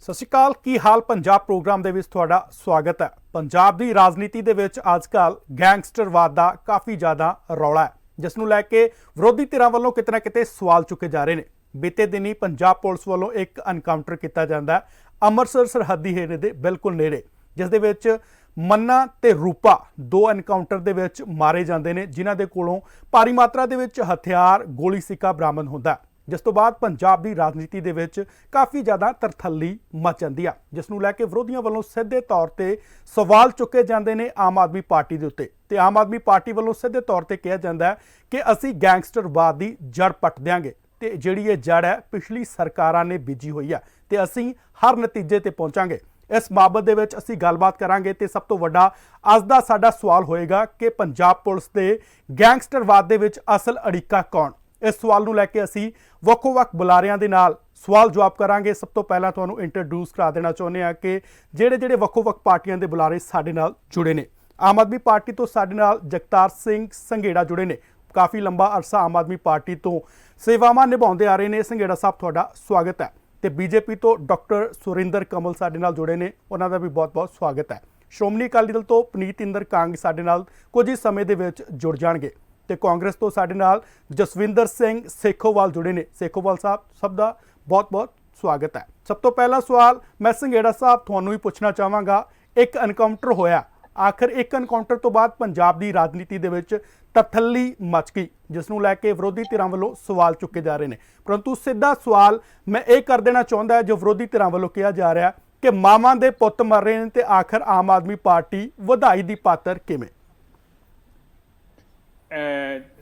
ਸਤਿ ਸ਼੍ਰੀ ਅਕਾਲ। ਕੀ ਹਾਲ ਪੰਜਾਬ ਪ੍ਰੋਗਰਾਮ ਦੇ ਵਿੱਚ ਤੁਹਾਡਾ ਸਵਾਗਤ ਹੈ। ਪੰਜਾਬ ਦੀ ਰਾਜਨੀਤੀ ਦੇ ਵਿੱਚ ਅੱਜਕੱਲ ਗੈਂਗਸਟਰਵਾਦ ਦਾ ਕਾਫੀ ਜ਼ਿਆਦਾ ਰੌਲਾ ਹੈ, ਜਿਸ ਨੂੰ ਲੈ ਕੇ ਵਿਰੋਧੀ ਧਿਰਾਂ ਵੱਲੋਂ ਕਿਤੇ ਨਾ ਕਿਤੇ ਸਵਾਲ ਚੁੱਕੇ ਜਾ ਰਹੇ ਨੇ। ਬੀਤੇ ਦਿਨੀ ਪੰਜਾਬ ਪੁਲਿਸ ਵੱਲੋਂ ਇੱਕ ਐਨਕਾਊਂਟਰ ਕੀਤਾ ਜਾਂਦਾ ਹੈ ਅੰਮ੍ਰਿਤਸਰ ਸਰਹੱਦੀ ਏਰੀਏ ਦੇ ਬਿਲਕੁਲ ਨੇੜੇ, ਜਿਸ ਦੇ ਵਿੱਚ ਮੰਨਾ ਤੇ ਰੂਪਾ ਦੋ ਐਨਕਾਊਂਟਰ ਦੇ ਵਿੱਚ ਮਾਰੇ ਜਾਂਦੇ ਨੇ, ਜਿਨ੍ਹਾਂ ਦੇ ਕੋਲੋਂ ਭਾਰੀ ਮਾਤਰਾ ਦੇ ਵਿੱਚ ਹਥਿਆਰ ਗੋਲੀ ਸਿੱਕਾ ਬਰਾਮਦ ਹੁੰਦਾ ਹੈ, ਜਿਸ ਤੋਂ ਬਾਅਦ ਪੰਜਾਬ ਦੀ ਰਾਜਨੀਤੀ ਦੇ ਵਿੱਚ ਕਾਫੀ ਜ਼ਿਆਦਾ ਤਰਥੱਲੀ ਮਚ ਜਾਂਦੀ ਆ, ਜਿਸ ਨੂੰ ਲੈ ਕੇ ਵਿਰੋਧੀਆਂ ਵੱਲੋਂ ਸਿੱਧੇ ਤੌਰ ਤੇ ਸਵਾਲ ਚੁੱਕੇ ਜਾਂਦੇ ਨੇ ਆਮ ਆਦਮੀ ਪਾਰਟੀ ਦੇ ਉੱਤੇ। ਤੇ ਆਮ ਆਦਮੀ ਪਾਰਟੀ ਵੱਲੋਂ ਸਿੱਧੇ ਤੌਰ ਤੇ ਕਿਹਾ ਜਾਂਦਾ ਹੈ ਕਿ ਅਸੀਂ ਗੈਂਗਸਟਰਵਾਦ ਦੀ ਜੜ ਪੱਟ ਦਿਆਂਗੇ, ਤੇ ਜਿਹੜੀ ਇਹ ਜੜ ਹੈ ਪਿਛਲੀ ਸਰਕਾਰਾਂ ਨੇ ਬੀਜੀ ਹੋਈ ਹੈ, ਤੇ ਅਸੀਂ ਹਰ ਨਤੀਜੇ ਤੇ ਪਹੁੰਚਾਂਗੇ। ਇਸ ਬਾਬਤ ਦੇ ਵਿੱਚ ਅਸੀਂ ਗੱਲਬਾਤ ਕਰਾਂਗੇ, ਤੇ ਸਭ ਤੋਂ ਵੱਡਾ ਅੱਜ ਦਾ ਸਾਡਾ ਸਵਾਲ ਹੋਏਗਾ ਕਿ ਪੰਜਾਬ ਪੁਲਿਸ ਦੇ ਗੈਂਗਸਟਰਵਾਦ ਦੇ ਵਿੱਚ ਅਸਲ ਅੜਿੱਕਾ ਕੌਣ। ਇਸ ਸਵਾਲ ਨੂੰ ਲੈ ਕੇ ਅਸੀਂ ਵੱਖੋ-ਵੱਖ ਬੁਲਾਰਿਆਂ ਦੇ ਨਾਲ ਸਵਾਲ ਜਵਾਬ ਕਰਾਂਗੇ। ਸਭ ਤੋਂ ਪਹਿਲਾਂ ਤੁਹਾਨੂੰ ਇੰਟਰੋਡਿਊਸ ਕਰਾ ਦੇਣਾ ਚਾਹੁੰਦੇ ਹਾਂ ਕਿ ਜਿਹੜੇ ਵੱਖੋ-ਵੱਖ ਪਾਰਟੀਆਂ ਦੇ ਬੁਲਾਰੇ ਸਾਡੇ ਨਾਲ ਜੁੜੇ ਨੇ। ਆਮ ਆਦਮੀ ਪਾਰਟੀ ਤੋਂ ਸਾਡੇ ਨਾਲ ਜਗਤਾਰ ਸਿੰਘ ਸੰਘੇੜਾ ਜੁੜੇ ਨੇ, ਕਾਫੀ ਲੰਬਾ ਅਰਸਾ ਆਮ ਆਦਮੀ ਪਾਰਟੀ ਤੋਂ ਸੇਵਾਵਾਂ ਨਿਭਾਉਂਦੇ ਆ ਰਹੇ ਨੇ। ਸੰਘੇੜਾ ਸਾਹਿਬ, ਤੁਹਾਡਾ ਸਵਾਗਤ ਹੈ। ਤੇ ਬੀਜੇਪੀ ਤੋਂ ਡਾਕਟਰ ਸੁਰਿੰਦਰ ਕਮਲ ਸਾਡੇ ਨਾਲ ਜੁੜੇ ਨੇ, ਉਹਨਾਂ ਦਾ ਵੀ ਬਹੁਤ-ਬਹੁਤ ਸਵਾਗਤ ਹੈ। ਸ਼੍ਰੋਮਣੀ ਅਕਾਲੀ ਦਲ ਤੋਂ ਪਨੀਤ ਇੰਦਰ ਕਾਂਗ ਸਾਡੇ ਨਾਲ ਕੁਝ ਹੀ ਸਮੇਂ ਦੇ ਵਿੱਚ ਜੁੜ ਜਾਣਗੇ। ਤੇ ਕਾਂਗਰਸ ਤੋਂ ਸਾਡੇ ਨਾਲ ਜਸਵਿੰਦਰ ਸਿੰਘ ਸੇਖੋਵਾਲ ਜੁੜੇ ਨੇ। ਸੇਖੋਵਾਲ ਸਾਹਿਬ, ਸਭ ਦਾ ਬਹੁਤ-ਬਹੁਤ ਸਵਾਗਤ ਹੈ। ਸਭ ਤੋਂ ਪਹਿਲਾ ਸਵਾਲ ਮੈਂ ਸੰਘੇੜਾ ਸਾਹਿਬ ਤੁਹਾਨੂੰ ਹੀ ਪੁੱਛਣਾ ਚਾਹਾਂਗਾ, ਇੱਕ ਐਨਕਾਊਂਟਰ ਹੋਇਆ, ਆਖਰ ਇੱਕ ਐਨਕਾਊਂਟਰ ਤੋਂ ਬਾਅਦ ਪੰਜਾਬ ਦੀ ਰਾਜਨੀਤੀ ਦੇ ਵਿੱਚ ਤਰਥੱਲੀ ਮਚ ਗਈ, ਜਿਸ ਨੂੰ ਲੈ ਕੇ ਵਿਰੋਧੀ ਧਿਰਾਂ ਵੱਲੋਂ ਸਵਾਲ ਚੁੱਕੇ ਜਾ ਰਹੇ ਨੇ। ਪਰੰਤੂ ਸਿੱਧਾ ਸਵਾਲ ਮੈਂ ਇਹ ਕਰ ਦੇਣਾ ਚਾਹੁੰਦਾ ਜੋ ਵਿਰੋਧੀ ਧਿਰਾਂ ਵੱਲੋਂ ਕਿਹਾ ਜਾ ਰਿਹਾ ਕਿ ਮਾਵਾਂ ਦੇ ਪੁੱਤ ਮਰ ਰਹੇ ਨੇ, ਤੇ ਆਖਰ ਆਮ ਆਦਮੀ ਪਾਰਟੀ ਵਧਾਈ ਦੀ ਪਾਤਰ ਕਿਵੇਂ?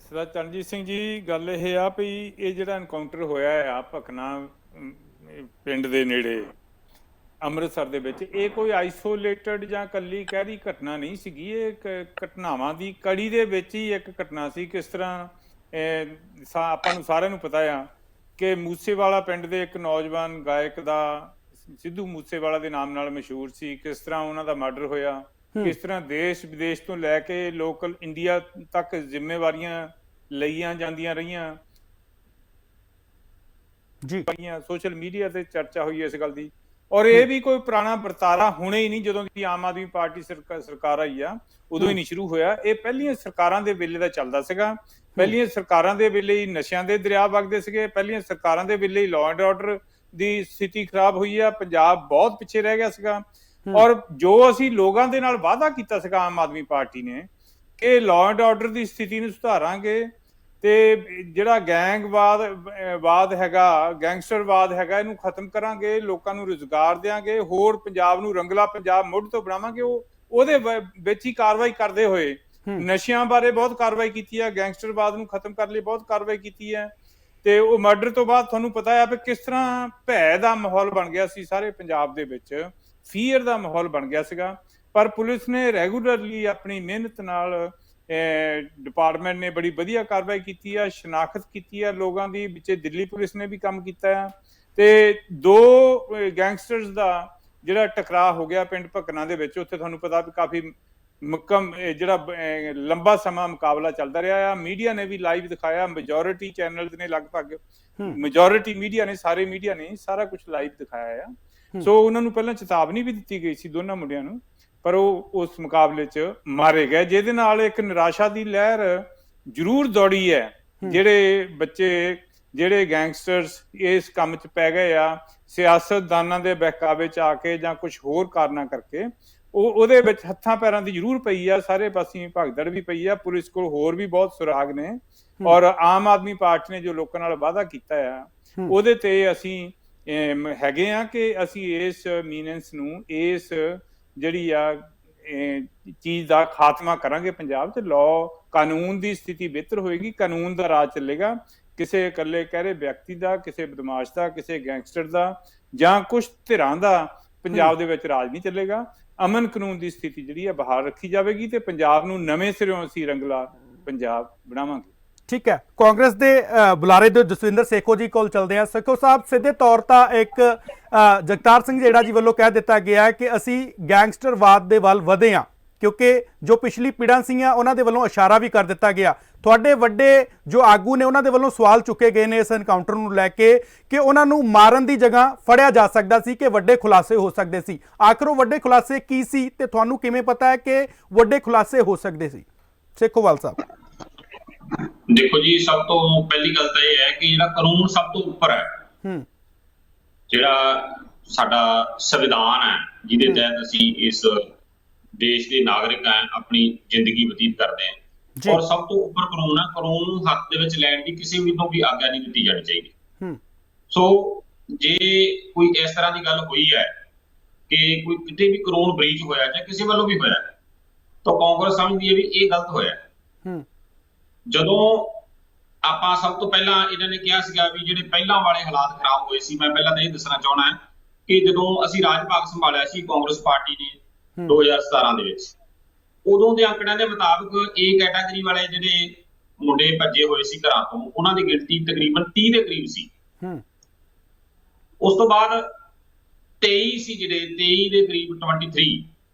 ਸਰਦਾਰ ਚਰਨਜੀਤ ਸਿੰਘ ਜੀ, ਗੱਲ ਇਹ ਆ ਵੀ ਇਹ ਜਿਹੜਾ ਐਨਕਾਊਂਟਰ ਹੋਇਆ ਆ ਭਕਨਾ ਪਿੰਡ ਦੇ ਨੇੜੇ ਅੰਮ੍ਰਿਤਸਰ ਦੇ ਵਿੱਚ, ਇਹ ਕੋਈ ਆਈਸੋਲੇਟਡ ਜਾਂ ਇਕੱਲੀ ਕਹਿਰੀ ਘਟਨਾ ਨਹੀਂ ਸੀਗੀ। ਇਹ ਘਟਨਾਵਾਂ ਦੀ ਕੜੀ ਦੇ ਵਿੱਚ ਹੀ ਇੱਕ ਘਟਨਾ ਸੀ। ਕਿਸ ਤਰ੍ਹਾਂ ਆਪਾਂ ਨੂੰ ਸਾਰਿਆਂ ਨੂੰ ਪਤਾ ਆ ਕਿ ਮੂਸੇਵਾਲਾ ਪਿੰਡ ਦੇ ਇੱਕ ਨੌਜਵਾਨ ਗਾਇਕ ਦਾ, ਸਿੱਧੂ ਮੂਸੇਵਾਲਾ ਦੇ ਨਾਮ ਨਾਲ ਮਸ਼ਹੂਰ ਸੀ, ਕਿਸ ਤਰ੍ਹਾਂ ਉਹਨਾਂ ਦਾ ਮਰਡਰ ਹੋਇਆ, ਕਿਸ ਤਰ੍ਹਾਂ ਦੇਸ਼ ਵਿਦੇਸ਼ ਤੋਂ ਲੈ ਕੇ ਲੋਕਲ ਇੰਡੀਆ ਤੱਕ ਜ਼ਿੰਮੇਵਾਰੀਆਂ ਲਈਆਂ ਜਾਂਦੀਆਂ ਰਹੀਆਂ ਜੀ। ਸੋਸ਼ਲ ਮੀਡੀਆ ਤੇ ਚਰਚਾ ਹੋਈ ਇਸ ਗੱਲ ਦੀ। ਔਰ ਇਹ ਵੀ ਕੋਈ ਪੁਰਾਣਾ ਵਰਤਾਰਾ ਹੁਣੇ ਹੀ ਨਹੀਂ, ਜਦੋਂ ਦੀ ਆਮ ਆਦਮੀ ਪਾਰਟੀ ਸਰਕਾਰ ਆਈ ਆ ਉਦੋਂ ਹੀ ਨਹੀਂ ਸ਼ੁਰੂ ਹੋਇਆ। ਇਹ ਪਹਿਲੀਆਂ ਸਰਕਾਰਾਂ ਦੇ ਵੇਲੇ ਦਾ ਚੱਲਦਾ ਸੀਗਾ। ਪਹਿਲੀਆਂ ਸਰਕਾਰਾਂ ਦੇ ਵੇਲੇ ਹੀ ਨਸ਼ਿਆਂ ਦੇ ਦਰਿਆ ਵਗਦੇ ਸੀਗੇ। ਪਹਿਲੀਆਂ ਸਰਕਾਰਾਂ ਦੇ ਵੇਲੇ ਹੀ ਲਾਅ ਐਂਡ ਆਰਡਰ ਦੀ ਸਥਿਤੀ ਖਰਾਬ ਹੋਈ ਆ। ਪੰਜਾਬ ਬਹੁਤ ਪਿੱਛੇ ਰਹਿ ਗਿਆ ਸੀਗਾ। ਔਰ ਜੋ ਅਸੀਂ ਲੋਕਾਂ ਦੇ ਨਾਲ ਵਾਅਦਾ ਕੀਤਾ ਸੀਗਾ ਆਮ ਆਦਮੀ ਪਾਰਟੀ ਨੇ ਕਿ ਲਾਅ ਐਂਡ ਆਰਡਰ ਦੀ ਸਥਿਤੀ ਨੂੰ ਸੁਧਾਰਾਂਗੇ, ਤੇ ਜਿਹੜਾ ਗੈਂਗਵਾਦ ਹੈਗਾ, ਗੈਂਗਸਟਰਵਾਦ ਹੈਗਾ, ਇਹਨੂੰ ਖਤਮ ਕਰਾਂਗੇ, ਲੋਕਾਂ ਨੂੰ ਰੁਜ਼ਗਾਰ ਦਿਆਂਗੇ, ਹੋਰ ਪੰਜਾਬ ਨੂੰ ਰੰਗਲਾ ਪੰਜਾਬ ਮੁੱਢ ਤੋਂ ਬਣਾਵਾਂਗੇ, ਉਹਦੇ ਵਿੱਚ ਹੀ ਕਾਰਵਾਈ ਕਰਦੇ ਹੋਏ ਨਸ਼ਿਆਂ ਬਾਰੇ ਬਹੁਤ ਕਾਰਵਾਈ ਕੀਤੀ ਹੈ, ਗੈਂਗਸਟਰਵਾਦ ਨੂੰ ਖਤਮ ਕਰਨ ਲਈ ਬਹੁਤ ਕਾਰਵਾਈ ਕੀਤੀ ਹੈ। ਤੇ ਉਹ ਮਰਡਰ ਤੋਂ ਬਾਅਦ ਤੁਹਾਨੂੰ ਪਤਾ ਹੈ ਵੀ ਕਿਸ ਤਰ੍ਹਾਂ ਭੈ ਦਾ ਮਾਹੌਲ ਬਣ ਗਿਆ ਸੀ ਸਾਰੇ ਪੰਜਾਬ ਦੇ ਵਿੱਚ, ਫੀਅਰ ਦਾ ਮਾਹੌਲ ਬਣ ਗਿਆ ਸੀਗਾ। ਪਰ ਪੁਲਿਸ ਨੇ ਰੈਗੂਲਰਲੀ ਆਪਣੀ ਮਿਹਨਤ ਨਾਲ, ਡਿਪਾਰਟਮੈਂਟ ਨੇ ਬੜੀ ਵਧੀਆ ਕਾਰਵਾਈ ਕੀਤੀ ਆ, ਸ਼ਨਾਖਤ ਕੀਤੀ ਆ ਲੋਕਾਂ ਦੀ। ਵਿੱਚ ਦਿੱਲੀ ਪੁਲਿਸ ਨੇ ਵੀ ਕੰਮ ਕੀਤਾ ਆ, ਤੇ ਦੋ ਗੈਂਗਸਟਰਸ ਦਾ ਜਿਹੜਾ ਟਕਰਾਅ ਹੋ ਗਿਆ ਪਿੰਡ ਭਕਨਾ ਦੇ ਵਿੱਚ, ਉੱਥੇ ਤੁਹਾਨੂੰ ਪਤਾ ਵੀ ਕਾਫੀ ਜਿਹੜਾ ਲੰਬਾ ਸਮਾਂ ਮੁਕਾਬਲਾ ਚੱਲਦਾ ਰਿਹਾ ਆ। ਮੀਡੀਆ ਨੇ ਵੀ ਲਾਈਵ ਦਿਖਾਇਆ, ਮੈਜੋਰਿਟੀ ਚੈਨਲਸ ਨੇ, ਲਗਭਗ ਮੈਜੋਰਿਟੀ ਮੀਡੀਆ ਨੇ, ਸਾਰੇ ਮੀਡੀਆ ਨੇ ਸਾਰਾ ਕੁਝ ਲਾਈਵ ਦਿਖਾਇਆ ਆ। ਸੋ ਉਹਨਾਂ ਨੂੰ ਪਹਿਲਾਂ ਚੇਤਾਵਨੀ ਵੀ ਦਿੱਤੀ ਗਈ ਸੀ ਦੋਨਾਂ ਮੁੰਡਿਆਂ ਨੂੰ, ਪਰ ਉਹ ਉਸ ਮੁਕਾਬਲੇ 'ਚ ਮਾਰੇ ਗਏ, ਜਿਹਦੇ ਨਾਲ ਇੱਕ ਨਿਰਾਸ਼ਾ ਦੀ ਲਹਿਰ ਜ਼ਰੂਰ ਦੌੜੀ ਹੈ। ਜਿਹੜੇ ਬੱਚੇ, ਜਿਹੜੇ ਗੈਂਗਸਟਰਸ ਇਸ ਕੰਮ 'ਚ ਪੈ ਗਏ ਆ, ਸਿਆਸਤਦਾਨਾਂ ਦੇ ਬਹਿਕਾਵੇ 'ਚ ਆ ਕੇ ਜਾਂ ਕੁਝ ਹੋਰ ਕਾਰਨਾਂ ਕਰਕੇ, ਉਹਦੇ ਵਿੱਚ ਹੱਥਾਂ ਪੈਰਾਂ ਦੀ ਜ਼ਰੂਰ ਪਈ ਆ, ਸਾਰੇ ਪਾਸਿਓਂ ਭਗਦੜ ਵੀ ਪਈ ਆ। ਪੁਲਿਸ ਕੋਲ ਹੋਰ ਵੀ ਬਹੁਤ ਸੁਰਾਗ ਨੇ, ਔਰ ਆਮ ਆਦਮੀ ਪਾਰਟੀ ਨੇ ਜੋ ਲੋਕਾਂ ਨਾਲ ਵਾਅਦਾ ਕੀਤਾ ਆ ਉਹਦੇ ਤੇ ਅਸੀਂ ਹੈਗੇ ਆ ਕਿ ਅਸੀਂ ਇਸ ਮੀਨੈਂਸ ਨੂੰ, ਇਸ ਜਿਹੜੀ ਆ ਚੀਜ਼ ਦਾ ਖਾਤਮਾ ਕਰਾਂਗੇ ਪੰਜਾਬ 'ਚ। ਲਾਅ ਕਾਨੂੰਨ ਦੀ ਸਥਿਤੀ ਬਿਹਤਰ ਹੋਏਗੀ, ਕਾਨੂੰਨ ਦਾ ਰਾਜ ਚੱਲੇਗਾ। ਕਿਸੇ ਇਕੱਲੇ ਕਹਿਰੇ ਵਿਅਕਤੀ ਦਾ, ਕਿਸੇ ਬਦਮਾਸ਼ ਦਾ, ਕਿਸੇ ਗੈਂਗਸਟਰ ਦਾ ਜਾਂ ਕੁਛ ਧਿਰਾਂ ਦਾ ਪੰਜਾਬ ਦੇ ਵਿੱਚ ਰਾਜ ਨਹੀਂ ਚੱਲੇਗਾ। ਅਮਨ ਕਾਨੂੰਨ ਦੀ ਸਥਿਤੀ ਜਿਹੜੀ ਆ ਬਹਾਲ ਰੱਖੀ ਜਾਵੇਗੀ, ਤੇ ਪੰਜਾਬ ਨੂੰ ਨਵੇਂ ਸਿਰਿਓਂ ਅਸੀਂ ਰੰਗਲਾ ਪੰਜਾਬ ਬਣਾਵਾਂਗੇ। ਠੀਕ ਹੈ, ਕਾਂਗਰਸ ਦੇ ਬੁਲਾਰੇ ਦੇ ਜਸਵਿੰਦਰ ਸੇਖੋ ਜੀ ਕੋਲ ਚਲਦੇ ਹਾਂ। ਸੇਖੋ ਸਾਹਿਬ, ਸਿੱਧੇ ਤੌਰ ਤਾਂ ਇੱਕ ਜਗਤਾਰ ਸਿੰਘ ਜਿਹੜਾ ਜੀ ਵੱਲੋਂ ਕਹਿ ਦਿੱਤਾ ਗਿਆ ਕਿ ਅਸੀਂ ਗੈਂਗਸਟਰਵਾਦ ਦੇ ਵੱਲ ਵਧੇ ਹਾਂ, ਕਿਉਂਕਿ ਜੋ ਪਿਛਲੀ ਪੀੜ੍ਹਾਂ ਸੀਗੀਆਂ ਉਹਨਾਂ ਦੇ ਵੱਲੋਂ ਇਸ਼ਾਰਾ ਵੀ ਕਰ ਦਿੱਤਾ ਗਿਆ। ਤੁਹਾਡੇ ਵੱਡੇ ਜੋ ਆਗੂ ਨੇ ਉਹਨਾਂ ਦੇ ਵੱਲੋਂ ਸਵਾਲ ਚੁੱਕੇ ਗਏ ਨੇ ਇਸ ਐਨਕਾਊਂਟਰ ਨੂੰ ਲੈ ਕੇ ਕਿ ਉਹਨਾਂ ਨੂੰ ਮਾਰਨ ਦੀ ਜਗ੍ਹਾ ਫੜਿਆ ਜਾ ਸਕਦਾ ਸੀ, ਕਿ ਵੱਡੇ ਖੁਲਾਸੇ ਹੋ ਸਕਦੇ ਸੀ। ਆਖਰ ਉਹ ਵੱਡੇ ਖੁਲਾਸੇ ਕੀ ਸੀ ਤੇ ਤੁਹਾਨੂੰ ਕਿਵੇਂ ਪਤਾ ਹੈ ਕਿ ਵੱਡੇ ਖੁਲਾਸੇ ਹੋ ਸਕਦੇ ਸੀ? ਸੇਖੋਵਾਲ ਸਾਹਿਬ ਦੇਖੋ ਜੀ, ਸਭ ਤੋਂ ਪਹਿਲੀ ਗੱਲ ਤਾਂ ਇਹ ਹੈ ਕਿ ਜਿਹੜਾ ਕਾਨੂੰਨ ਸਭ ਤੋਂ ਉੱਪਰ ਹੈ। ਜਿਹੜਾ ਸਾਡਾ ਸੰਵਿਧਾਨ ਹੈ ਜਿਹਦੇ ਤਹਿਤ ਅਸੀਂ ਇਸ ਦੇਸ਼ ਦੇ ਨਾਗਰਿਕ ਹੈ, ਆਪਣੀ ਜ਼ਿੰਦਗੀ ਬਤੀਤ ਕਰਦੇ ਹਾਂ, ਔਰ ਸਭ ਤੋਂ ਉੱਪਰ ਕਾਨੂੰਨ ਹੈ। ਕਾਨੂੰਨ ਨੂੰ ਹੱਥ ਦੇ ਵਿੱਚ ਲੈਣ ਦੀ ਕਿਸੇ ਵੀ ਤੋਂ ਵੀ ਆਗਿਆ ਨਹੀਂ ਦਿੱਤੀ ਜਾਣੀ ਚਾਹੀਦੀ। ਸੋ ਜੇ ਕੋਈ ਇਸ ਤਰ੍ਹਾਂ ਦੀ ਗੱਲ ਹੋਈ ਹੈ ਕਿ ਕੋਈ ਕਿਤੇ ਵੀ ਕਾਨੂੰਨ ਬ੍ਰੀਚ ਹੋਇਆ ਜਾਂ ਕਿਸੇ ਵੱਲੋਂ ਵੀ ਹੋਇਆ ਤਾਂ ਕਾਂਗਰਸ ਸਮਝਦੀ ਹੈ ਵੀ ਇਹ ਗਲਤ ਹੋਇਆ। ਜਦੋਂ ਆਪਾਂ ਸਭ ਤੋਂ ਪਹਿਲਾਂ ਇਹਨਾਂ ਨੇ ਕਿਹਾ ਸੀਗਾ ਵੀ ਜਿਹੜੇ ਪਹਿਲਾਂ ਵਾਲੇ ਹਾਲਾਤ ਖਰਾਬ ਹੋਏ ਸੀ, ਮੈਂ ਪਹਿਲਾਂ ਤਾਂ ਇਹ ਦੱਸਣਾ ਚਾਹੁੰਦਾ ਕਿ ਜਦੋਂ ਅਸੀਂ ਰਾਜ ਭਾਗ ਸੰਭਾਲਿਆ ਸੀ ਕਾਂਗਰਸ ਪਾਰਟੀ ਨੇ 2017 ਦੇ ਵਿੱਚ, ਉਦੋਂ ਦੇ ਅੰਕੜਿਆਂ ਦੇ ਮੁਤਾਬਕ ਏ ਕੈਟਾਗਰੀ ਵਾਲੇ ਜਿਹੜੇ ਮੁੰਡੇ ਭੱਜੇ ਹੋਏ ਸੀ ਘਰਾਂ ਤੋਂ, ਉਹਨਾਂ ਦੀ ਗਿਣਤੀ ਤਕਰੀਬਨ 30 ਦੇ ਕਰੀਬ ਸੀ। ਉਸ ਤੋਂ ਬਾਅਦ 23 ਸੀ, ਜਿਹੜੇ 23 ਦੇ ਕਰੀਬ 23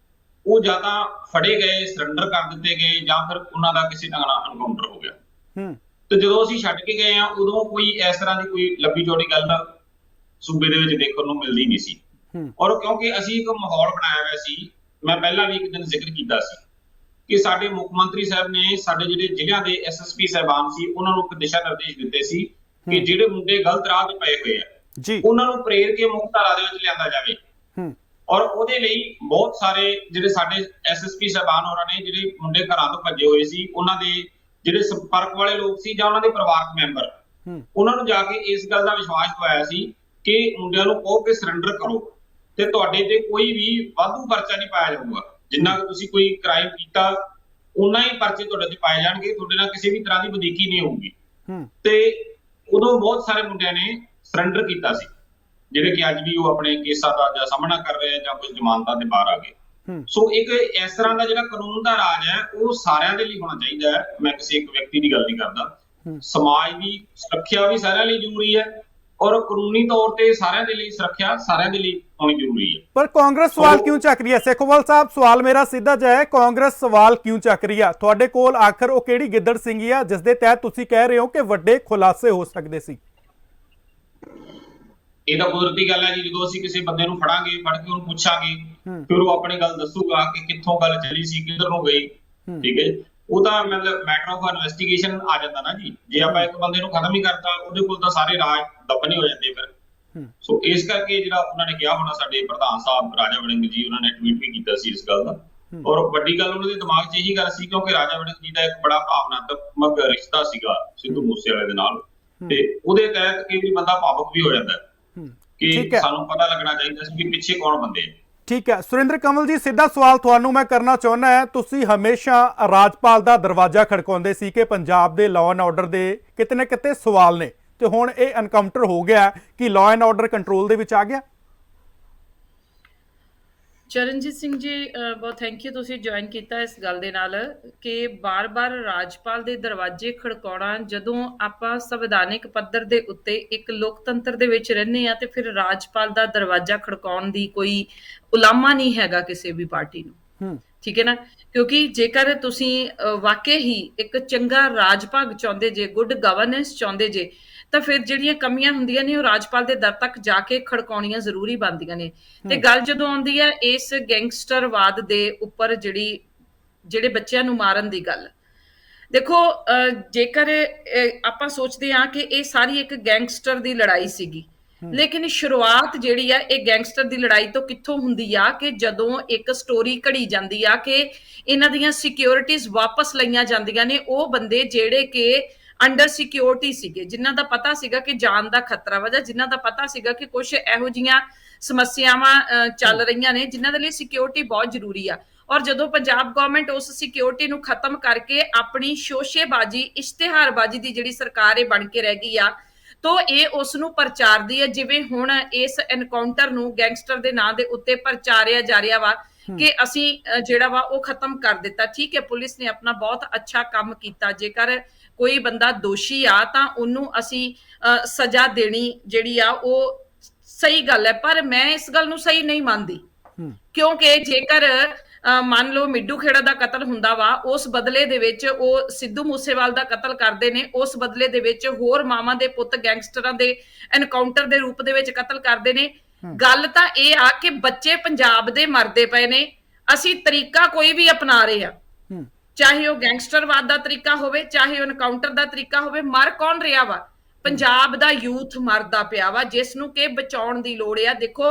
ਉਹ ਜਾਂ ਤਾਂ ਫੜੇ ਗਏ, ਸਰੈਂਡਰ ਕਰ ਦਿੱਤੇ ਗਏ, ਜਾਂ ਫਿਰ ਉਹਨਾਂ ਦਾ ਕਿਸੇ ਢੰਗ ਨਾਲ ਐਨਕਾਊਂਟਰ ਹੋ ਗਿਆ। ਤੇ ਜਦੋਂ ਅਸੀਂ ਛੱਡ ਕੇ ਗਏ ਆ ਉਦੋਂ ਕੋਈ ਇਸ ਤਰ੍ਹਾਂ ਦੀ ਕੋਈ ਲੰਬੀ ਚੌੜੀ ਗੱਲ ਸੂਬੇ ਦੇ ਵਿੱਚ ਦੇਖਣ ਨੂੰ ਮਿਲਦੀ ਨਹੀਂ ਸੀ। ਔਰ ਕਿਉਂਕਿ ਅਸੀਂ ਇੱਕ ਮਾਹੌਲ ਬਣਾਇਆ ਹੋਇਆ ਸੀ, ਮੈਂ ਪਹਿਲਾਂ ਵੀ ਇੱਕ ਦਿਨ ਜ਼ਿਕਰ ਕੀਤਾ ਸੀ ਕਿ ਸਾਡੇ ਮੁੱਖ ਮੰਤਰੀ ਸਾਹਿਬ ਨੇ ਸਾਡੇ ਜਿਹੜੇ ਜ਼ਿਲ੍ਹਿਆਂ ਦੇ ਐਸਐਸਪੀ ਸਾਹਿਬਾਨ ਸੀ ਉਹਨਾਂ ਨੂੰ ਇੱਕ ਦਿਸ਼ਾ ਨਿਰਦੇਸ਼ ਦਿੱਤੇ ਸੀ ਕਿ ਜਿਹੜੇ ਮੁੰਡੇ ਗਲਤ ਰਾਹ ਤੇ ਪਏ ਹੋਏ ਆ ਉਹਨਾਂ ਨੂੰ ਪ੍ਰੇਰ ਕੇ ਮੁੱਖ ਧਾਰਾ ਦੇ ਵਿੱਚ ਲਿਆਂਦਾ ਜਾਵੇ। ਔਰ ਉਹਦੇ ਲਈ ਬਹੁਤ ਸਾਰੇ ਜਿਹੜੇ ਸਾਡੇ ਐਸਐਸਪੀ ਸਾਹਿਬਾਨ ਹੋਰਾਂ ਨੇ ਜਿਹੜੇ ਮੁੰਡੇ ਘਰਾਂ ਤੋਂ ਭੱਜੇ ਹੋਏ ਸੀ, ਉਹਨਾਂ ਦੇ ਜਿਹੜੇ ਸੰਪਰਕ ਵਾਲੇ ਲੋਕ ਸੀ ਜਾਂ ਉਹਨਾਂ ਦੇ ਪਰਿਵਾਰਕ ਮੈਂਬਰ, ਉਹਨਾਂ ਨੂੰ ਜਾ ਕੇ ਇਸ ਗੱਲ ਦਾ ਵਿਸ਼ਵਾਸ ਦਿਵਾਇਆ ਸੀ ਕਿ ਮੁੰਡਿਆਂ ਨੂੰ ਕਹੋ ਕਿ ਸਰੈਂਡਰ ਕਰੋ ਤੇ ਤੁਹਾਡੇ ਤੇ ਕੋਈ ਵੀ ਵਾਧੂ ਪਰਚਾ ਨਹੀਂ ਪਾਇਆ ਜਾਊਗਾ। ਜਿੰਨਾ ਕਿ ਤੁਸੀਂ ਕੋਈ ਕ੍ਰਾਈਮ ਕੀਤਾ ਉਨਾ ਹੀ ਪਰਚੇ ਤੁਹਾਡੇ ਤੇ ਪਾਏ ਜਾਣਗੇ, ਤੁਹਾਡੇ ਨਾਲ ਕਿਸੇ ਵੀ ਤਰ੍ਹਾਂ ਦੀ ਵਧੀਕੀ ਨਹੀਂ ਹੋਊਗੀ। ਤੇ ਉਦੋਂ ਬਹੁਤ ਸਾਰੇ ਮੁੰਡਿਆਂ ਨੇ ਸਰੈਂਡਰ ਕੀਤਾ ਸੀ, ਜਿਹੜੇ ਕਿ ਅੱਜ ਵੀ ਉਹ ਆਪਣੇ ਕੇਸਾਂ ਦਾ ਜਾਂ ਸਾਹਮਣਾ ਕਰ ਰਹੇ ਆ ਜਾਂ ਕੁਝ ਜ਼ਮਾਨਤਾਂ ਦੇ ਬਾਹਰ ਆ ਗਏ। ਸੋ ਇੱਕ ਇਸ ਤਰ੍ਹਾਂ ਦਾ ਜਿਹੜਾ ਕਾਨੂੰਨ ਦਾ ਰਾਜ ਹੈ ਉਹ ਸਾਰਿਆਂ ਦੇ ਲਈ ਹੋਣਾ ਚਾਹੀਦਾ ਹੈ। ਮੈਂ ਕਿਸੇ ਇੱਕ ਵਿਅਕਤੀ ਦੀ ਗੱਲ ਨਹੀਂ ਕਰਦਾ। ਸਮਾਜ ਦੀ ਸੁਰੱਖਿਆ ਵੀ ਸਾਰਿਆਂ ਲਈ ਜ਼ਰੂਰੀ ਹੈ ਔਰ ਕਾਨੂੰਨੀ ਤੌਰ ਤੇ ਸਾਰਿਆਂ ਦੇ ਲਈ ਸੁਰੱਖਿਆ ਸਾਰਿਆਂ ਦੇ ਲਈ ਹੋਣੀ ਜ਼ਰੂਰੀ ਹੈ। ਪਰ ਕਾਂਗਰਸ ਸਵਾਲ ਕਿਉਂ ਚੱਕ ਰਹੀ ਹੈ? ਸੇਖੋਵਾਲ ਸਾਹਿਬ, ਸਵਾਲ ਮੇਰਾ ਸਿੱਧਾ ਜਿਹਾ ਹੈ, ਕਾਂਗਰਸ ਸਵਾਲ ਕਿਉਂ ਚੱਕ ਰਹੀ ਹੈ? ਤੁਹਾਡੇ ਕੋਲ ਆਖਰ ਉਹ ਕਿਹੜੀ ਗਿੱਦੜ ਸਿੰਘੀ ਆ ਜਿਸ ਦੇ ਤਹਿਤ ਤੁਸੀਂ ਕਹਿ ਰਹੇ ਹੋ ਕਿ ਵੱਡੇ ਖੁਲਾਸੇ ਹੋ ਸਕਦੇ ਸੀ? ਇਹ ਤਾਂ ਕੁਦਰਤੀ ਗੱਲ ਹੈ ਜੀ। ਜਦੋਂ ਅਸੀਂ ਕਿਸੇ ਬੰਦੇ ਨੂੰ ਫੜਾਂਗੇ, ਫੜ ਕੇ ਉਹਨੂੰ ਪੁੱਛਾਂਗੇ, ਫਿਰ ਉਹ ਆਪਣੀ ਗੱਲ ਦੱਸੂਗਾ ਕਿ ਕਿੱਥੋਂ ਗੱਲ ਚੱਲੀ ਸੀ, ਕਿੱਧਰ ਨੂੰ ਗਈ। ਠੀਕ ਹੈ, ਉਹ ਤਾਂ ਮਤਲਬ ਮੈਟਰ ਆਫ ਇਨਵੈਸਟੀਗੇਸ਼ਨ ਆ ਜਾਂਦਾ ਨਾ ਜੀ। ਜੇ ਆਪਾਂ ਇੱਕ ਬੰਦੇ ਨੂੰ ਖਤਮ ਹੀ ਕਰਤਾ ਉਹਦੇ ਕੋਲ ਤਾਂ ਸਾਰੇ ਰਾਜ ਦਫਨ ਹੀ ਹੋ ਜਾਂਦੇ ਫਿਰ। ਸੋ ਇਸ ਕਰਕੇ ਜਿਹੜਾ ਉਹਨਾਂ ਨੇ ਕਿਹਾ ਹੋਣਾ, ਸਾਡੇ ਪ੍ਰਧਾਨ ਸਾਹਿਬ ਰਾਜਾ ਵੜਿੰਗ ਜੀ, ਉਹਨਾਂ ਨੇ ਟਵੀਟ ਵੀ ਕੀਤਾ ਸੀ ਇਸ ਗੱਲ ਦਾ। ਔਰ ਵੱਡੀ ਗੱਲ ਉਹਨਾਂ ਦੇ ਦਿਮਾਗ 'ਚ ਇਹੀ ਗੱਲ ਸੀ ਕਿਉਂਕਿ ਰਾਜਾ ਵੜਿੰਗ ਜੀ ਦਾ ਇੱਕ ਬੜਾ ਭਾਵਨਾਤਮਕ ਰਿਸ਼ਤਾ ਸੀਗਾ ਸਿੱਧੂ ਮੂਸੇਵਾਲੇ ਦੇ ਨਾਲ, ਤੇ ਉਹਦੇ ਤਹਿਤ ਕਈ ਵਾਰੀ ਬੰਦਾ ਭਾਵੁਕ ਵੀ ਹੋ ਜਾਂਦਾ ਕਿ ਸਾਨੂੰ ਪਤਾ ਲੱਗਣਾ ਚਾਹੀਦਾ ਸੀ ਕਿ ਪਿੱਛੇ ਕੌਣ ਬੰਦੇ। ਠੀਕ ਹੈ ਸੁਰਿੰਦਰ ਕੰਵਲ ਜੀ, ਸਿੱਧਾ ਸਵਾਲ ਤੁਹਾਨੂੰ ਮੈਂ ਕਰਨਾ ਚਾਹੁੰਦਾ ਹਾਂ। ਤੁਸੀਂ ਹਮੇਸ਼ਾ ਰਾਜਪਾਲ ਦਾ ਦਰਵਾਜ਼ਾ ਖੜਕਾਉਂਦੇ ਸੀ ਕਿ ਪੰਜਾਬ ਦੇ ਲਾਅ ਐਂਡ ਆਰਡਰ ਦੇ ਕਿਤੇ ਨਾ ਕਿਤੇ ਸਵਾਲ ਨੇ, ਤੇ ਹੁਣ ਇਹ ਐਨਕਾਊਂਟਰ ਹੋ ਗਿਆ ਕਿ ਲਾਅ ਐਂਡ ਆਰਡਰ ਕੰਟਰੋਲ ਦੇ ਵਿੱਚ ਆ ਗਿਆ? ਚਰਨਜੀਤ ਸਿੰਘ ਜੀ, ਬਹੁਤ ਥੈਂਕ ਯੂ, ਤੁਸੀਂ ਜੁਆਇਨ ਕੀਤਾ ਇਸ ਗੱਲ ਦੇ ਨਾਲ ਕਿ ਬਾਰ-ਬਾਰ ਰਾਜਪਾਲ ਦੇ ਦਰਵਾਜ਼ੇ ਖੜਕਾਉਣਾ। ਜਦੋਂ ਆਪਾਂ ਸੰਵਿਧਾਨਿਕ ਪੱਧਰ ਦੇ ਉੱਤੇ ਇੱਕ ਲੋਕਤੰਤਰ ਦੇ ਵਿੱਚ ਰਹਿੰਦੇ ਆ ਤੇ ਫਿਰ ਰਾਜਪਾਲ ਦਾ ਦਰਵਾਜ਼ਾ ਖੜਕਾਉਣ ਦੀ ਕੋਈ ਉਲਾਮਾ ਨਹੀਂ ਹੈਗਾ ਕਿਸੇ ਵੀ ਪਾਰਟੀ ਨੂੰ। ਠੀਕ ਹੈ ਨਾ, ਕਿਉਂਕਿ ਜੇਕਰ ਤੁਸੀਂ ਵਾਕਈ ਹੀ ਇੱਕ ਚੰਗਾ ਰਾਜ ਭਾਗ ਚਾਹੁੰਦੇ ਜੇ, ਗੁੱਡ ਗਵਰਨੈਂਸ ਚਾਹੁੰਦੇ ਜੇ, ਤਾਂ ਫਿਰ ਜਿਹੜੀਆਂ ਕਮੀਆਂ ਹੁੰਦੀਆਂ ਨੇ ਉਹ ਰਾਜਪਾਲ ਦੇ ਦਰ ਤੱਕ ਜਾ ਕੇ ਖੜਕਾਉਣੀਆਂ ਜ਼ਰੂਰੀ ਬਣਦੀਆਂ ਨੇ। ਤੇ ਗੱਲ ਜਦੋਂ ਆਉਂਦੀ ਹੈ ਇਸ ਗੈਂਗਸਟਰਵਾਦ ਦੇ ਉੱਪਰ, ਜਿਹੜੇ ਬੱਚਿਆਂ ਨੂੰ ਮਾਰਨ ਦੀ ਗੱਲ, ਦੇਖੋ ਜੇਕਰ ਆਪਾਂ ਸੋਚਦੇ ਹਾਂ ਕਿ ਇਹ ਸਾਰੀ ਇੱਕ ਗੈਂਗਸਟਰ ਦੀ ਲੜਾਈ ਸੀਗੀ, ਲੇਕਿਨ ਸ਼ੁਰੂਆਤ ਜਿਹੜੀ ਆ ਇਹ ਗੈਂਗਸਟਰ ਦੀ ਲੜਾਈ ਤੋਂ ਕਿੱਥੋਂ ਹੁੰਦੀ ਆ ਕਿ ਜਦੋਂ ਇੱਕ ਸਟੋਰੀ ਘੜੀ ਜਾਂਦੀ ਆ ਕਿ ਇਹਨਾਂ ਦੀਆਂ ਸਿਕਿਉਰਿਟੀਜ਼ ਵਾਪਸ ਲਈਆਂ ਜਾਂਦੀਆਂ ਨੇ, ਉਹ ਬੰਦੇ ਜਿਹੜੇ ਕਿ ਅੰਡਰ ਸਿਕਿਉਰਿਟੀ ਸੀਗੇ, ਜਿਨ੍ਹਾਂ ਦਾ ਪਤਾ ਸੀਗਾ ਕਿ ਜਾਨ ਦਾ ਖਤਰਾ ਵਾ, ਜਾਂ ਜਿਨ੍ਹਾਂ ਦਾ ਪਤਾ ਸੀਗਾ ਕਿ ਕੁਝ ਇਹੋ ਜਿਹੀਆਂ ਸਮੱਸਿਆਵਾਂ ਚੱਲ ਰਹੀਆਂ ਨੇ ਜਿਨ੍ਹਾਂ ਦੇ ਲਈ ਸਿਕਿਉਰਿਟੀ ਬਹੁਤ ਜ਼ਰੂਰੀ ਆ। ਔਰ ਜਦੋਂ ਪੰਜਾਬ ਗਵਰਨਮੈਂਟ ਉਸ ਸਿਕਿਉਰਿਟੀ ਨੂੰ ਖਤਮ ਕਰਕੇ ਆਪਣੀ ਸ਼ੋਸ਼ੇਬਾਜ਼ੀ, ਇਸ਼ਤਿਹਾਰਬਾਜ਼ੀ ਦੀ ਜਿਹੜੀ ਸਰਕਾਰ ਇਹ ਬਣ ਕੇ ਰਹਿ ਗਈ ਆ, ਤਾਂ ਇਹ ਉਸ ਨੂੰ ਪ੍ਰਚਾਰਦੀ ਹੈ। ਜਿਵੇਂ ਹੁਣ ਇਸ ਐਨਕਾਊਂਟਰ ਨੂੰ ਗੈਂਗਸਟਰ ਦੇ ਨਾਂ ਦੇ ਉੱਤੇ ਪ੍ਰਚਾਰਿਆ ਜਾ ਰਿਹਾ ਵਾ ਕਿ ਅਸੀਂ ਜਿਹੜਾ ਵਾ ਉਹ ਖਤਮ ਕਰ ਦਿੱਤਾ। ਠੀਕ ਹੈ, ਪੁਲਿਸ ਨੇ ਆਪਣਾ ਬਹੁਤ ਅੱਛਾ ਕੰਮ ਕੀਤਾ। ਜੇਕਰ ਕੋਈ ਬੰਦਾ ਦੋਸ਼ੀ ਆ ਤਾਂ ਉਹਨੂੰ ਅਸੀਂ ਸਜ਼ਾ ਦੇਣੀ ਜਿਹੜੀ ਆ ਉਹ ਸਹੀ ਗੱਲ ਹੈ, ਪਰ ਮੈਂ ਇਸ ਗੱਲ ਨੂੰ ਸਹੀ ਨਹੀਂ ਮੰਨਦੀ, ਕਿਉਂਕਿ ਜੇਕਰ ਮੰਨ ਲਓ ਮਿੱਡੂ ਖੇੜਾ ਦਾ ਕਤਲ ਹੁੰਦਾ ਵਾ, ਉਸ ਬਦਲੇ ਦੇ ਵਿੱਚ ਉਹ ਸਿੱਧੂ ਮੂਸੇਵਾਲ ਦਾ ਕਤਲ ਕਰਦੇ ਨੇ, ਉਸ ਬਦਲੇ ਦੇ ਵਿੱਚ ਹੋਰ ਮਾਵਾਂ ਦੇ ਪੁੱਤ ਗੈਂਗਸਟਰਾਂ ਦੇ ਐਨਕਾਊਂਟਰ ਦੇ ਰੂਪ ਦੇ ਵਿੱਚ ਕਤਲ ਕਰਦੇ ਨੇ। ਗੱਲ ਤਾਂ ਇਹ ਆ ਕਿ ਬੱਚੇ ਪੰਜਾਬ ਦੇ ਮਰਦੇ ਪਏ ਨੇ, ਅਸੀਂ ਤਰੀਕਾ ਕੋਈ ਵੀ ਅਪਣਾ ਰਹੇ ਆ, ਚਾਹੇ ਉਹ ਗੈਂਗਸਟਰਵਾਦ ਦਾ ਤਰੀਕਾ ਹੋਵੇ, ਚਾਹੇ ਉਹ ਐਨਕਾਊਂਟਰ ਦਾ ਤਰੀਕਾ ਹੋਵੇ। ਮਰ ਕੌਣ ਰਿਹਾ ਵਾ? ਪੰਜਾਬ ਦਾ ਯੂਥ ਮਰਦਾ ਪਿਆ ਵਾ, ਜਿਸ ਨੂੰ ਕਿ ਬਚਾਉਣ ਦੀ ਲੋੜ ਆ। ਦੇਖੋ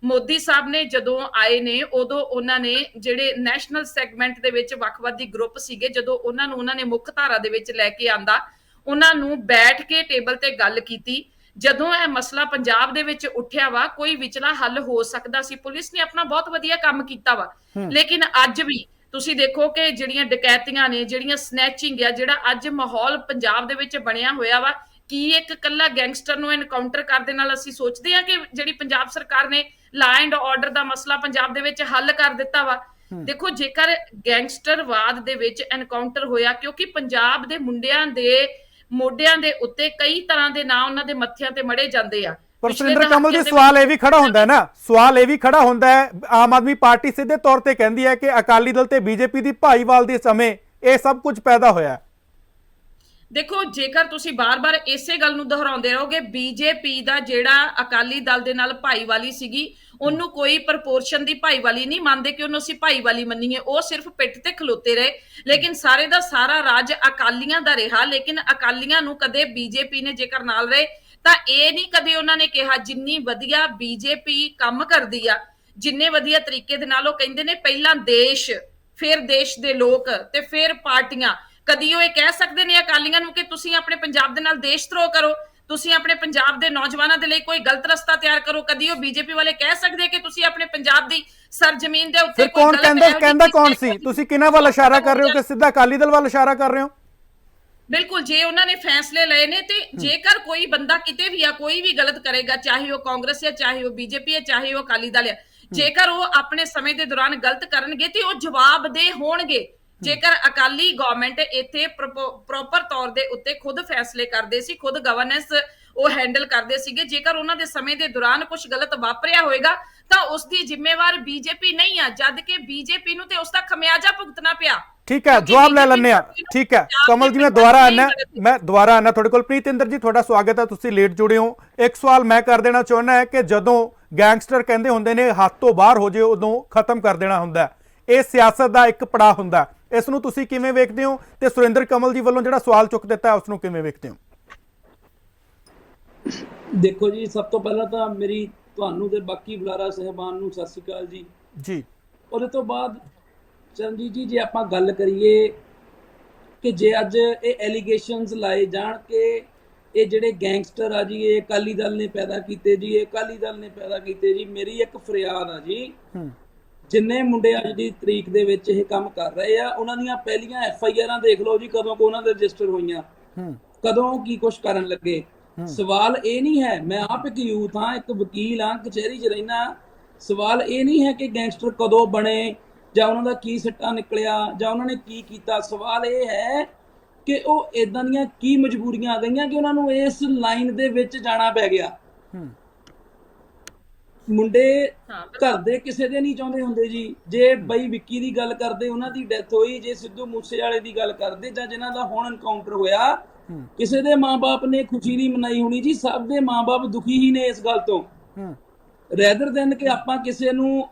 ਮੋਦੀ ਸਾਹਿਬ ਨੇ ਜਦੋਂ ਆਏ ਨੇ, ਉਦੋਂ ਉਹਨਾਂ ਨੇ ਜਿਹੜੇ ਨੈਸ਼ਨਲ ਸੈਗਮੈਂਟ ਦੇ ਵਿੱਚ ਵੱਖਵਾਦੀ ਗਰੁੱਪ ਸੀਗੇ, ਜਦੋਂ ਉਹਨਾਂ ਨੇ ਮੁੱਖ ਧਾਰਾ ਦੇ ਵਿੱਚ ਲੈ ਕੇ ਆਂਦਾ, ਉਹਨਾਂ ਨੂੰ ਬੈਠ ਕੇ ਟੇਬਲ ਤੇ ਗੱਲ ਕੀਤੀ। ਜਦੋਂ ਇਹ ਮਸਲਾ ਪੰਜਾਬ ਦੇ ਵਿੱਚ ਉੱਠਿਆ ਵਾ, ਕੋਈ ਵਿਚਲਾ ਹੱਲ ਹੋ ਸਕਦਾ ਸੀ। ਪੁਲਿਸ ਨੇ ਆਪਣਾ ਬਹੁਤ ਵਧੀਆ ਕੰਮ ਕੀਤਾ ਵਾ, ਲੇਕਿਨ ਅੱਜ ਵੀ ਤੁਸੀਂ ਦੇਖੋ ਕਿ ਜਿਹੜੀਆਂ ਡਕੈਤੀਆਂ ਨੇ, ਜਿਹੜੀਆਂ ਸਨੈਚਿੰਗ ਆ, ਜਿਹੜਾ ਅੱਜ ਮਾਹੌਲ ਪੰਜਾਬ ਦੇ ਵਿੱਚ ਬਣਿਆ ਹੋਇਆ ਵਾ, ਕੀ ਇੱਕ ਕੱਲਾ ਗੈਂਗਸਟਰ ਨੂੰ ਐਨਕਾਊਂਟਰ ਕਰਨ ਦੇ ਨਾਲ ਅਸੀਂ ਸੋਚਦੇ ਹਾਂ ਕਿ ਜਿਹੜੀ ਪੰਜਾਬ ਸਰਕਾਰ ਨੇ ਲਾ ਐਂਡ ਆਰਡਰ ਦਾ ਮਸਲਾ ਪੰਜਾਬ ਦੇ ਵਿੱਚ ਹੱਲ ਕਰ ਦਿੱਤਾ ਵਾ? ਦੇਖੋ, ਜੇਕਰ ਗੈਂਗਸਟਰਵਾਦ ਦੇ ਵਿੱਚ ਐਨਕਾਊਂਟਰ ਹੋਇਆ, ਕਿਉਂਕਿ ਪੰਜਾਬ ਦੇ ਮੁੰਡਿਆਂ ਦੇ ਮੋਢਿਆਂ ਦੇ ਉੱਤੇ ਕਈ ਤਰ੍ਹਾਂ ਦੇ ਨਾਂ ਉਹਨਾਂ ਦੇ ਮੱਥਿਆਂ ਤੇ ਮੜੇ ਜਾਂਦੇ ਆ। ਪਰ ਸੁਰਿੰਦਰ ਕਮਲ ਜੀ, ਸਵਾਲ ਇਹ ਵੀ ਖੜਾ ਹੁੰਦਾ ਹੈ ਨਾ, ਸਵਾਲ ਇਹ ਵੀ ਖੜਾ ਹੁੰਦਾ ਹੈ, ਆਮ ਆਦਮੀ ਪਾਰਟੀ ਸਿੱਧੇ ਤੌਰ ਤੇ ਕਹਿੰਦੀ ਹੈ ਕਿ ਅਕਾਲੀ ਦਲ ਤੇ ਬੀਜੇਪੀ ਦੀ ਭਾਈਵਾਲ ਦੇ ਸਮੇਂ ਇਹ ਸਭ ਕੁਝ ਪੈਦਾ ਹੋਇਆ ਹੈ। ਦੇਖੋ, ਜੇਕਰ ਤੁਸੀਂ ਬਾਰ-ਬਾਰ ਇਸੇ ਗੱਲ ਨੂੰ ਦੁਹਰਾਉਂਦੇ ਰਹੋਗੇ, ਬੀਜੇਪੀ ਦਾ ਜਿਹੜਾ ਅਕਾਲੀ ਦਲ ਦੇ ਨਾਲ ਭਾਈਵਾਲੀ ਸੀਗੀ, ਉਹਨੂੰ ਕੋਈ ਪ੍ਰਪੋਰਸ਼ਨ ਦੀ ਭਾਈਵਾਲੀ ਨਹੀਂ ਮੰਨਦੇ ਕਿ ਉਹਨੂੰ ਅਸੀਂ ਭਾਈਵਾਲੀ ਮੰਨੀਏ। ਉਹ ਸਿਰਫ ਪਿੱਠ ਤੇ ਖਲੋਤੇ ਰਹੇ, ਲੇਕਿਨ ਸਾਰੇ ਦਾ ਸਾਰਾ ਰਾਜ ਅਕਾਲੀਆਂ ਦਾ ਰਿਹਾ। ਲੇਕਿਨ ਅਕਾਲੀਆਂ ਨੂੰ ਕਦੇ ਬੀਜੇਪੀ ਨੇ ਜੇਕਰ ਨਾਲ ਰਹੇ ਤਾਂ ਇਹ ਨਹੀਂ ਕਦੇ ਉਹਨਾਂ ਨੇ ਕਿਹਾ ਜਿੰਨੀ ਵਧੀਆ ਬੀਜੇਪੀ ਕੰਮ ਕਰਦੀ ਆ, ਜਿੰਨੇ ਵਧੀਆ ਤਰੀਕੇ ਦੇ ਨਾਲ ਉਹ ਕਹਿੰਦੇ ਨੇ ਪਹਿਲਾਂ ਦੇਸ਼, ਫਿਰ ਦੇਸ਼ ਦੇ ਲੋਕ ਤੇ ਫਿਰ ਪਾਰਟੀਆਂ। ਕਦੀ ਉਹ ਇਹ ਕਹਿ ਸਕਦੇ ਨੇ ਅਕਾਲੀਆਂ ਨੂੰ ਕਿ ਤੁਸੀਂ ਆਪਣੇ ਪੰਜਾਬ ਦੇ ਨਾਲ ਦੇਸ਼ ਧਰੋਹ ਕਰੋ, ਤੁਸੀਂ ਆਪਣੇ ਪੰਜਾਬ ਦੇ ਨੌਜਵਾਨਾਂ ਦੇ ਲਈ ਕੋਈ ਗਲਤ ਰਸਤਾ ਤਿਆਰ ਕਰੋ? ਕਦੀ ਉਹ ਬੀਜੇਪੀ ਵਾਲੇ ਕਹਿ ਸਕਦੇ ਕਿ ਤੁਸੀਂ ਆਪਣੇ ਪੰਜਾਬ ਦੀ ਸਰਜ਼ਮੀਨ ਦੇ ਉੱਤੇ ਕੌਣ ਕਹਿੰਦਾ ਕੌਣ ਸੀ? ਤੁਸੀਂ ਕਿਹਨਾਂ ਵੱਲ ਇਸ਼ਾਰਾ ਕਰ ਰਹੇ ਹੋ? ਕਿ ਸਿੱਧਾ ਅਕਾਲੀ ਦਲ ਵੱਲ ਇਸ਼ਾਰਾ ਕਰ ਰਹੇ ਹੋ? ਬਿਲਕੁਲ, ਜੇ ਉਹਨਾਂ ਨੇ ਫੈਸਲੇ ਲਏ ਨੇ ਤੇ ਜੇਕਰ ਕੋਈ ਬੰਦਾ ਕਿਤੇ ਵੀ ਆ, ਕੋਈ ਵੀ ਗਲਤ ਕਰੇਗਾ, ਚਾਹੇ ਉਹ ਕਾਂਗਰਸ ਹੈ, ਚਾਹੇ ਉਹ ਬੀਜੇਪੀ ਹੈ, ਚਾਹੇ ਉਹ ਅਕਾਲੀ ਦਲ ਹੈ, ਜੇਕਰ ਉਹ ਆਪਣੇ ਸਮੇਂ ਦੇ ਦੌਰਾਨ ਗਲਤ ਕਰਨਗੇ ਤੇ ਉਹ ਜਵਾਬਦੇਹ ਹੋਣਗੇ। ਜੇਕਰ ਅਕਾਲੀ ਗਵਰਨਮੈਂਟ ਇੱਥੇ ਪ੍ਰੋਪਰ ਤੌਰ ਦੇ ਉੱਤੇ ਖੁਦ ਫੈਸਲੇ ਕਰਦੇ ਸੀ, ਖੁਦ ਗਵਰਨੈਂਸ ਉਹ ਹੈਂਡਲ ਕਰਦੇ ਸੀਗੇ, ਜੇਕਰ ਉਹਨਾਂ ਦੇ ਸਮੇਂ ਦੇ ਦੌਰਾਨ ਕੁਝ ਗਲਤ ਵਾਪਰਿਆ ਹੋਏਗਾ ਤਾਂ ਉਸ ਦੀ ਜ਼ਿੰਮੇਵਾਰ ਬੀਜੇਪੀ ਨਹੀਂ ਆ, ਜਦ ਕਿ ਬੀਜੇਪੀ ਨੂੰ ਤੇ ਉਸ ਦਾ ਖਮਿਆਜਾ ਭੁਗਤਣਾ ਪਿਆ। ਠੀਕ ਹੈ, ਜਵਾਬ ਲੈ ਲੈਣੇ ਆ। ਠੀਕ ਹੈ ਕਮਲ ਜੀ, ਮੈਂ ਦੁਬਾਰਾ ਆਣਾ ਤੁਹਾਡੇ ਕੋਲ। ਪ੍ਰੀਤਿੰਦਰ ਜੀ, ਤੁਹਾਡਾ ਸਵਾਗਤ ਹੈ, ਤੁਸੀਂ ਲੇਟ ਜੁੜੇ ਹੋ। ਇੱਕ ਸਵਾਲ ਮੈਂ ਕਰ ਦੇਣਾ ਚਾਹੁੰਦਾ ਹੈ ਕਿ ਜਦੋਂ ਗੈਂਗਸਟਰ ਕਹਿੰਦੇ ਹੁੰਦੇ ਨੇ ਹੱਥ ਤੋਂ ਬਾਹਰ ਹੋ ਜੇ, ਉਦੋਂ ਖਤਮ ਕਰ ਦੇਣਾ ਹੁੰਦਾ, ਇਹ ਸਿਆਸਤ ਦਾ ਇੱਕ ਪੜਾਅ ਹੁੰਦਾ, ਇਸ ਨੂੰ ਤੁਸੀਂ ਕਿਵੇਂ ਵੇਖਦੇ ਹੋ? ਤੇ ਸੁਰਿੰਦਰ ਕਮਲ ਜੀ ਵੱਲੋਂ ਜਿਹੜਾ ਸਵਾਲ ਚੁੱਕ ਦਿੱਤਾ ਉਸ ਨੂੰ ਕਿਵੇਂ ਵੇਖਦੇ ਹੋ? ਦੇਖੋ ਜੀ, ਸਭ ਤੋਂ ਪਹਿਲਾਂ ਤਾਂ ਮੇਰੀ ਤੁਹਾਨੂੰ ਤੇ ਬਾਕੀ ਬੁਲਾਰਾ ਸਹਿਬਾਨ ਨੂੰ ਸਤਿ ਸ਼੍ਰੀ ਅਕਾਲ ਜੀ। ਉਹਦੇ ਤੋਂ ਬਾਅਦ ਚਰਨਜੀਤ ਜੀ, ਜੇ ਆਪਾਂ ਗੱਲ ਕਰੀਏ ਕਿ ਜੇ ਅੱਜ ਇਹ ਐਲੀਗੇਸ਼ਨਸ ਲਾਏ ਜਾਣ ਕਿ ਇਹ ਜਿਹੜੇ ਗੈਂਗਸਟਰ ਆ ਜੀ, ਇਹ ਅਕਾਲੀ ਦਲ ਨੇ ਪੈਦਾ ਕੀਤੇ ਜੀ, ਇਹ ਅਕਾਲੀ ਦਲ ਨੇ ਪੈਦਾ ਕੀਤੇ ਜੀ, ਮੇਰੀ ਇੱਕ ਫਰਿਆਦ ਆ ਜੀ, ਜਿੰਨੇ ਮੁੰਡੇ ਅੱਜ ਦੀ ਤਰੀਕ ਦੇ ਵਿੱਚ ਇਹ ਕੰਮ ਕਰ ਰਹੇ ਆ, ਉਹਨਾਂ ਦੀਆਂ ਪਹਿਲੀਆਂ FIRਾਂ ਦੇਖ ਲਓ ਜੀ, ਕਦੋਂ ਕੋ ਉਹਨਾਂ ਦੇ ਰਜਿਸਟਰ ਹੋਈਆਂ, ਕਦੋਂ ਕੀ ਕੁਛ ਕਰਨ ਲੱਗੇ। ਸਵਾਲ ਇਹ ਨਹੀਂ ਹੈ, ਮੈਂ ਆਪ ਇੱਕ ਯੂਥ ਹਾਂ, ਇੱਕ ਵਕੀਲ ਹਾਂ, ਕਚਹਿਰੀ 'ਚ ਰਹਿਣਾ, ਸਵਾਲ ਇਹ ਨਹੀਂ ਹੈ ਕਿ ਗੈਂਗਸਟਰ ਕਦੋਂ ਬਣੇ ਜਾਂ ਉਹਨਾਂ ਦਾ ਕੀ ਸਿੱਟਾ ਨਿਕਲਿਆ ਜਾਂ ਉਹਨਾਂ ਨੇ ਕੀ ਕੀਤਾ। ਸਵਾਲ ਇਹ ਹੈ ਕਿ ਉਹ ਇਦਾਂ ਦੀਆਂ ਕੀ ਮਜਬੂਰੀਆਂ ਆ ਗਈਆਂ ਕਿ ਉਹਨਾਂ ਨੂੰ ਇਸ ਲਾਈਨ ਦੇ ਵਿੱਚ ਜਾਣਾ ਪੈ ਗਿਆ। ਮੁੰਡੇ ਘਰ ਦੇ ਕਿਸੇ ਦੇ ਨਹੀਂ ਚਾਹੁੰਦੇ ਹੁੰਦੇ ਜੀ। ਜੇ ਬਈ ਵਿੱਕੀ ਦੀ ਗੱਲ ਕਰਦੇ, ਉਹਨਾਂ ਦੀ ਡੈਥ ਹੋਈ, ਜੇ ਸਿੱਧੂ ਮੂਸੇਵਾਲੇ ਦੀ ਗੱਲ ਕਰਦੇ ਜਾਂ ਜਿਨ੍ਹਾਂ ਦਾ ਹੁਣ ਐਨਕਾਊਂਟਰ ਹੋਇਆ, ਕਿਸੇ ਦੇ ਮਾਂ-ਬਾਪ ਨੇ ਖੁਸ਼ੀ ਨਹੀਂ ਮਨਾਈ ਹੋਣੀ ਜੀ, ਸਭ ਦੇ ਮਾਂ-ਬਾਪ ਦੁਖੀ ਹੀ ਨੇ ਇਸ ਗੱਲ ਤੋਂ। ਰੈਦਰ ਦੈਨ ਕਿ ਆਪਾਂ ਕਿਸੇ ਨੂੰ,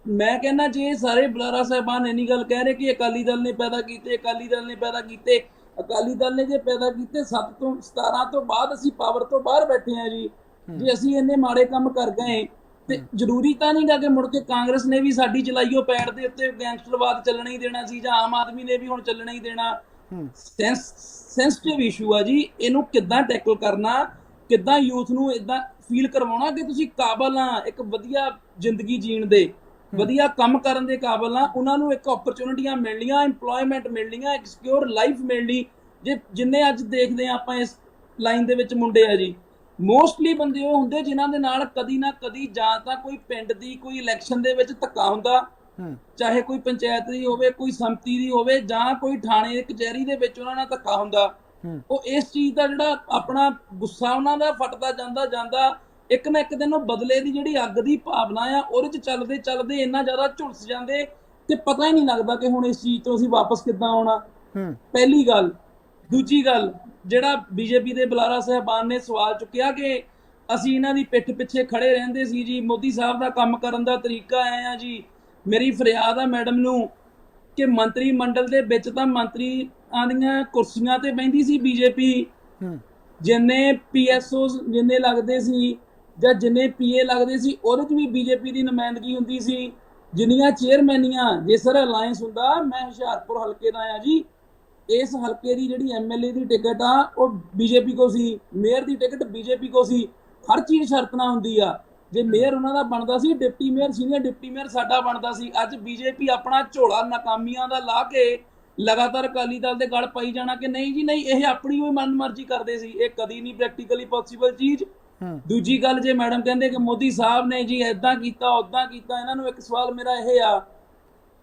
ਮੈਂ ਕਹਿੰਦਾ ਜੇ ਸਾਰੇ ਬੁਲਾਰਾ ਸਾਹਿਬਾਨ ਇੰਨੀ ਗੱਲ ਕਹਿ ਰਹੇ ਕਿ ਅਕਾਲੀ ਦਲ ਨੇ ਪੈਦਾ ਕੀਤੇ, ਅਕਾਲੀ ਦਲ ਨੇ ਪੈਦਾ ਕੀਤੇ, ਅਕਾਲੀ ਦਲ ਨੇ ਜੇ ਪੈਦਾ ਕੀਤੇ 7 ਤੋਂ 17 ਤੋਂ ਬਾਅਦ ਅਸੀਂ ਪਾਵਰ ਤੋਂ ਬਾਹਰ ਬੈਠੇ ਹਾਂ ਜੀ। ਜੇ ਅਸੀਂ ਇੰਨੇ ਮਾੜੇ ਕੰਮ ਕਰ ਗਏ ਤੇ ਜ਼ਰੂਰੀ ਤਾਂ ਨਹੀਂ ਗਾ ਕਿ ਮੁੜ ਕੇ ਕਾਂਗਰਸ ਨੇ ਵੀ ਸਾਡੀ ਚਲਾਈਓ ਪੈੜ ਦੇ ਉੱਤੇ ਗੈਂਗਸਟਰਵਾਦ ਚੱਲਣਾ ਹੀ ਦੇਣਾ ਸੀ ਜਾਂ ਆਮ ਆਦਮੀ ਨੇ ਵੀ ਹੁਣ ਚੱਲਣਾ ਹੀ ਦੇਣਾ। ਸੈਂਸਿਟਿਵ ਇਸ਼ੂ ਆ ਜੀ, ਇਹਨੂੰ ਕਿੱਦਾਂ ਟੈਕਲ ਕਰਨਾ, ਕਿੱਦਾਂ ਯੂਥ ਨੂੰ ਇਦਾਂ ਫੀਲ ਕਰਵਾਉਣਾ ਕਿ ਤੁਸੀਂ ਕਾਬਲ ਆ ਇੱਕ ਵਧੀਆ ਜ਼ਿੰਦਗੀ ਜੀਣ ਦੇ, ਵਧੀਆ ਕੰਮ ਕਰਨ ਦੇ ਕਾਬਲ ਆ। ਉਹਨਾਂ ਨੂੰ ਇੱਕ ਓਪਰਚੁਨਿਟੀਆਂ ਮਿਲਣੀਆਂ, ਇੰਪਲੋਇਮੈਂਟ ਮਿਲਣੀਆਂ, ਇੱਕ ਸਿਕਿਉਰ ਲਾਈਫ ਮਿਲਣੀ। ਜੇ ਜਿੰਨੇ ਅੱਜ ਦੇਖਦੇ ਆ ਆਪਾਂ ਇਸ ਲਾਈਨ ਦੇ ਵਿੱਚ ਮੁੰਡੇ ਆ ਜੀ, ਮੋਸਟਲੀ ਬੰਦੇ ਉਹ ਹੁੰਦੇ ਜਿਨ੍ਹਾਂ ਦੇ ਨਾਲ ਕਦੀ ਨਾ ਕਦੀ ਜਾਂ ਤਾਂ ਕੋਈ ਪਿੰਡ ਦੀ ਕੋਈ ਇਲੈਕਸ਼ਨ ਦੇ ਵਿੱਚ ਧੱਕਾ ਹੁੰਦਾ, ਚਾਹੇ ਕੋਈ ਪੰਚਾਇਤ ਦੀ ਹੋਵੇ, ਕੋਈ ਸੰਮਤੀ ਦੀ ਹੋਵੇ, ਜਾਂ ਕੋਈ ਥਾਣੇ ਕਚਹਿਰੀ ਦੇ ਵਿੱਚ ਉਹਨਾਂ ਨਾਲ ਧੱਕਾ ਹੁੰਦਾ। ਉਹ ਇਸ ਚੀਜ਼ ਦਾ ਜਿਹੜਾ ਆਪਣਾ ਗੁੱਸਾ ਉਹਨਾਂ ਦਾ ਫਟਦਾ ਜਾਂਦਾ ਇੱਕ ਨਾ ਇੱਕ ਦਿਨ ਉਹ ਬਦਲੇ ਦੀ ਜਿਹੜੀ ਅੱਗ ਦੀ ਭਾਵਨਾ ਆ ਉਹਦੇ 'ਚ ਚੱਲਦੇ ਇੰਨਾ ਜ਼ਿਆਦਾ ਝੁਲਸ ਜਾਂਦੇ ਤੇ ਪਤਾ ਹੀ ਨਹੀਂ ਲੱਗਦਾ ਕਿ ਹੁਣ ਇਸ ਚੀਜ਼ ਤੋਂ ਅਸੀਂ ਵਾਪਸ ਕਿੱਦਾਂ ਆਉਣਾ। ਪਹਿਲੀ ਗੱਲ। ਦੂਜੀ ਗੱਲ, ਜਿਹੜਾ ਬੀਜੇਪੀ ਦੇ ਬੁਲਾਰਾ ਸਾਹਿਬਾਨ ਨੇ ਸਵਾਲ ਚੁੱਕਿਆ ਕਿ ਅਸੀਂ ਇਹਨਾਂ ਦੀ ਪਿੱਠ ਪਿੱਛੇ ਖੜੇ ਰਹਿੰਦੇ ਸੀ ਜੀ, ਮੋਦੀ ਸਾਹਿਬ ਦਾ ਕੰਮ ਕਰਨ ਦਾ ਤਰੀਕਾ ਆਏ ਆ ਜੀ। ਮੇਰੀ ਫਰਿਆਦ ਆ ਮੈਡਮ ਨੂੰ ਕਿ ਮੰਤਰੀ ਮੰਡਲ ਦੇ ਵਿੱਚ ਤਾਂ ਮੰਤਰੀਆਂ ਦੀਆਂ ਕੁਰਸੀਆਂ ਤੇ ਬਹਿੰਦੀ ਸੀ ਬੀਜੇਪੀ, ਜਿੰਨੇ ਪੀਐਸਓਸ ਜਿੰਨੇ ਲੱਗਦੇ ਸੀ ਜਾਂ ਜਿੰਨੇ ਪੀਏ ਲੱਗਦੇ ਸੀ ਉਹਦੇ 'ਚ ਵੀ ਬੀਜੇਪੀ ਦੀ ਨੁਮਾਇੰਦਗੀ ਹੁੰਦੀ ਸੀ। ਜਿੰਨੀਆਂ ਚੇਅਰਮੈਨੀਆਂ, ਜੇ ਸਰ ਅਲਾਇੰਸ ਹੁੰਦਾ, ਮੈਂ ਹੁਸ਼ਿਆਰਪੁਰ ਹਲਕੇ ਦਾ ਆ ਜੀ, ਇਸ ਹਲਕੇ ਦੀ ਜਿਹੜੀ ਐਮਐਲਏ ਦੀ ਟਿਕਟ ਆ ਉਹ ਬੀਜੇਪੀ ਕੋ ਸੀ, ਮੇਅਰ ਦੀ ਟਿਕਟ ਬੀਜੇਪੀ ਕੋ ਸੀ। ਹਰ ਚੀਜ਼ ਸ਼ਰਤ ਨਾਲ ਹੁੰਦੀ ਆ। ਜੇ ਮੇਅਰ ਉਹਨਾਂ ਦਾ ਬਣਦਾ ਸੀ, deputy mayor, senior deputy mayor ਸਾਡਾ ਬਣਦਾ ਸੀ। ਅੱਜ ਬੀਜੇਪੀ ਆਪਣਾ ਝੋਲਾ ਨਾਕਾਮੀਆਂ ਦਾ ਲਾ ਕੇ ਲਗਾਤਾਰ ਅਕਾਲੀ ਦਲ ਦੇ ਗਲ ਪਾਈ ਜਾਣਾ ਕਿ ਨਹੀਂ ਜੀ ਨਹੀਂ, ਇਹ ਆਪਣੀ ਹੋਈ ਮਨਮਰਜ਼ੀ ਕਰਦੇ ਸੀ। ਇਹ ਕਦੀ ਨਹੀਂ ਪ੍ਰੈਕਟੀਕਲੀ ਪੋਸੀਬਲ ਚੀਜ਼। ਦੂਜੀ ਗੱਲ, ਜੇ ਮੈਡਮ ਕਹਿੰਦੇ ਕਿ ਮੋਦੀ ਸਾਹਿਬ ਨੇ ਜੀ ਏਦਾਂ ਕੀਤਾ ਉੱਦਾਂ ਕੀਤਾ, ਇਹਨਾਂ ਨੂੰ ਇੱਕ ਸਵਾਲ ਮੇਰਾ ਇਹ ਆ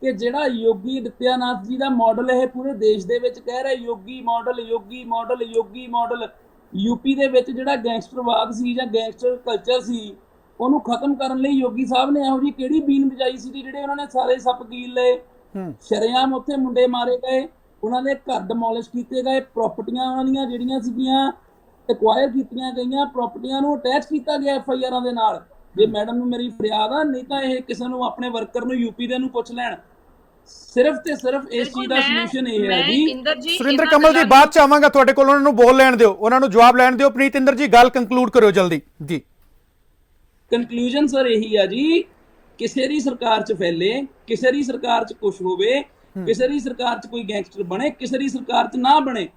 ਕਿ ਜਿਹੜਾ ਯੋਗੀ ਆਦਿੱਤਿਆਨਾਥ ਜੀ ਦਾ ਮਾਡਲ ਇਹ ਪੂਰੇ ਦੇਸ਼ ਦੇ ਵਿੱਚ ਕਹਿ ਰਿਹਾ ਯੋਗੀ ਮਾਡਲ, ਯੋਗੀ ਮਾਡਲ, ਯੋਗੀ ਮਾਡਲ, ਯੂਪੀ ਦੇ ਵਿੱਚ ਜਿਹੜਾ ਗੈਂਗਸਟਰਵਾਦ ਸੀ ਜਾਂ ਗੈਂਗਸਟਰ ਕਲਚਰ ਸੀ ਉਹਨੂੰ ਖਤਮ ਕਰਨ ਲਈ ਯੋਗੀ ਸਾਹਿਬ ਨੇ ਇਹੋ ਜਿਹੀ ਕਿਹੜੀ ਬੀਨ ਵਜਾਈ ਸੀ ਜਿਹੜੇ ਉਹਨਾਂ ਨੇ ਸਾਰੇ ਸੱਪ ਕੀਲ ਲਏ। ਸ਼ਰੇਆਮ ਉੱਥੇ ਮੁੰਡੇ ਮਾਰੇ ਗਏ, ਉਹਨਾਂ ਦੇ ਘਰ ਡਿਮੋਲਿਸ਼ ਕੀਤੇ ਗਏ, ਪ੍ਰਾਪਰਟੀਆਂ ਉਹਨਾਂ ਦੀਆਂ ਜਿਹੜੀਆਂ ਸੀਗੀਆਂ ਐਕਵਾਇਰ ਕੀਤੀਆਂ ਗਈਆਂ, ਪ੍ਰਾਪਰਟੀਆਂ ਨੂੰ ਅਟੈਚ ਕੀਤਾ ਗਿਆ ਐਫਆਈਆਰਾਂ ਦੇ ਨਾਲ। ਜੇ ਮੈਡਮ ਨੂੰ ਮੇਰੀ ਫਰਿਆਦ ਆ, ਨਹੀਂ ਤਾਂ ਇਹ ਕਿਸੇ ਨੂੰ ਆਪਣੇ ਵਰਕਰ ਨੂੰ ਯੂਪੀ ਦੇ ਨੂੰ ਪੁੱਛ ਲੈਣ। ਸਿਰਫ ਤੇ ਸਿਰਫ ਇਸ ਚੀਜ਼ ਦਾ ਸੋਲੂਸ਼ਨ ਇਹ ਹੈ ਜੀ। ਸੁਰਿੰਦਰ ਕਮਲ ਜੀ, ਬਾਅਦ ਚ ਆਵਾਂਗਾ ਤੁਹਾਡੇ ਕੋਲ, ਉਹਨਾਂ ਨੂੰ ਬੋਲ ਲੈਣ ਦਿਓ, ਉਹਨਾਂ ਨੂੰ ਜਵਾਬ ਲੈਣ ਦਿਓ। ਪ੍ਰੀਤ ਇੰਦਰ ਜੀ, ਗੱਲ ਕੰਕਲੂਡ ਕਰਿਓ ਜਲਦੀ ਜੀ। ਕੰਕਲੂਜਨ ਸਰ ਇਹੀ ਆ ਜੀ, ਕਿਸੇ ਦੀ ਸਰਕਾਰ 'ਚ ਫੈਲੇ, ਕਿਸੇ ਦੀ ਸਰਕਾਰ 'ਚ ਕੁਛ ਹੋਵੇ, ਕਿਸੇ ਦੀ ਸਰਕਾਰ 'ਚ ਕੋਈ ਗੈਂਗਸਟਰ ਬਣੇ, ਕਿਸੇ ਦੀ ਸਰਕਾਰ 'ਚ ਨਾ ਬਣੇ।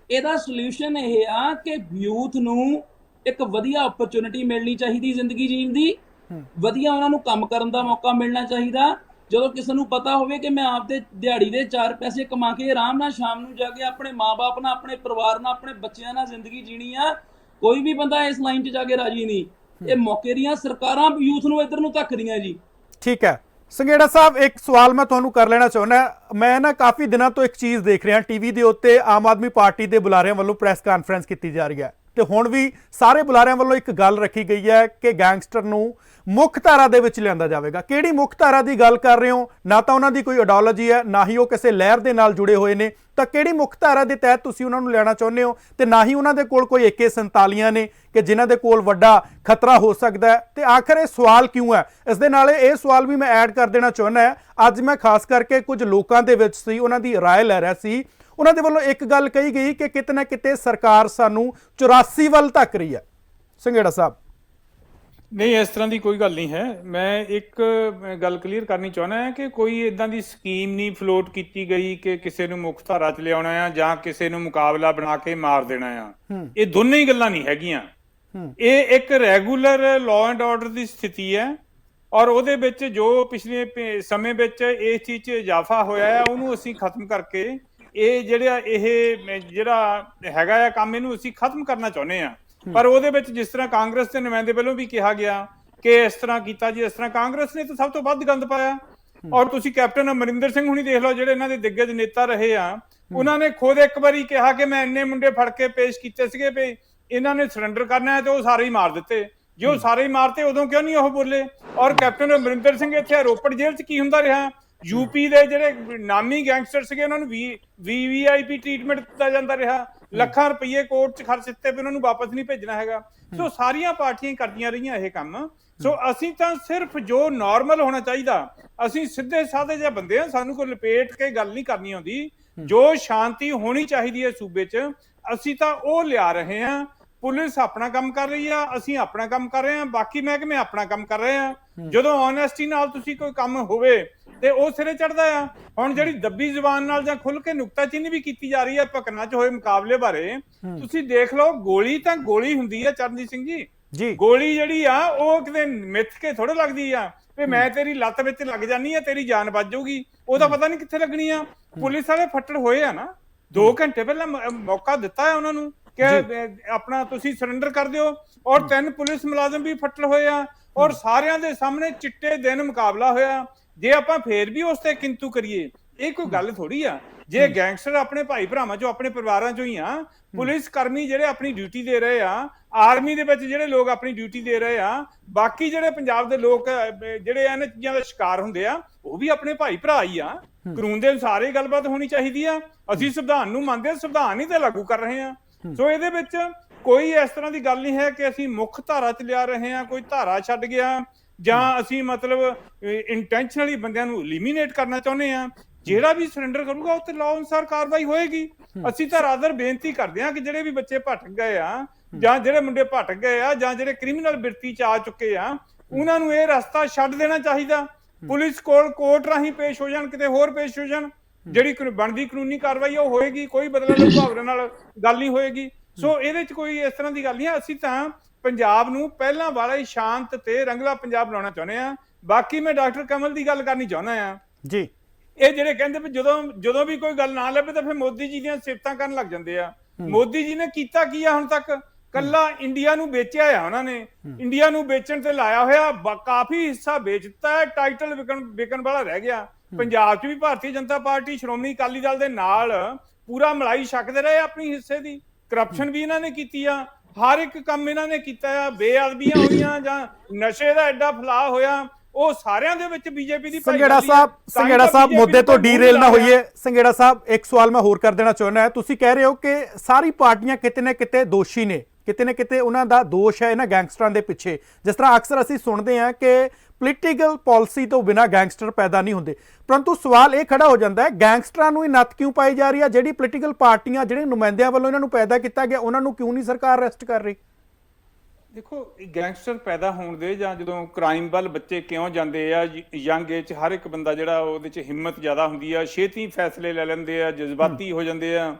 ਇਹਦਾ ਸੋਲੂਸ਼ਨ ਇਹ ਆ ਕਿ ਯੂਥ ਨੂੰ ਇੱਕ ਵਧੀਆ ਓਪਰਚੁਨਿਟੀ ਮਿਲਣੀ ਚਾਹੀਦੀ ਜ਼ਿੰਦਗੀ ਜੀਣ ਦੀ, ਵਧੀਆ ਉਹਨਾਂ ਨੂੰ ਕੰਮ ਕਰਨ ਦਾ ਮੌਕਾ ਮਿਲਣਾ ਚਾਹੀਦਾ। ਜਦੋਂ ਕਿਸੇ ਨੂੰ ਪਤਾ ਹੋਵੇ ਕਿ ਮੈਂ ਆਪਦੇ ਦਿਹਾੜੀ ਦੇ 4 ਪੈਸੇ ਕਮਾ ਕੇ ਆਰਾਮ ਨਾਲ ਸ਼ਾਮ ਨੂੰ ਜਾ ਕੇ ਆਪਣੇ ਮਾਂ-ਬਾਪ ਨਾਲ, ਆਪਣੇ ਪਰਿਵਾਰ ਨਾਲ, ਆਪਣੇ ਬੱਚਿਆਂ ਨਾਲ ਜ਼ਿੰਦਗੀ ਜੀਣੀ ਆ, ਕੋਈ ਵੀ ਬੰਦਾ ਇਸ ਲਾਈਨ 'ਚ ਜਾ ਕੇ ਰਾਜੀ ਨਹੀਂ। ਇਹ ਮੌਕੇ ਦੀਆਂ ਸਰਕਾਰਾਂ ਯੂਥ ਨੂੰ ਇੱਧਰ ਨੂੰ ਧੱਕਦੀਆਂ ਜੀ। ਠੀਕ ਹੈ ਸੰਘੇੜਾ ਸਾਹਿਬ, ਇੱਕ ਸਵਾਲ ਮੈਂ ਤੁਹਾਨੂੰ ਕਰ ਲੈਣਾ ਚਾਹੁੰਦਾ। ਮੈਂ ਨਾ ਕਾਫੀ ਦਿਨਾਂ ਤੋਂ ਇੱਕ ਚੀਜ਼ ਦੇਖ ਰਿਹਾ ਟੀਵੀ ਦੇ ਉੱਤੇ, ਆਮ ਆਦਮੀ ਪਾਰਟੀ ਦੇ ਬੁਲਾਰਿਆਂ ਵੱਲੋਂ ਪ੍ਰੈਸ ਕਾਨਫਰੰਸ ਕੀਤੀ ਜਾ ਰਹੀ ਹੈ ਤੇ ਹੁਣ ਵੀ ਸਾਰੇ ਬੁਲਾਰਿਆਂ ਵੱਲੋਂ ਇੱਕ ਗੱਲ ਰੱਖੀ ਗਈ ਹੈ ਕਿ ਗੈਂਗਸਟਰ ਨੂੰ ਮੁੱਖ ਧਾਰਾ ਦੇ ਵਿੱਚ ਲਿਆਂਦਾ ਜਾਵੇਗਾ। ਕਿਹੜੀ ਮੁੱਖ ਧਾਰਾ ਦੀ ਗੱਲ ਕਰ ਰਹੇ ਹੋ? ਨਾ ਤਾਂ ਉਹਨਾਂ ਦੀ ਕੋਈ ਆਈਡੀਓਲੋਜੀ ਹੈ, ਨਾ ਹੀ ਉਹ ਕਿਸੇ ਲਹਿਰ ਦੇ ਨਾਲ ਜੁੜੇ ਹੋਏ ਨੇ, ਤਾਂ ਕਿਹੜੀ ਮੁੱਖ ਧਾਰਾ ਦੇ ਤਹਿਤ ਤੁਸੀਂ ਉਹਨਾਂ ਨੂੰ ਲਿਆਉਣਾ ਚਾਹੁੰਦੇ ਹੋ? ਤੇ ਨਾ ਹੀ ਉਹਨਾਂ ਦੇ ਕੋਲ ਕੋਈ AK-47 ਨੇ ਕਿ ਜਿਨ੍ਹਾਂ ਦੇ ਕੋਲ ਵੱਡਾ ਖਤਰਾ ਹੋ ਸਕਦਾ ਹੈ। ਤੇ ਆਖਰ ਇਹ ਸਵਾਲ ਕਿਉਂ ਹੈ? ਇਸ ਦੇ ਨਾਲ ਇਹ ਸਵਾਲ ਵੀ ਮੈਂ ਐਡ ਕਰ ਦੇਣਾ ਚਾਹੁੰਦਾ ਹੈ। ਅੱਜ ਮੈਂ ਖਾਸ ਕਰਕੇ ਕੁਝ ਲੋਕਾਂ ਦੇ ਵਿੱਚ ਸੀ, ਉਹਨਾਂ ਦੀ ਰਾਏ ਲੈ ਰਿਹਾ ਸੀ। ਉਹਨਾਂ ਦੇ ਵੱਲੋਂ ਇੱਕ ਗੱਲ ਕਹੀ ਗਈ ਕਿ ਕਿਤੇ ਨਾ ਕਿਤੇ ਸਰਕਾਰ ਸਾਨੂੰ 84 ਵੱਲ ਧੱਕ ਰਹੀ ਹੈ। ਸੰਘੇੜਾ ਸਾਹਿਬ, ਨਹੀਂ, ਇਸ ਤਰ੍ਹਾਂ ਦੀ ਕੋਈ ਗੱਲ ਨਹੀਂ ਹੈ। ਮੈਂ ਇੱਕ ਗੱਲ ਕਲੀਅਰ ਕਰਨੀ ਚਾਹੁੰਦਾ ਹਾਂ ਕਿ ਕੋਈ ਇਦਾਂ ਦੀ ਸਕੀਮ ਨਹੀਂ ਫਲੋਟ ਕੀਤੀ ਗਈ ਕਿ ਕਿਸੇ ਨੂੰ ਮੁੱਖ ਧਾਰਾ 'ਚ ਲਿਆਉਣਾ ਆ ਜਾਂ ਕਿਸੇ ਨੂੰ ਮੁਕਾਬਲਾ ਬਣਾ ਕੇ ਮਾਰ ਦੇਣਾ ਆ। ਇਹ ਦੋਨੇ ਹੀ ਗੱਲਾਂ ਨਹੀਂ ਹੈਗੀਆਂ। ਇਹ ਇੱਕ ਰੈਗੂਲਰ ਲਾਅ ਐਂਡ ਆਰਡਰ ਦੀ ਸਥਿਤੀ ਹੈ ਔਰ ਉਹਦੇ ਵਿੱਚ ਜੋ ਪਿਛਲੇ ਸਮੇਂ ਵਿੱਚ ਇਸ ਚੀਜ਼ 'ਚ ਇਜ਼ਾਫਾ ਹੋਇਆ ਹੈ ਉਹਨੂੰ ਅਸੀਂ ਖਤਮ ਕਰਕੇ ਇਹ ਜਿਹੜਾ ਹੈਗਾ ਆ ਕੰਮ, ਇਹਨੂੰ ਅਸੀਂ ਖਤਮ ਕਰਨਾ ਚਾਹੁੰਦੇ ਹਾਂ। ਪਰ ਉਹਦੇ ਵਿੱਚ ਜਿਸ ਤਰ੍ਹਾਂ ਕਾਂਗਰਸ ਦੇ ਨੁਮਾਇੰਦੇ ਵੱਲੋਂ ਵੀ ਕਿਹਾ ਗਿਆ ਕਿ ਇਸ ਤਰ੍ਹਾਂ ਕੀਤਾ ਜੀ, ਇਸ ਤਰ੍ਹਾਂ ਕਾਂਗਰਸ ਨੇ ਤਾਂ ਸਭ ਤੋਂ ਵੱਧ ਗੰਦ ਪਾਇਆ। ਔਰ ਤੁਸੀਂ ਕੈਪਟਨ ਅਮਰਿੰਦਰ ਸਿੰਘ ਹੁਣੀ ਦੇਖ ਲਓ, ਜਿਹੜੇ ਇਹਨਾਂ ਦੇ ਦਿੱਗਜ ਨੇਤਾ ਰਹੇ ਆ, ਉਹਨਾਂ ਨੇ ਖੁਦ ਇੱਕ ਵਾਰੀ ਕਿਹਾ ਕਿ ਮੈਂ ਇੰਨੇ ਮੁੰਡੇ ਫੜ ਕੇ ਪੇਸ਼ ਕੀਤੇ ਸੀਗੇ ਵੀ ਇਹਨਾਂ ਨੇ ਸਰੈਂਡਰ ਕਰਨਾ ਹੈ, ਤੇ ਉਹ ਸਾਰੇ ਹੀ ਮਾਰ ਦਿੱਤੇ। ਜੇ ਉਹ ਸਾਰੇ ਹੀ ਮਾਰਤੇ ਉਦੋਂ ਕਿਉਂ ਨਹੀਂ ਉਹ ਬੋਲੇ? ਔਰ ਕੈਪਟਨ ਅਮਰਿੰਦਰ ਸਿੰਘ ਇੱਥੇ ਰੋਪੜ ਜੇਲ੍ਹ 'ਚ ਕੀ ਹੁੰਦਾ ਰਿਹਾ? ਯੂਪੀ ਦੇ ਜਿਹੜੇ ਨਾਮੀ ਗੈਂਗਸਟਰ ਸੀਗੇ ਉਹਨਾਂ ਨੂੰ VVIP ਟ੍ਰੀਟਮੈਂਟ ਦਿੱਤਾ ਜਾਂਦਾ ਰਿਹਾ, ਲੱਖਾਂ ਰੁਪਏ ਕੋਰਟ 'ਚ ਖਰਚ ਦਿੱਤੇ ਵੀ ਉਹਨਾਂ ਨੂੰ ਵਾਪਸ ਨਹੀਂ ਭੇਜਣਾ ਹੈਗਾ। ਸੋ ਸਾਰੀਆਂ ਪਾਰਟੀਆਂ ਕਰਦੀਆਂ ਰਹੀਆਂ ਇਹ ਕੰਮ। ਸੋ ਅਸੀਂ ਤਾਂ ਸਿਰਫ ਜੋ ਨਾਰਮਲ ਹੋਣਾ ਚਾਹੀਦਾ, ਅਸੀਂ ਸਿੱਧੇ ਸਾਦੇ ਜਿਹੇ ਬੰਦੇ ਆ, ਸਾਨੂੰ ਕੋਈ ਲਪੇਟ ਕੇ ਗੱਲ ਨਹੀਂ ਕਰਨੀ ਆਉਂਦੀ। ਜੋ ਸ਼ਾਂਤੀ ਹੋਣੀ ਚਾਹੀਦੀ ਹੈ ਸੂਬੇ 'ਚ, ਅਸੀਂ ਤਾਂ ਉਹ ਲਿਆ ਰਹੇ ਹਾਂ। ਪੁਲਿਸ ਆਪਣਾ ਕੰਮ ਕਰ ਰਹੀ ਆ, ਅਸੀਂ ਆਪਣਾ ਕੰਮ ਕਰ ਰਹੇ ਹਾਂ, ਬਾਕੀ ਮਹਿਕਮੇ ਆਪਣਾ ਕੰਮ ਕਰ ਰਹੇ ਆ। ਜਦੋਂ ਓਨੈਸਟੀ ਨਾਲ ਤੁਸੀਂ ਕੋਈ ਕੰਮ ਹੋਵੇ ਤੇ ਉਹ ਸਿਰੇ ਚੜਦਾ ਆ। ਹੁਣ ਜਿਹੜੀ ਦੱਬੀ ਜ਼ੁਬਾਨ ਨਾਲ ਜਾਂ ਖੁੱਲ ਕੇ ਨੁਕਤਾਚੀਨੀ ਵੀ ਕੀਤੀ ਜਾ ਰਹੀ ਹੈ ਭਕਨਾ 'ਚ ਹੋਏ ਮੁਕਾਬਲੇ ਬਾਰੇ, ਤੁਸੀਂ ਦੇਖ ਲਓ, ਗੋਲੀ ਤਾਂ ਗੋਲੀ ਹੁੰਦੀ ਹੈ ਚਰਨਜੀਤ ਸਿੰਘ ਜੀ। ਗੋਲੀ ਜਿਹੜੀ ਆ ਉਹ ਕਿਤੇ ਮਿੱਥ ਕੇ ਥੋੜਾ ਲੱਗਦੀ ਆ ਵੀ ਮੈਂ ਤੇਰੀ ਲੱਤ ਵਿੱਚ ਲੱਗ ਜਾਨੀ ਆ ਤੇਰੀ ਜਾਨ ਬਚ ਜਾਊਗੀ। ਉਹਦਾ ਪਤਾ ਨਹੀਂ ਕਿੱਥੇ ਲੱਗਣੀ ਆ। ਪੁਲਿਸ ਵਾਲੇ ਫੱਟੜ ਹੋਏ ਆ ਨਾ, 2 ਘੰਟੇ ਪਹਿਲਾਂ ਮੌਕਾ ਦਿੱਤਾ ਹੈ ਉਹਨਾਂ ਨੂੰ ਕਿ ਆਪਣਾ ਤੁਸੀਂ ਸਰੈਂਡਰ ਕਰ ਦਿਓ, ਔਰ 3 ਪੁਲਿਸ ਮੁਲਾਜ਼ਮ ਵੀ ਫੱਟੜ ਹੋਏ ਆ, ਔਰ ਸਾਰਿਆਂ ਦੇ ਸਾਹਮਣੇ ਚਿੱਟੇ ਦਿਨ ਮੁਕਾਬਲਾ ਹੋਇਆ। ਜੇ ਆਪਾਂ ਫੇਰ ਵੀ ਉਸ ਤੇ ਕਿੰਤੂ ਕਰੀਏ, ਇਹ ਕੋਈ ਗੱਲ ਥੋੜੀ ਆ। ਜੇ ਗੈਂਗਸਟਰ ਆਪਣੇ ਭਾਈ ਭਰਾਵਾਂ ਚੋਂ, ਆਪਣੇ ਪਰਿਵਾਰਾਂ ਚੋਂ ਹੀ ਆ, ਪੁਲਿਸ ਕਰਮੀ ਜਿਹੜੇ ਆਪਣੀ ਡਿਊਟੀ ਦੇ ਰਹੇ ਆ, ਆਰਮੀ ਦੇ ਵਿੱਚ ਜਿਹੜੇ ਲੋਕ ਆਪਣੀ ਡਿਊਟੀ ਦੇ ਰਹੇ ਆ, ਬਾਕੀ ਜਿਹੜੇ ਪੰਜਾਬ ਦੇ ਲੋਕ ਜਿਹੜੇ ਇਹਨਾਂ ਚੀਜ਼ਾਂ ਦਾ ਸ਼ਿਕਾਰ ਹੁੰਦੇ ਆ, ਉਹ ਵੀ ਆਪਣੇ ਭਾਈ ਭਰਾ ਹੀ ਆ। ਕਾਨੂੰਨ ਦੇ ਅਨੁਸਾਰ ਹੀ ਗੱਲਬਾਤ ਹੋਣੀ ਚਾਹੀਦੀ ਆ। ਅਸੀਂ ਸੰਵਿਧਾਨ ਨੂੰ ਮੰਨਦੇ, ਸੰਵਿਧਾਨ ਹੀ ਤੇ ਲਾਗੂ ਕਰ ਰਹੇ ਆ। ਸੋ ਇਹਦੇ ਵਿੱਚ ਕੋਈ ਇਸ ਤਰ੍ਹਾਂ ਦੀ ਗੱਲ ਨਹੀਂ ਹੈ ਕਿ ਅਸੀਂ ਮੁੱਖ ਧਾਰਾ 'ਚ ਲਿਆ ਰਹੇ ਹਾਂ, ਕੋਈ ਧਾਰਾ ਛੱਡ ਗਿਆ, ਜਾਂ ਅਸੀਂ ਮਤਲਬ ਇੰਟੈਂਸ਼ਨਲੀ ਬੰਦਿਆਂ ਨੂੰ ਐਲੀਮੀਨੇਟ ਕਰਨਾ ਚਾਹੁੰਦੇ ਆ। ਜਿਹੜਾ ਵੀ ਸਰੈਂਡਰ ਕਰੂਗਾ ਉਹ ਤੇ ਲਾਅ ਅਨੁਸਾਰ ਕਾਰਵਾਈ ਹੋਏਗੀ। ਅਸੀਂ ਤਾਂ ਰਾਦਰ ਬੇਨਤੀ ਕਰਦੇ ਹਾਂ ਕਿ ਜਿਹੜੇ ਵੀ ਬੱਚੇ ਭਟਕ ਗਏ ਆ, ਜਾਂ ਜਿਹੜੇ ਮੁੰਡੇ ਭਟਕ ਗਏ ਆ, ਜਾਂ ਜਿਹੜੇ ਕ੍ਰਿਮੀਨਲ ਬਿਰਤੀ 'ਚ ਆ ਚੁੱਕੇ ਆ, ਉਹਨਾਂ ਨੂੰ ਇਹ ਰਸਤਾ ਛੱਡ ਦੇਣਾ ਚਾਹੀਦਾ। ਪੁਲਿਸ ਕੋਲ ਕੋਰਟ ਰਾਹੀਂ ਪੇਸ਼ ਹੋ ਜਾਣ, ਕਿਤੇ ਹੋਰ ਪੇਸ਼ ਹੋ ਜਾਣ, ਜਿਹੜੀ ਬਣਦੀ ਕਾਨੂੰਨੀ ਕਾਰਵਾਈ ਉਹ ਹੋਏਗੀ। ਕੋਈ ਬਦਲਾ ਭਾਵਨਾ ਨਾਲ ਗੱਲ ਨਹੀਂ ਹੋਏਗੀ। ਸੋ ਇਹਦੇ 'ਚ ਕੋਈ ਇਸ ਤਰ੍ਹਾਂ ਦੀ ਗੱਲ ਨਹੀਂ ਹੈ। ਅਸੀਂ ਤਾਂ ਪੰਜਾਬ ਨੂੰ ਪਹਿਲਾਂ ਵਾਲਾ ਹੀ ਸ਼ਾਂਤ ਤੇ ਰੰਗਲਾ ਪੰਜਾਬ ਬਣਾਉਣਾ ਚਾਹੁੰਦੇ ਆ। ਬਾਕੀ ਮੈਂ ਡਾਕਟਰ ਕਮਲ ਦੀ ਗੱਲ ਕਰਨੀ ਚਾਹੁੰਦਾ ਆ ਜੀ। ਇਹ ਜਿਹੜੇ ਕਹਿੰਦੇ ਵੀ ਜਦੋਂ ਵੀ ਕੋਈ ਗੱਲ ਨਾ ਲੱਭੇ ਤਾਂ ਫਿਰ ਮੋਦੀ ਜੀ ਦੀਆਂ ਸਿਫਤਾਂ ਕਰਨ ਲੱਗ ਜਾਂਦੇ ਆ। ਮੋਦੀ ਜੀ ਨੇ ਕੀਤਾ ਕੀ ਆ ਹੁਣ ਤੱਕ? ਕੱਲਾ ਇੰਡੀਆ ਨੂੰ ਵੇਚਿਆ ਆ ਉਹਨਾਂ ਨੇ। ਇੰਡੀਆ ਨੂੰ ਵੇਚਣ ਤੇ ਲਾਇਆ ਹੋਇਆ ਕਾਫੀ ਹਿੱਸਾ ਵੇਚ ਦਿੱਤਾ ਹੈ। ਟਾਈਟਲ ਵਿਕਣ ਵਾਲਾ ਰਹਿ ਗਿਆ। ਪੰਜਾਬ 'ਚ ਵੀ ਭਾਰਤੀ ਜਨਤਾ ਪਾਰਟੀ, ਸ਼੍ਰੋਮਣੀ ਅਕਾਲੀ ਦਲ ਦੇ ਨਾਲ ਪੂਰਾ ਮਲਾਈ ਛਕਦੇ ਰਹੇ ਆਪਣੀ ਹਿੱਸੇ ਦੀ। ਕਰਪਸ਼ਨ ਵੀ ਇਹਨਾਂ ਨੇ ਕੀਤੀ ਆ, ਹਰ ਇੱਕ ਕੰਮ ਇਹਨਾਂ ਨੇ ਕੀਤਾ ਆ। ਬੇਅਦਬੀਆਂ ਹੋਈਆਂ ਜਾਂ ਨਸ਼ੇ ਦਾ ਐਡਾ ਫੈਲਾਅ ਹੋਇਆ, ਉਹ ਸਾਰਿਆਂ ਦੇ ਵਿੱਚ ਬੀਜੇਪੀ ਦੀ ਸੰਘੇੜਾ ਸਾਹਿਬ ਮੁੱਦੇ ਤੋਂ ਡੀਰੇਲ ਨਾ ਹੋਈਏ। ਸੰਘੇੜਾ ਸਾਹਿਬ, ਇੱਕ ਸਵਾਲ ਮੈਂ ਹੋਰ ਕਰ ਦੇਣਾ ਚਾਹੁੰਦਾ ਹਾਂ। ਤੁਸੀਂ ਕਹਿ ਰਹੇ ਹੋ ਕਿ ਸਾਰੀ ਪਾਰਟੀਆਂ ਕਿਤੇ ਨਾ ਕਿਤੇ ਦੋਸ਼ੀ ਨੇ, ਕਿਤੇ ਨਾ ਕਿਤੇ ਉਹਨਾਂ ਦਾ ਦੋਸ਼ ਹੈ ਇਹਨਾਂ ਗੈਂਗਸਟਰਾਂ ਦੇ ਪਿੱਛੇ। ਜਿਸ ਤਰ੍ਹਾਂ ਅਕਸਰ ਅਸੀਂ ਸੁਣਦੇ ਹਾਂ ਕਿ ਪੋਲੀਟੀਕਲ ਪਾਲਿਸੀ ਤੋਂ ਬਿਨਾਂ ਗੈਂਗਸਟਰ ਪੈਦਾ ਨਹੀਂ ਹੁੰਦੇ, ਪਰੰਤੂ ਸਵਾਲ ਇਹ ਖੜਾ ਹੋ ਜਾਂਦਾ ਹੈ ਗੈਂਗਸਟਰਾਂ ਨੂੰ ਹੀ ਨੱਥ ਕਿਉਂ ਪਾਈ ਜਾ ਰਹੀ ਹੈ? ਜਿਹੜੀ ਪੋਲੀਟੀਕਲ ਪਾਰਟੀਆਂ, ਜਿਹੜੇ ਨੁਮਾਇੰਦਿਆਂ ਵੱਲੋਂ ਇਹਨਾਂ ਨੂੰ ਪੈਦਾ ਕੀਤਾ ਗਿਆ, ਉਹਨਾਂ ਨੂੰ ਕਿਉਂ ਨਹੀਂ ਸਰਕਾਰ ਅਰੈਸਟ ਕਰ ਰਹੀ? ਦੇਖੋ, ਗੈਂਗਸਟਰ ਪੈਦਾ ਹੋਣ ਦੇ ਜਾਂ ਜਦੋਂ ਕ੍ਰਾਈਮ ਵੱਲ ਬੱਚੇ ਕਿਉਂ ਜਾਂਦੇ ਆ, ਯੰਗ ਏਜ 'ਚ ਹਰ ਇੱਕ ਬੰਦਾ ਜਿਹੜਾ ਉਹਦੇ 'ਚ ਹਿੰਮਤ ਜ਼ਿਆਦਾ ਹੁੰਦੀ ਆ, ਛੇਤੀ ਫੈਸਲੇ ਲੈ ਲੈਂਦੇ ਆ, ਜਜ਼ਬਾਤੀ ਹੋ ਜਾਂਦੇ ਆ।